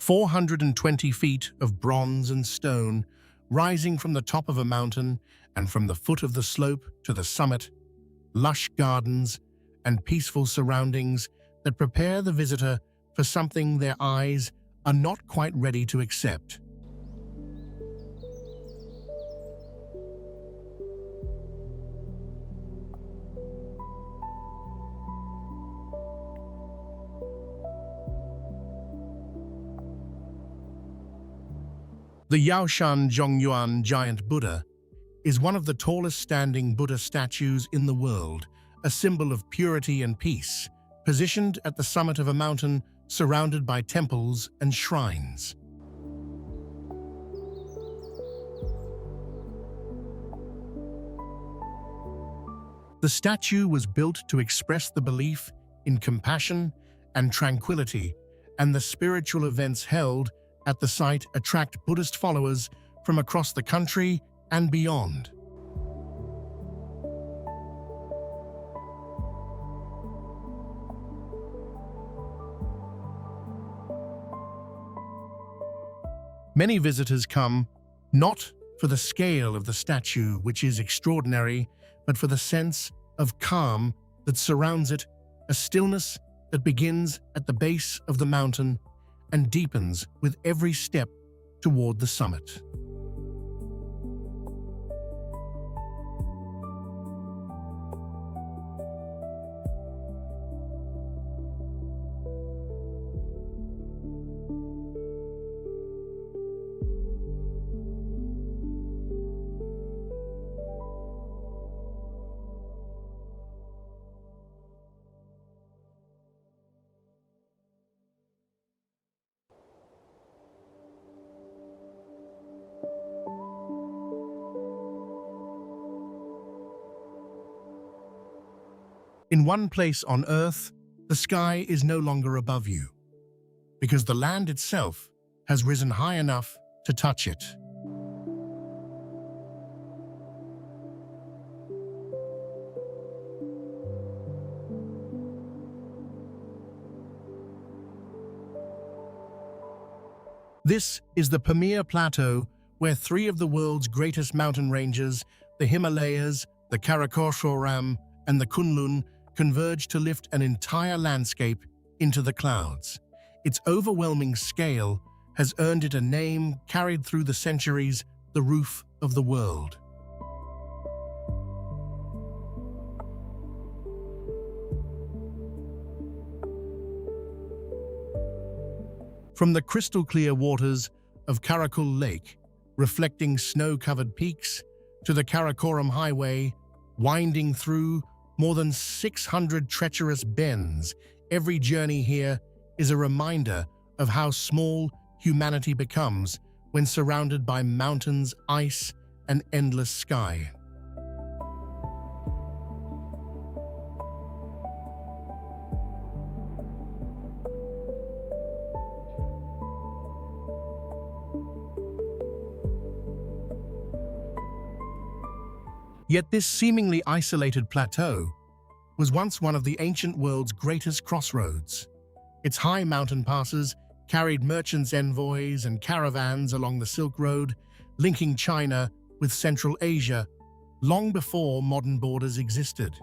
420 feet of bronze and stone, rising from the top of a mountain and from the foot of the slope to the summit, lush gardens and peaceful surroundings that prepare the visitor for something their eyes are not quite ready to accept. The Yaoshan Zhongyuan giant Buddha is one of the tallest standing Buddha statues in the world, a symbol of purity and peace, positioned at the summit of a mountain surrounded by temples and shrines. The statue was built to express the belief in compassion and tranquility, and the spiritual events held at the site attract Buddhist followers from across the country and beyond. Many visitors come not for the scale of the statue, which is extraordinary, but for the sense of calm that surrounds it, a stillness that begins at the base of the mountain and deepens with every step toward the summit. In one place on Earth, the sky is no longer above you, because the land itself has risen high enough to touch it. This is the Pamir Plateau, where three of the world's greatest mountain ranges, the Himalayas, the Karakoram, and the Kunlun, converge to lift an entire landscape into the clouds. Its overwhelming scale has earned it a name carried through the centuries, the roof of the world. From the crystal-clear waters of Karakul Lake, reflecting snow-covered peaks, to the Karakoram Highway, winding through more than 600 treacherous bends, every journey here is a reminder of how small humanity becomes when surrounded by mountains, ice, and endless sky. Yet this seemingly isolated plateau was once one of the ancient world's greatest crossroads. Its high mountain passes carried merchants' envoys and caravans along the Silk Road, linking China with Central Asia long before modern borders existed.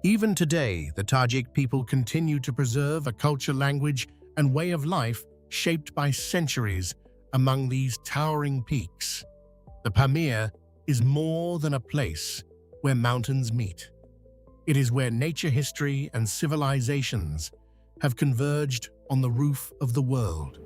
Even today, the Tajik people continue to preserve a culture, language, and way of life shaped by centuries among these towering peaks. The Pamir is more than a place where mountains meet. It is where nature, history, and civilizations have converged on the roof of the world.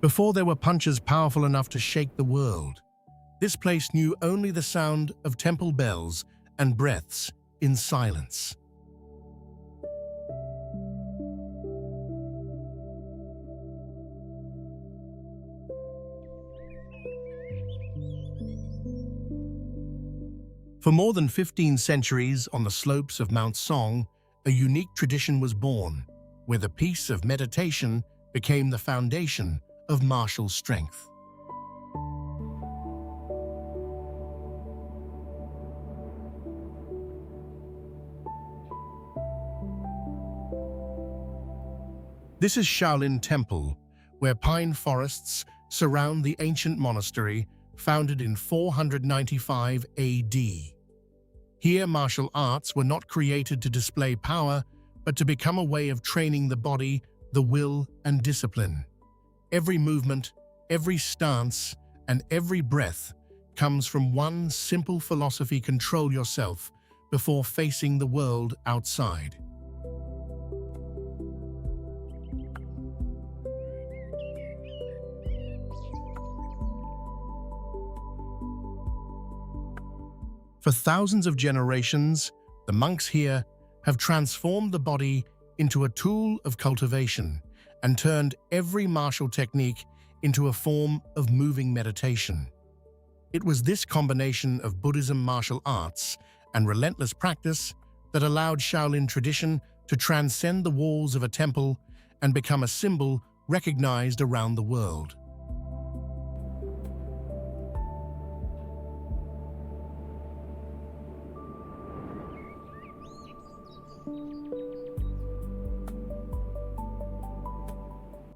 Before there were punches powerful enough to shake the world, this place knew only the sound of temple bells and breaths in silence. For more than 15 centuries on the slopes of Mount Song, a unique tradition was born, where the peace of meditation became the foundation of martial strength. This is Shaolin Temple, where pine forests surround the ancient monastery founded in 495 AD. Here, martial arts were not created to display power, but to become a way of training the body, the will, and discipline. Every movement, every stance, and every breath comes from one simple philosophy: control yourself before facing the world outside. For thousands of generations, the monks here have transformed the body into a tool of cultivation and turned every martial technique into a form of moving meditation. It was this combination of Buddhism, martial arts, and relentless practice that allowed Shaolin tradition to transcend the walls of a temple and become a symbol recognized around the world.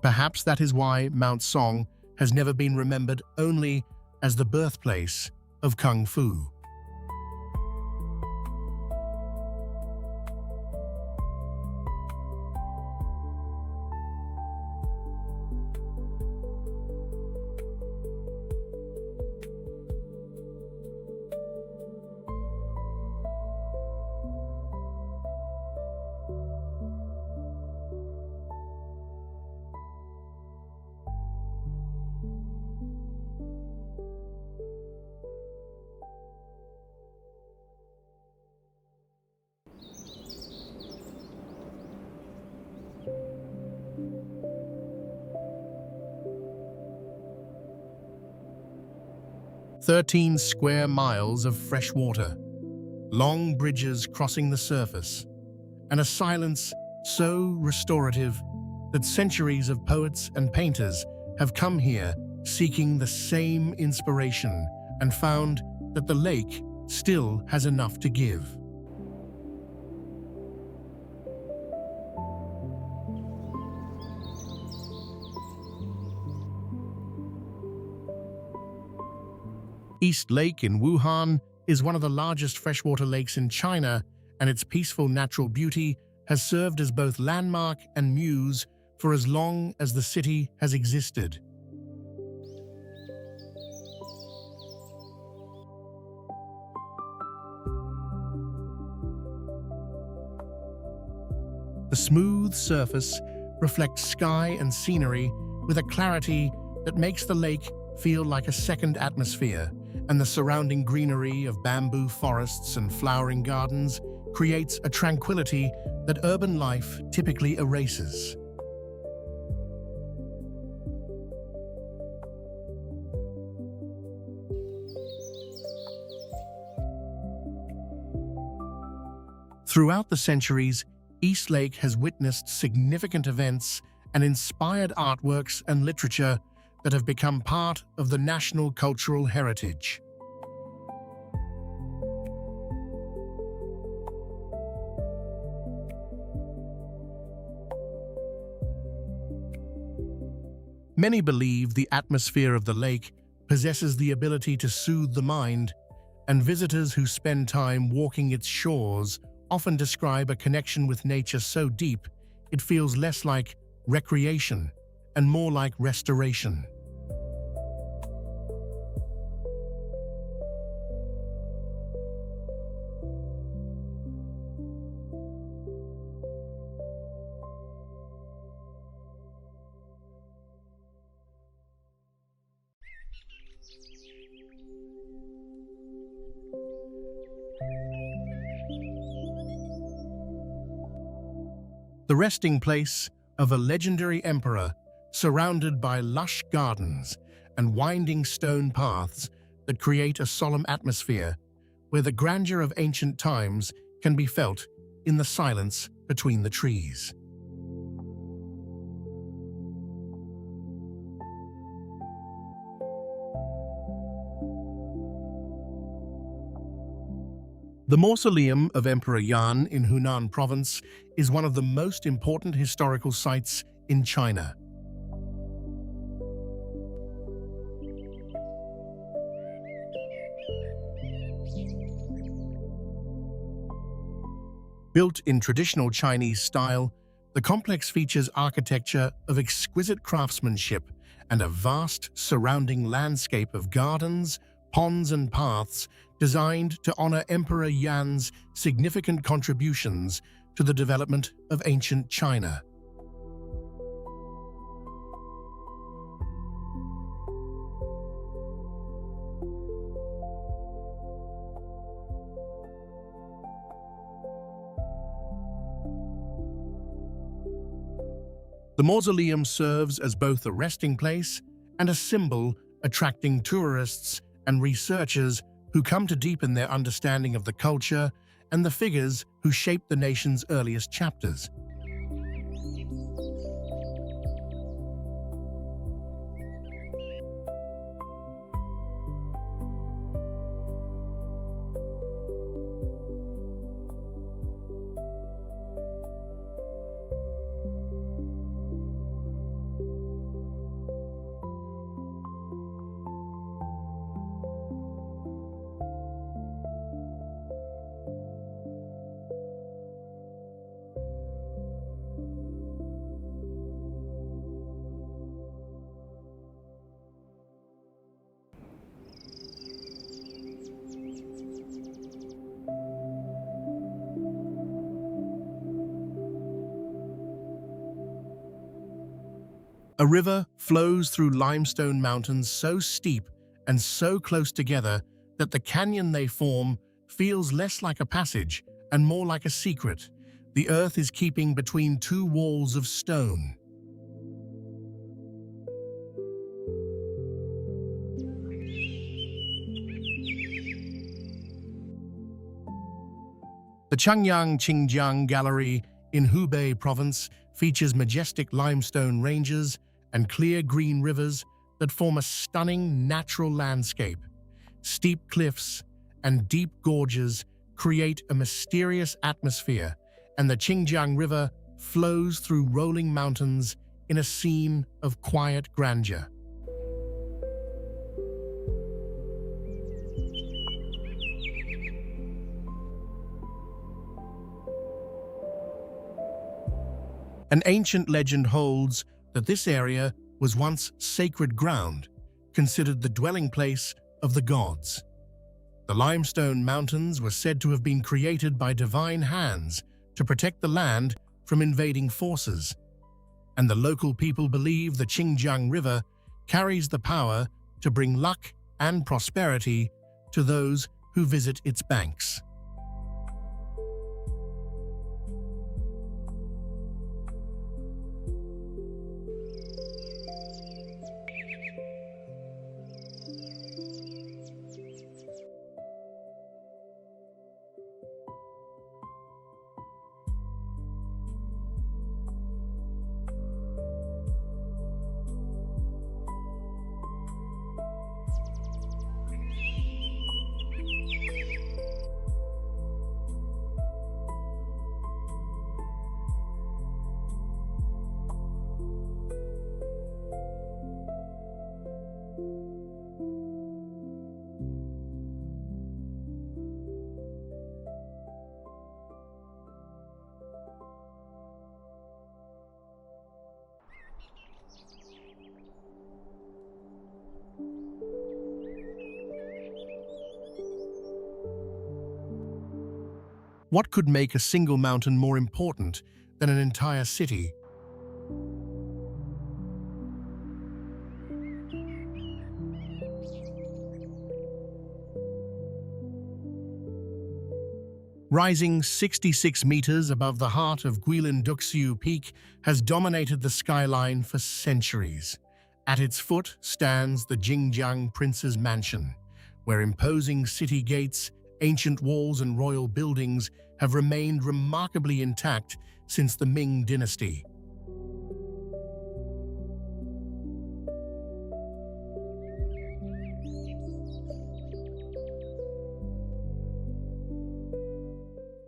Perhaps that is why Mount Song has never been remembered only as the birthplace of Kung Fu. "13 square miles of fresh water, long bridges crossing the surface, and a silence so restorative that centuries of poets and painters have come here seeking the same inspiration and found that the lake still has enough to give." East Lake in Wuhan is one of the largest freshwater lakes in China, and its peaceful natural beauty has served as both landmark and muse for as long as the city has existed. The smooth surface reflects sky and scenery with a clarity that makes the lake feel like a second atmosphere, and the surrounding greenery of bamboo forests and flowering gardens creates a tranquility that urban life typically erases. Throughout the centuries, East Lake has witnessed significant events and inspired artworks and literature that have become part of the national cultural heritage. Many believe the atmosphere of the lake possesses the ability to soothe the mind, and visitors who spend time walking its shores often describe a connection with nature so deep it feels less like recreation and more like restoration. the resting place of a legendary emperor surrounded by lush gardens and winding stone paths that create a solemn atmosphere where the grandeur of ancient times can be felt in the silence between the trees. The Mausoleum of Emperor Yan in Hunan Province is one of the most important historical sites in China. Built in traditional Chinese style, the complex features architecture of exquisite craftsmanship and a vast surrounding landscape of gardens, ponds and paths designed to honor Emperor Yan's significant contributions to the development of ancient China. The mausoleum serves as both a resting place and a symbol attracting tourists and researchers who come to deepen their understanding of the culture and the figures who shaped the nation's earliest chapters. A river flows through limestone mountains so steep and so close together that the canyon they form feels less like a passage and more like a secret the earth is keeping between two walls of stone. The Changyang Qingjiang Gallery in Hubei Province features majestic limestone ranges and clear green rivers that form a stunning natural landscape. Steep cliffs and deep gorges create a mysterious atmosphere, and the Qingjiang River flows through rolling mountains in a scene of quiet grandeur. An ancient legend holds that this area was once sacred ground, considered the dwelling place of the gods. The limestone mountains were said to have been created by divine hands to protect the land from invading forces, and the local people believe the Qingjiang River carries the power to bring luck and prosperity to those who visit its banks. What could make a single mountain more important than an entire city? Rising 66 meters above the heart of Guilin Duxiu Peak, has dominated the skyline for centuries. At its foot stands the Jingjiang Prince's Mansion, where imposing city gates, ancient walls and royal buildings have remained remarkably intact since the Ming dynasty.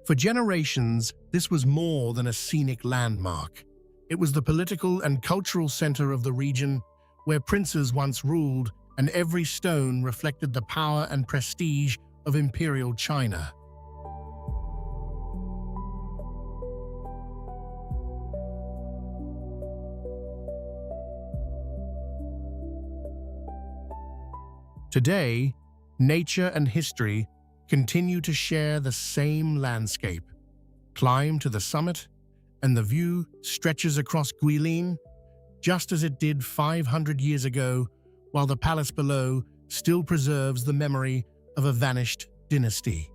For generations, this was more than a scenic landmark. It was the political and cultural center of the region, where princes once ruled, and every stone reflected the power and prestige of imperial China. Today, nature and history continue to share the same landscape. Climb to the summit, and the view stretches across Guilin, just as it did 500 years ago, while the palace below still preserves the memory of a vanished dynasty.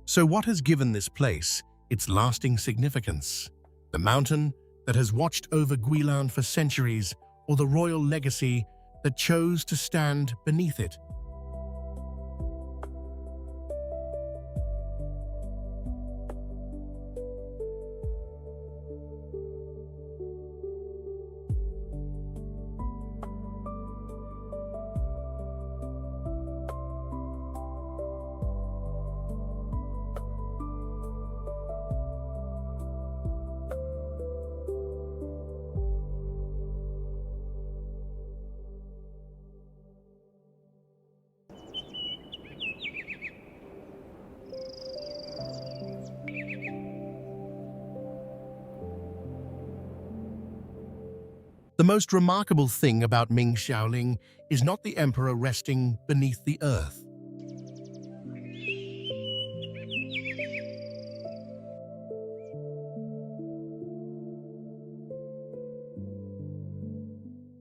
So what has given this place its lasting significance? The mountain that has watched over Guilin for centuries, or the royal legacy that chose to stand beneath it? The most remarkable thing about Ming Xiaoling is not the emperor resting beneath the earth.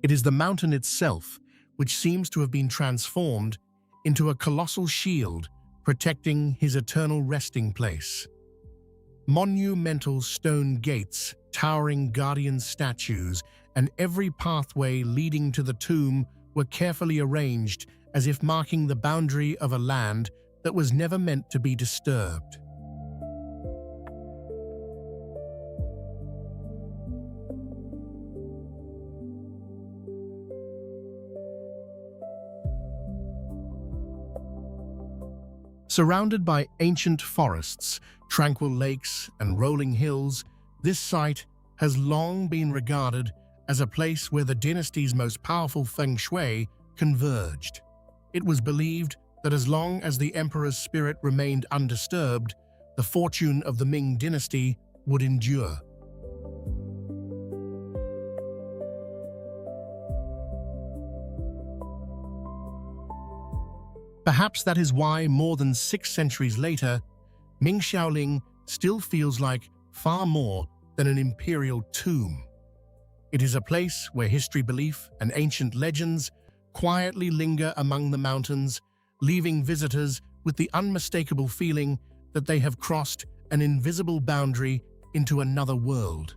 It is the mountain itself, which seems to have been transformed into a colossal shield protecting his eternal resting place. Monumental stone gates, towering guardian statues, and every pathway leading to the tomb were carefully arranged as if marking the boundary of a land that was never meant to be disturbed. Surrounded by ancient forests, tranquil lakes, and rolling hills, this site has long been regarded as a place where the dynasty's most powerful feng shui converged. It was believed that as long as the emperor's spirit remained undisturbed, the fortune of the Ming dynasty would endure. Perhaps that is why, more than 6 centuries later, Ming Xiaoling still feels like far more than an imperial tomb. It is a place where history, belief, and ancient legends quietly linger among the mountains, leaving visitors with the unmistakable feeling that they have crossed an invisible boundary into another world.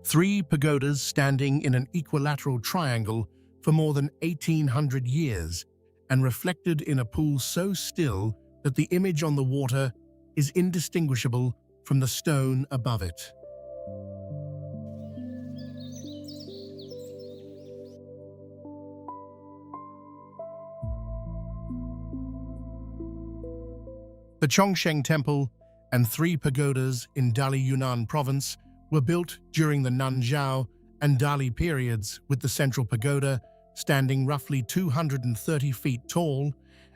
Three pagodas standing in an equilateral triangle for more than 1,800 years and reflected in a pool so still that the image on the water is indistinguishable from the stone above it. The Chongsheng Temple and 3 pagodas in Dali Yunnan Province were built during the Nanzhao and Dali periods, with the central pagoda standing roughly 230 feet tall,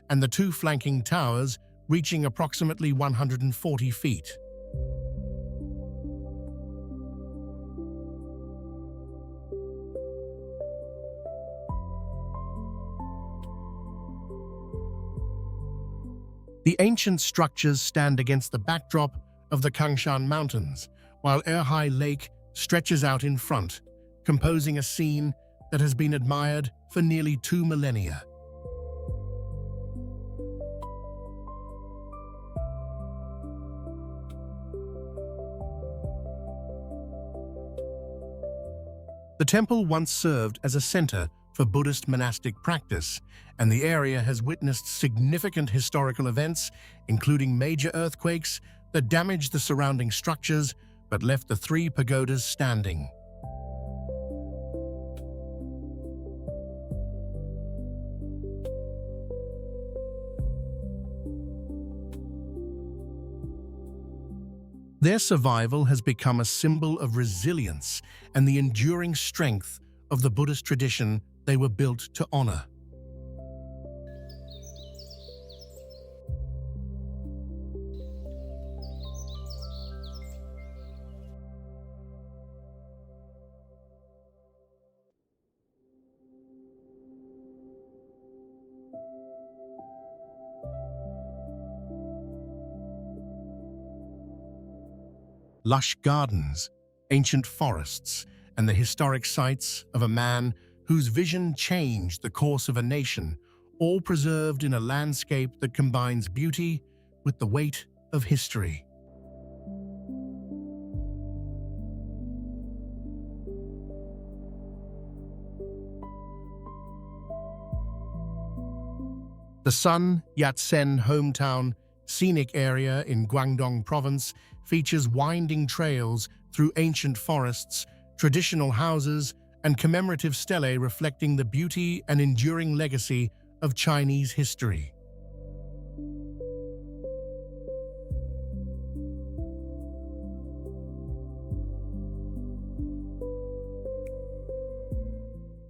and the two flanking towers reaching approximately 140 feet. The ancient structures stand against the backdrop of the Kangshan Mountains, while Erhai Lake stretches out in front, composing a scene that has been admired for nearly 2 millennia. The temple once served as a center for Buddhist monastic practice, and the area has witnessed significant historical events, including major earthquakes that damaged the surrounding structures but left the 3 pagodas standing. Their survival has become a symbol of resilience and the enduring strength of the Buddhist tradition they were built to honor. Lush gardens, ancient forests, and the historic sites of a man whose vision changed the course of a nation, all preserved in a landscape that combines beauty with the weight of history. The Sun Yat-sen hometown scenic area in Guangdong Province features winding trails through ancient forests, traditional houses, and commemorative stelae reflecting the beauty and enduring legacy of Chinese history.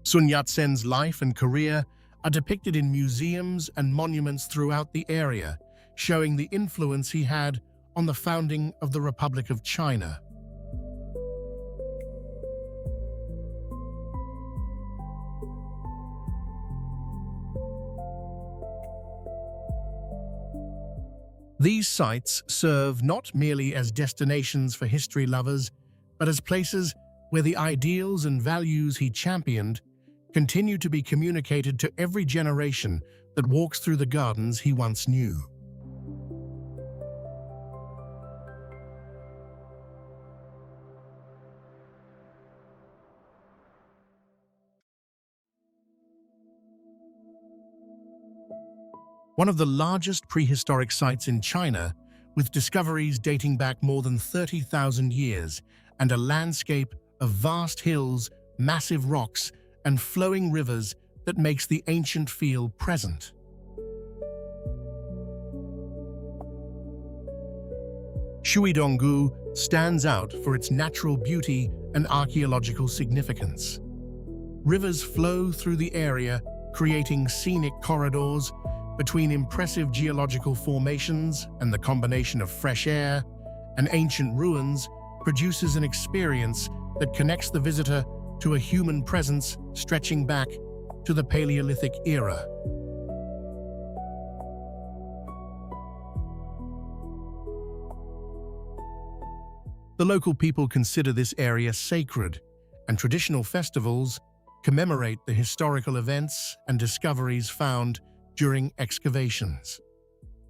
Sun Yat-sen's life and career are depicted in museums and monuments throughout the area, showing the influence he had on the founding of the Republic of China. These sites serve not merely as destinations for history lovers, but as places where the ideals and values he championed continue to be communicated to every generation that walks through the gardens he once knew. One of the largest prehistoric sites in China, with discoveries dating back more than 30,000 years and a landscape of vast hills, massive rocks, and flowing rivers that makes the ancient feel present. Shuidonggu stands out for its natural beauty and archaeological significance. Rivers flow through the area, creating scenic corridors between impressive geological formations, and the combination of fresh air and ancient ruins produces an experience that connects the visitor to a human presence stretching back to the Paleolithic era. The local people consider this area sacred, and traditional festivals commemorate the historical events and discoveries found during excavations.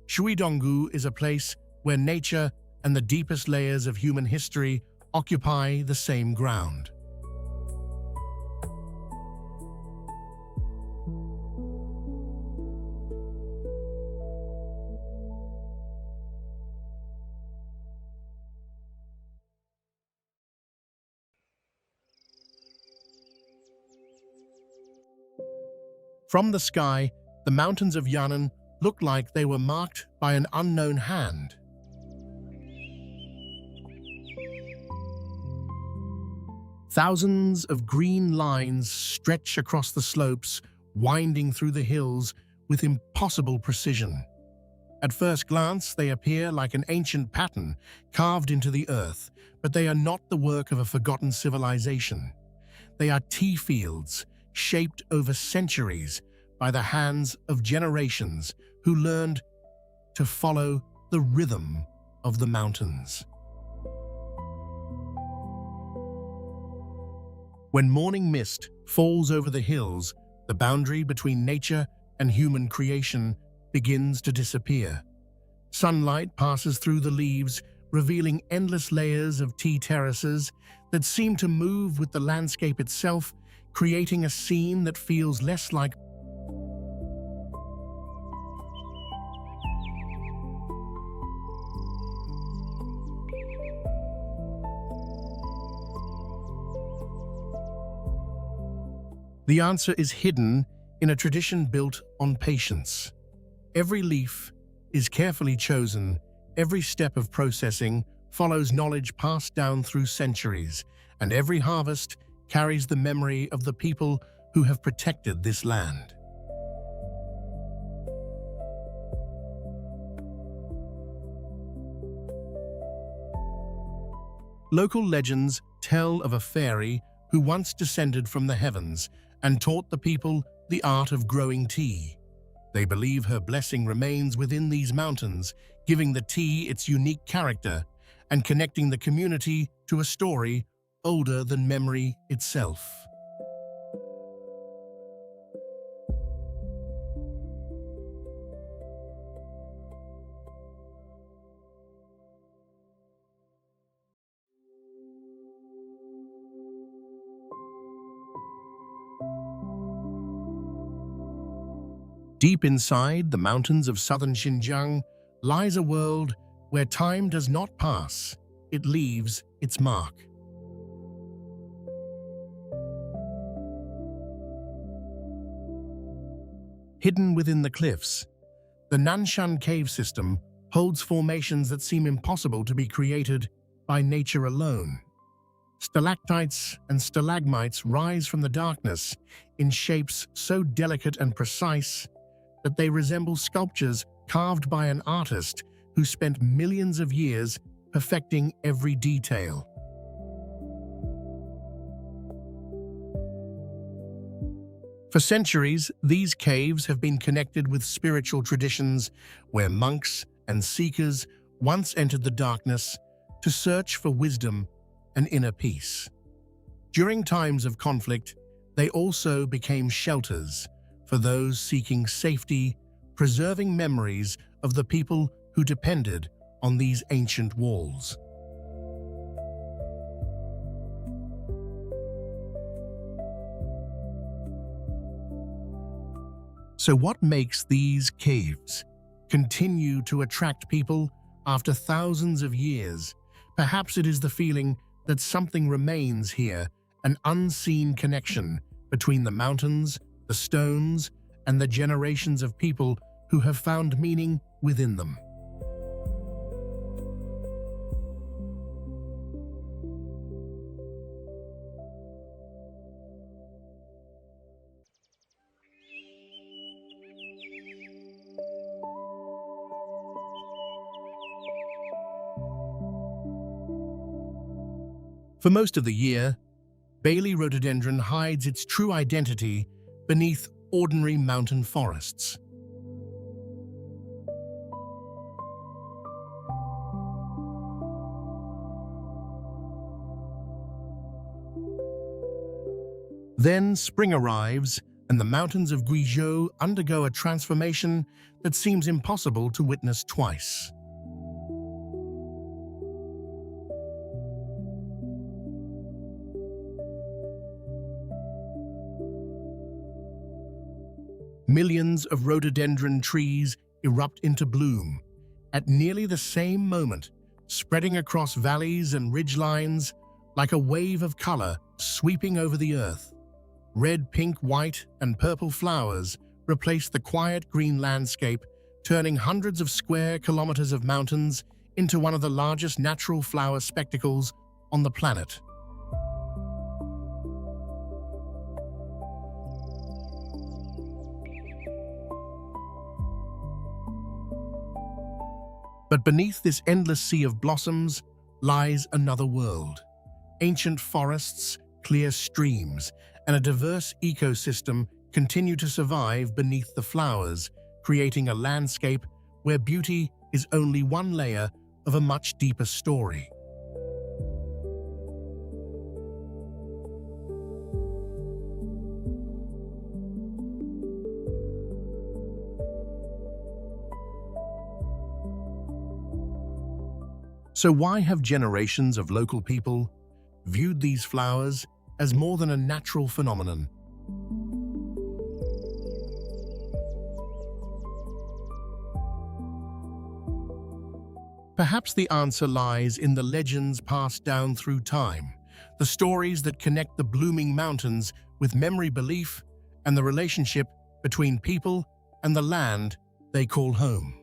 Shuidonggu is a place where nature and the deepest layers of human history occupy the same ground. From the sky, the mountains of Yan'an looked like they were marked by an unknown hand. Thousands of green lines stretch across the slopes, winding through the hills with impossible precision. At first glance, they appear like an ancient pattern carved into the earth, but they are not the work of a forgotten civilization. They are tea fields, shaped over centuries by the hands of generations who learned to follow the rhythm of the mountains. When morning mist falls over the hills, the boundary between nature and human creation begins to disappear. Sunlight passes through the leaves, revealing endless layers of tea terraces that seem to move with the landscape itself, creating a scene that feels less like The answer is hidden in a tradition built on patience. Every leaf is carefully chosen, every step of processing follows knowledge passed down through centuries, and every harvest carries the memory of the people who have protected this land. Local legends tell of a fairy who once descended from the heavens and taught the people the art of growing tea. They believe her blessing remains within these mountains, giving the tea its unique character and connecting the community to a story older than memory itself. Deep inside the mountains of southern Xinjiang lies a world where time does not pass, it leaves its mark. Hidden within the cliffs, the Nanshan cave system holds formations that seem impossible to be created by nature alone. Stalactites and stalagmites rise from the darkness in shapes so delicate and precise that they resemble sculptures carved by an artist who spent millions of years perfecting every detail. For centuries, these caves have been connected with spiritual traditions where monks and seekers once entered the darkness to search for wisdom and inner peace. During times of conflict, they also became shelters for those seeking safety, preserving memories of the people who depended on these ancient walls. So what makes these caves continue to attract people after thousands of years? Perhaps it is the feeling that something remains here, an unseen connection between the mountains, the stones, and the generations of people who have found meaning within them. For most of the year, Bailey rhododendron hides its true identity beneath ordinary mountain forests. Then spring arrives, and the mountains of Guizhou undergo a transformation that seems impossible to witness twice. Millions of rhododendron trees erupt into bloom at nearly the same moment, spreading across valleys and ridgelines like a wave of color sweeping over the earth. Red, pink, white, and purple flowers replace the quiet green landscape, turning hundreds of square kilometers of mountains into one of the largest natural flower spectacles on the planet. But beneath this endless sea of blossoms lies another world. Ancient forests, clear streams, and a diverse ecosystem continue to survive beneath the flowers, creating a landscape where beauty is only one layer of a much deeper story. So why have generations of local people viewed these flowers as more than a natural phenomenon? Perhaps the answer lies in the legends passed down through time, the stories that connect the blooming mountains with memory belief and the relationship between people and the land they call home.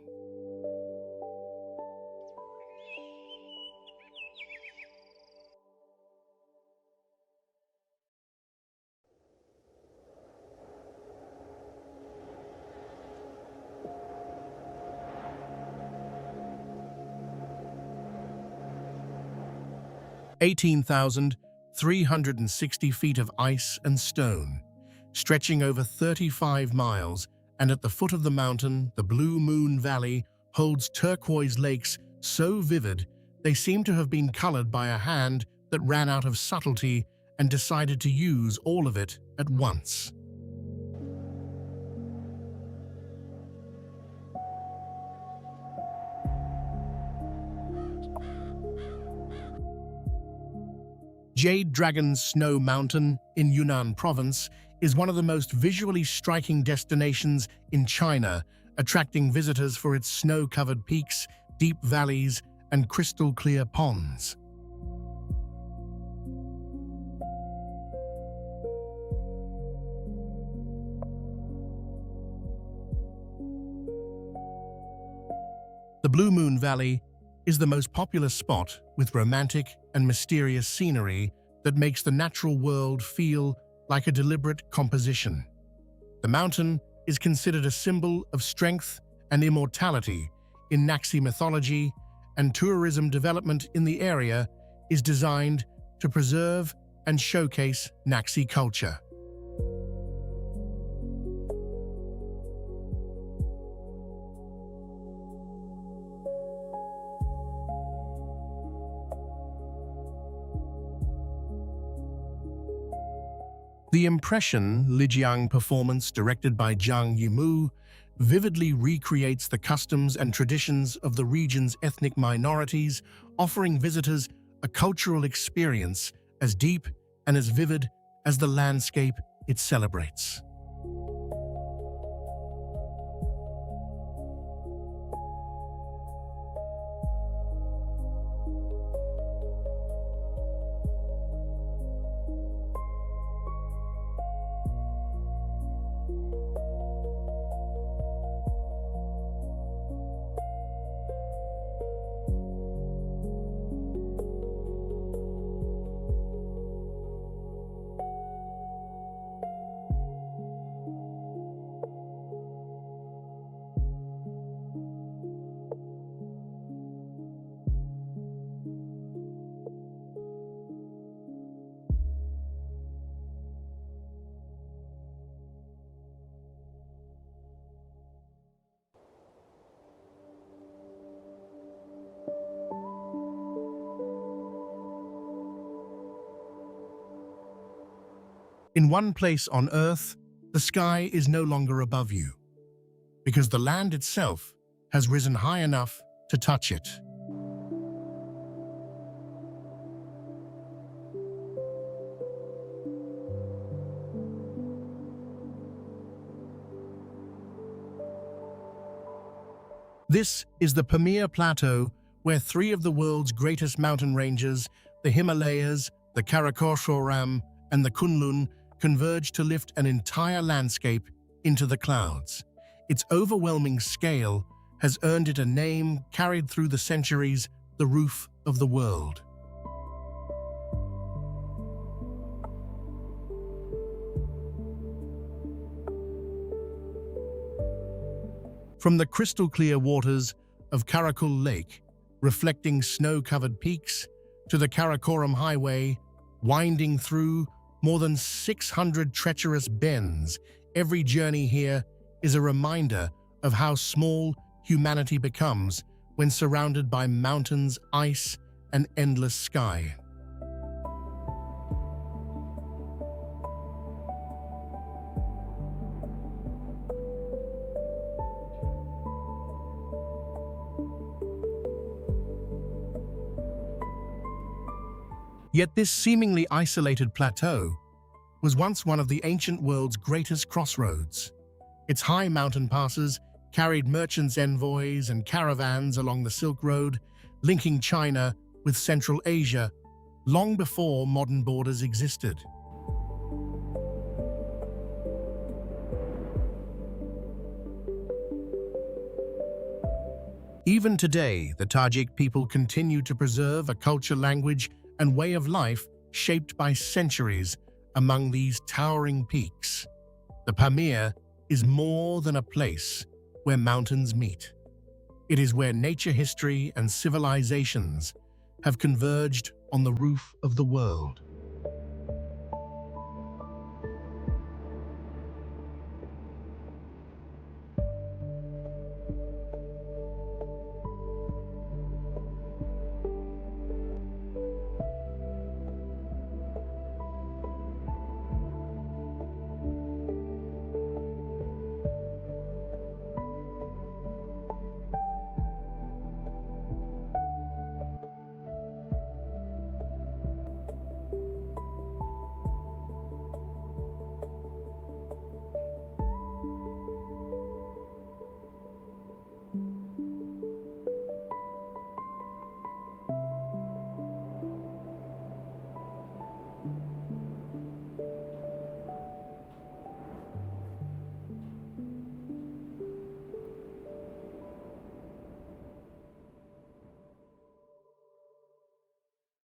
"18,360 feet of ice and stone, stretching over 35 miles, and at the foot of the mountain, the Blue Moon Valley holds turquoise lakes so vivid they seem to have been colored by a hand that ran out of subtlety and decided to use all of it at once." Jade Dragon Snow Mountain in Yunnan Province is one of the most visually striking destinations in China, attracting visitors for its snow-covered peaks, deep valleys, and crystal-clear ponds. The Blue Moon Valley is the most popular spot with romantic and mysterious scenery that makes the natural world feel like a deliberate composition. The mountain is considered a symbol of strength and immortality in Naxi mythology, and tourism development in the area is designed to preserve and showcase Naxi culture. The Impression Lijiang performance, directed by Zhang Yimou, vividly recreates the customs and traditions of the region's ethnic minorities, offering visitors a cultural experience as deep and as vivid as the landscape it celebrates. In one place on Earth, the sky is no longer above you, because the land itself has risen high enough to touch it. This is the Pamir Plateau, where three of the world's greatest mountain ranges, the Himalayas, the Karakoram, and the Kunlun, converge to lift an entire landscape into the clouds. Its overwhelming scale has earned it a name carried through the centuries, the roof of the world. From the crystal-clear waters of Karakul Lake, reflecting snow-covered peaks, to the Karakoram Highway, winding through more than 600 treacherous bends. Every journey here is a reminder of how small humanity becomes when surrounded by mountains, ice, and endless sky. Yet this seemingly isolated plateau was once one of the ancient world's greatest crossroads. Its high mountain passes carried merchants' envoys and caravans along the Silk Road, linking China with Central Asia long before modern borders existed. Even today, the Tajik people continue to preserve a culture, language, and way of life shaped by centuries among these towering peaks. The Pamir is more than a place where mountains meet. It is where nature, history, and civilizations have converged on the roof of the world.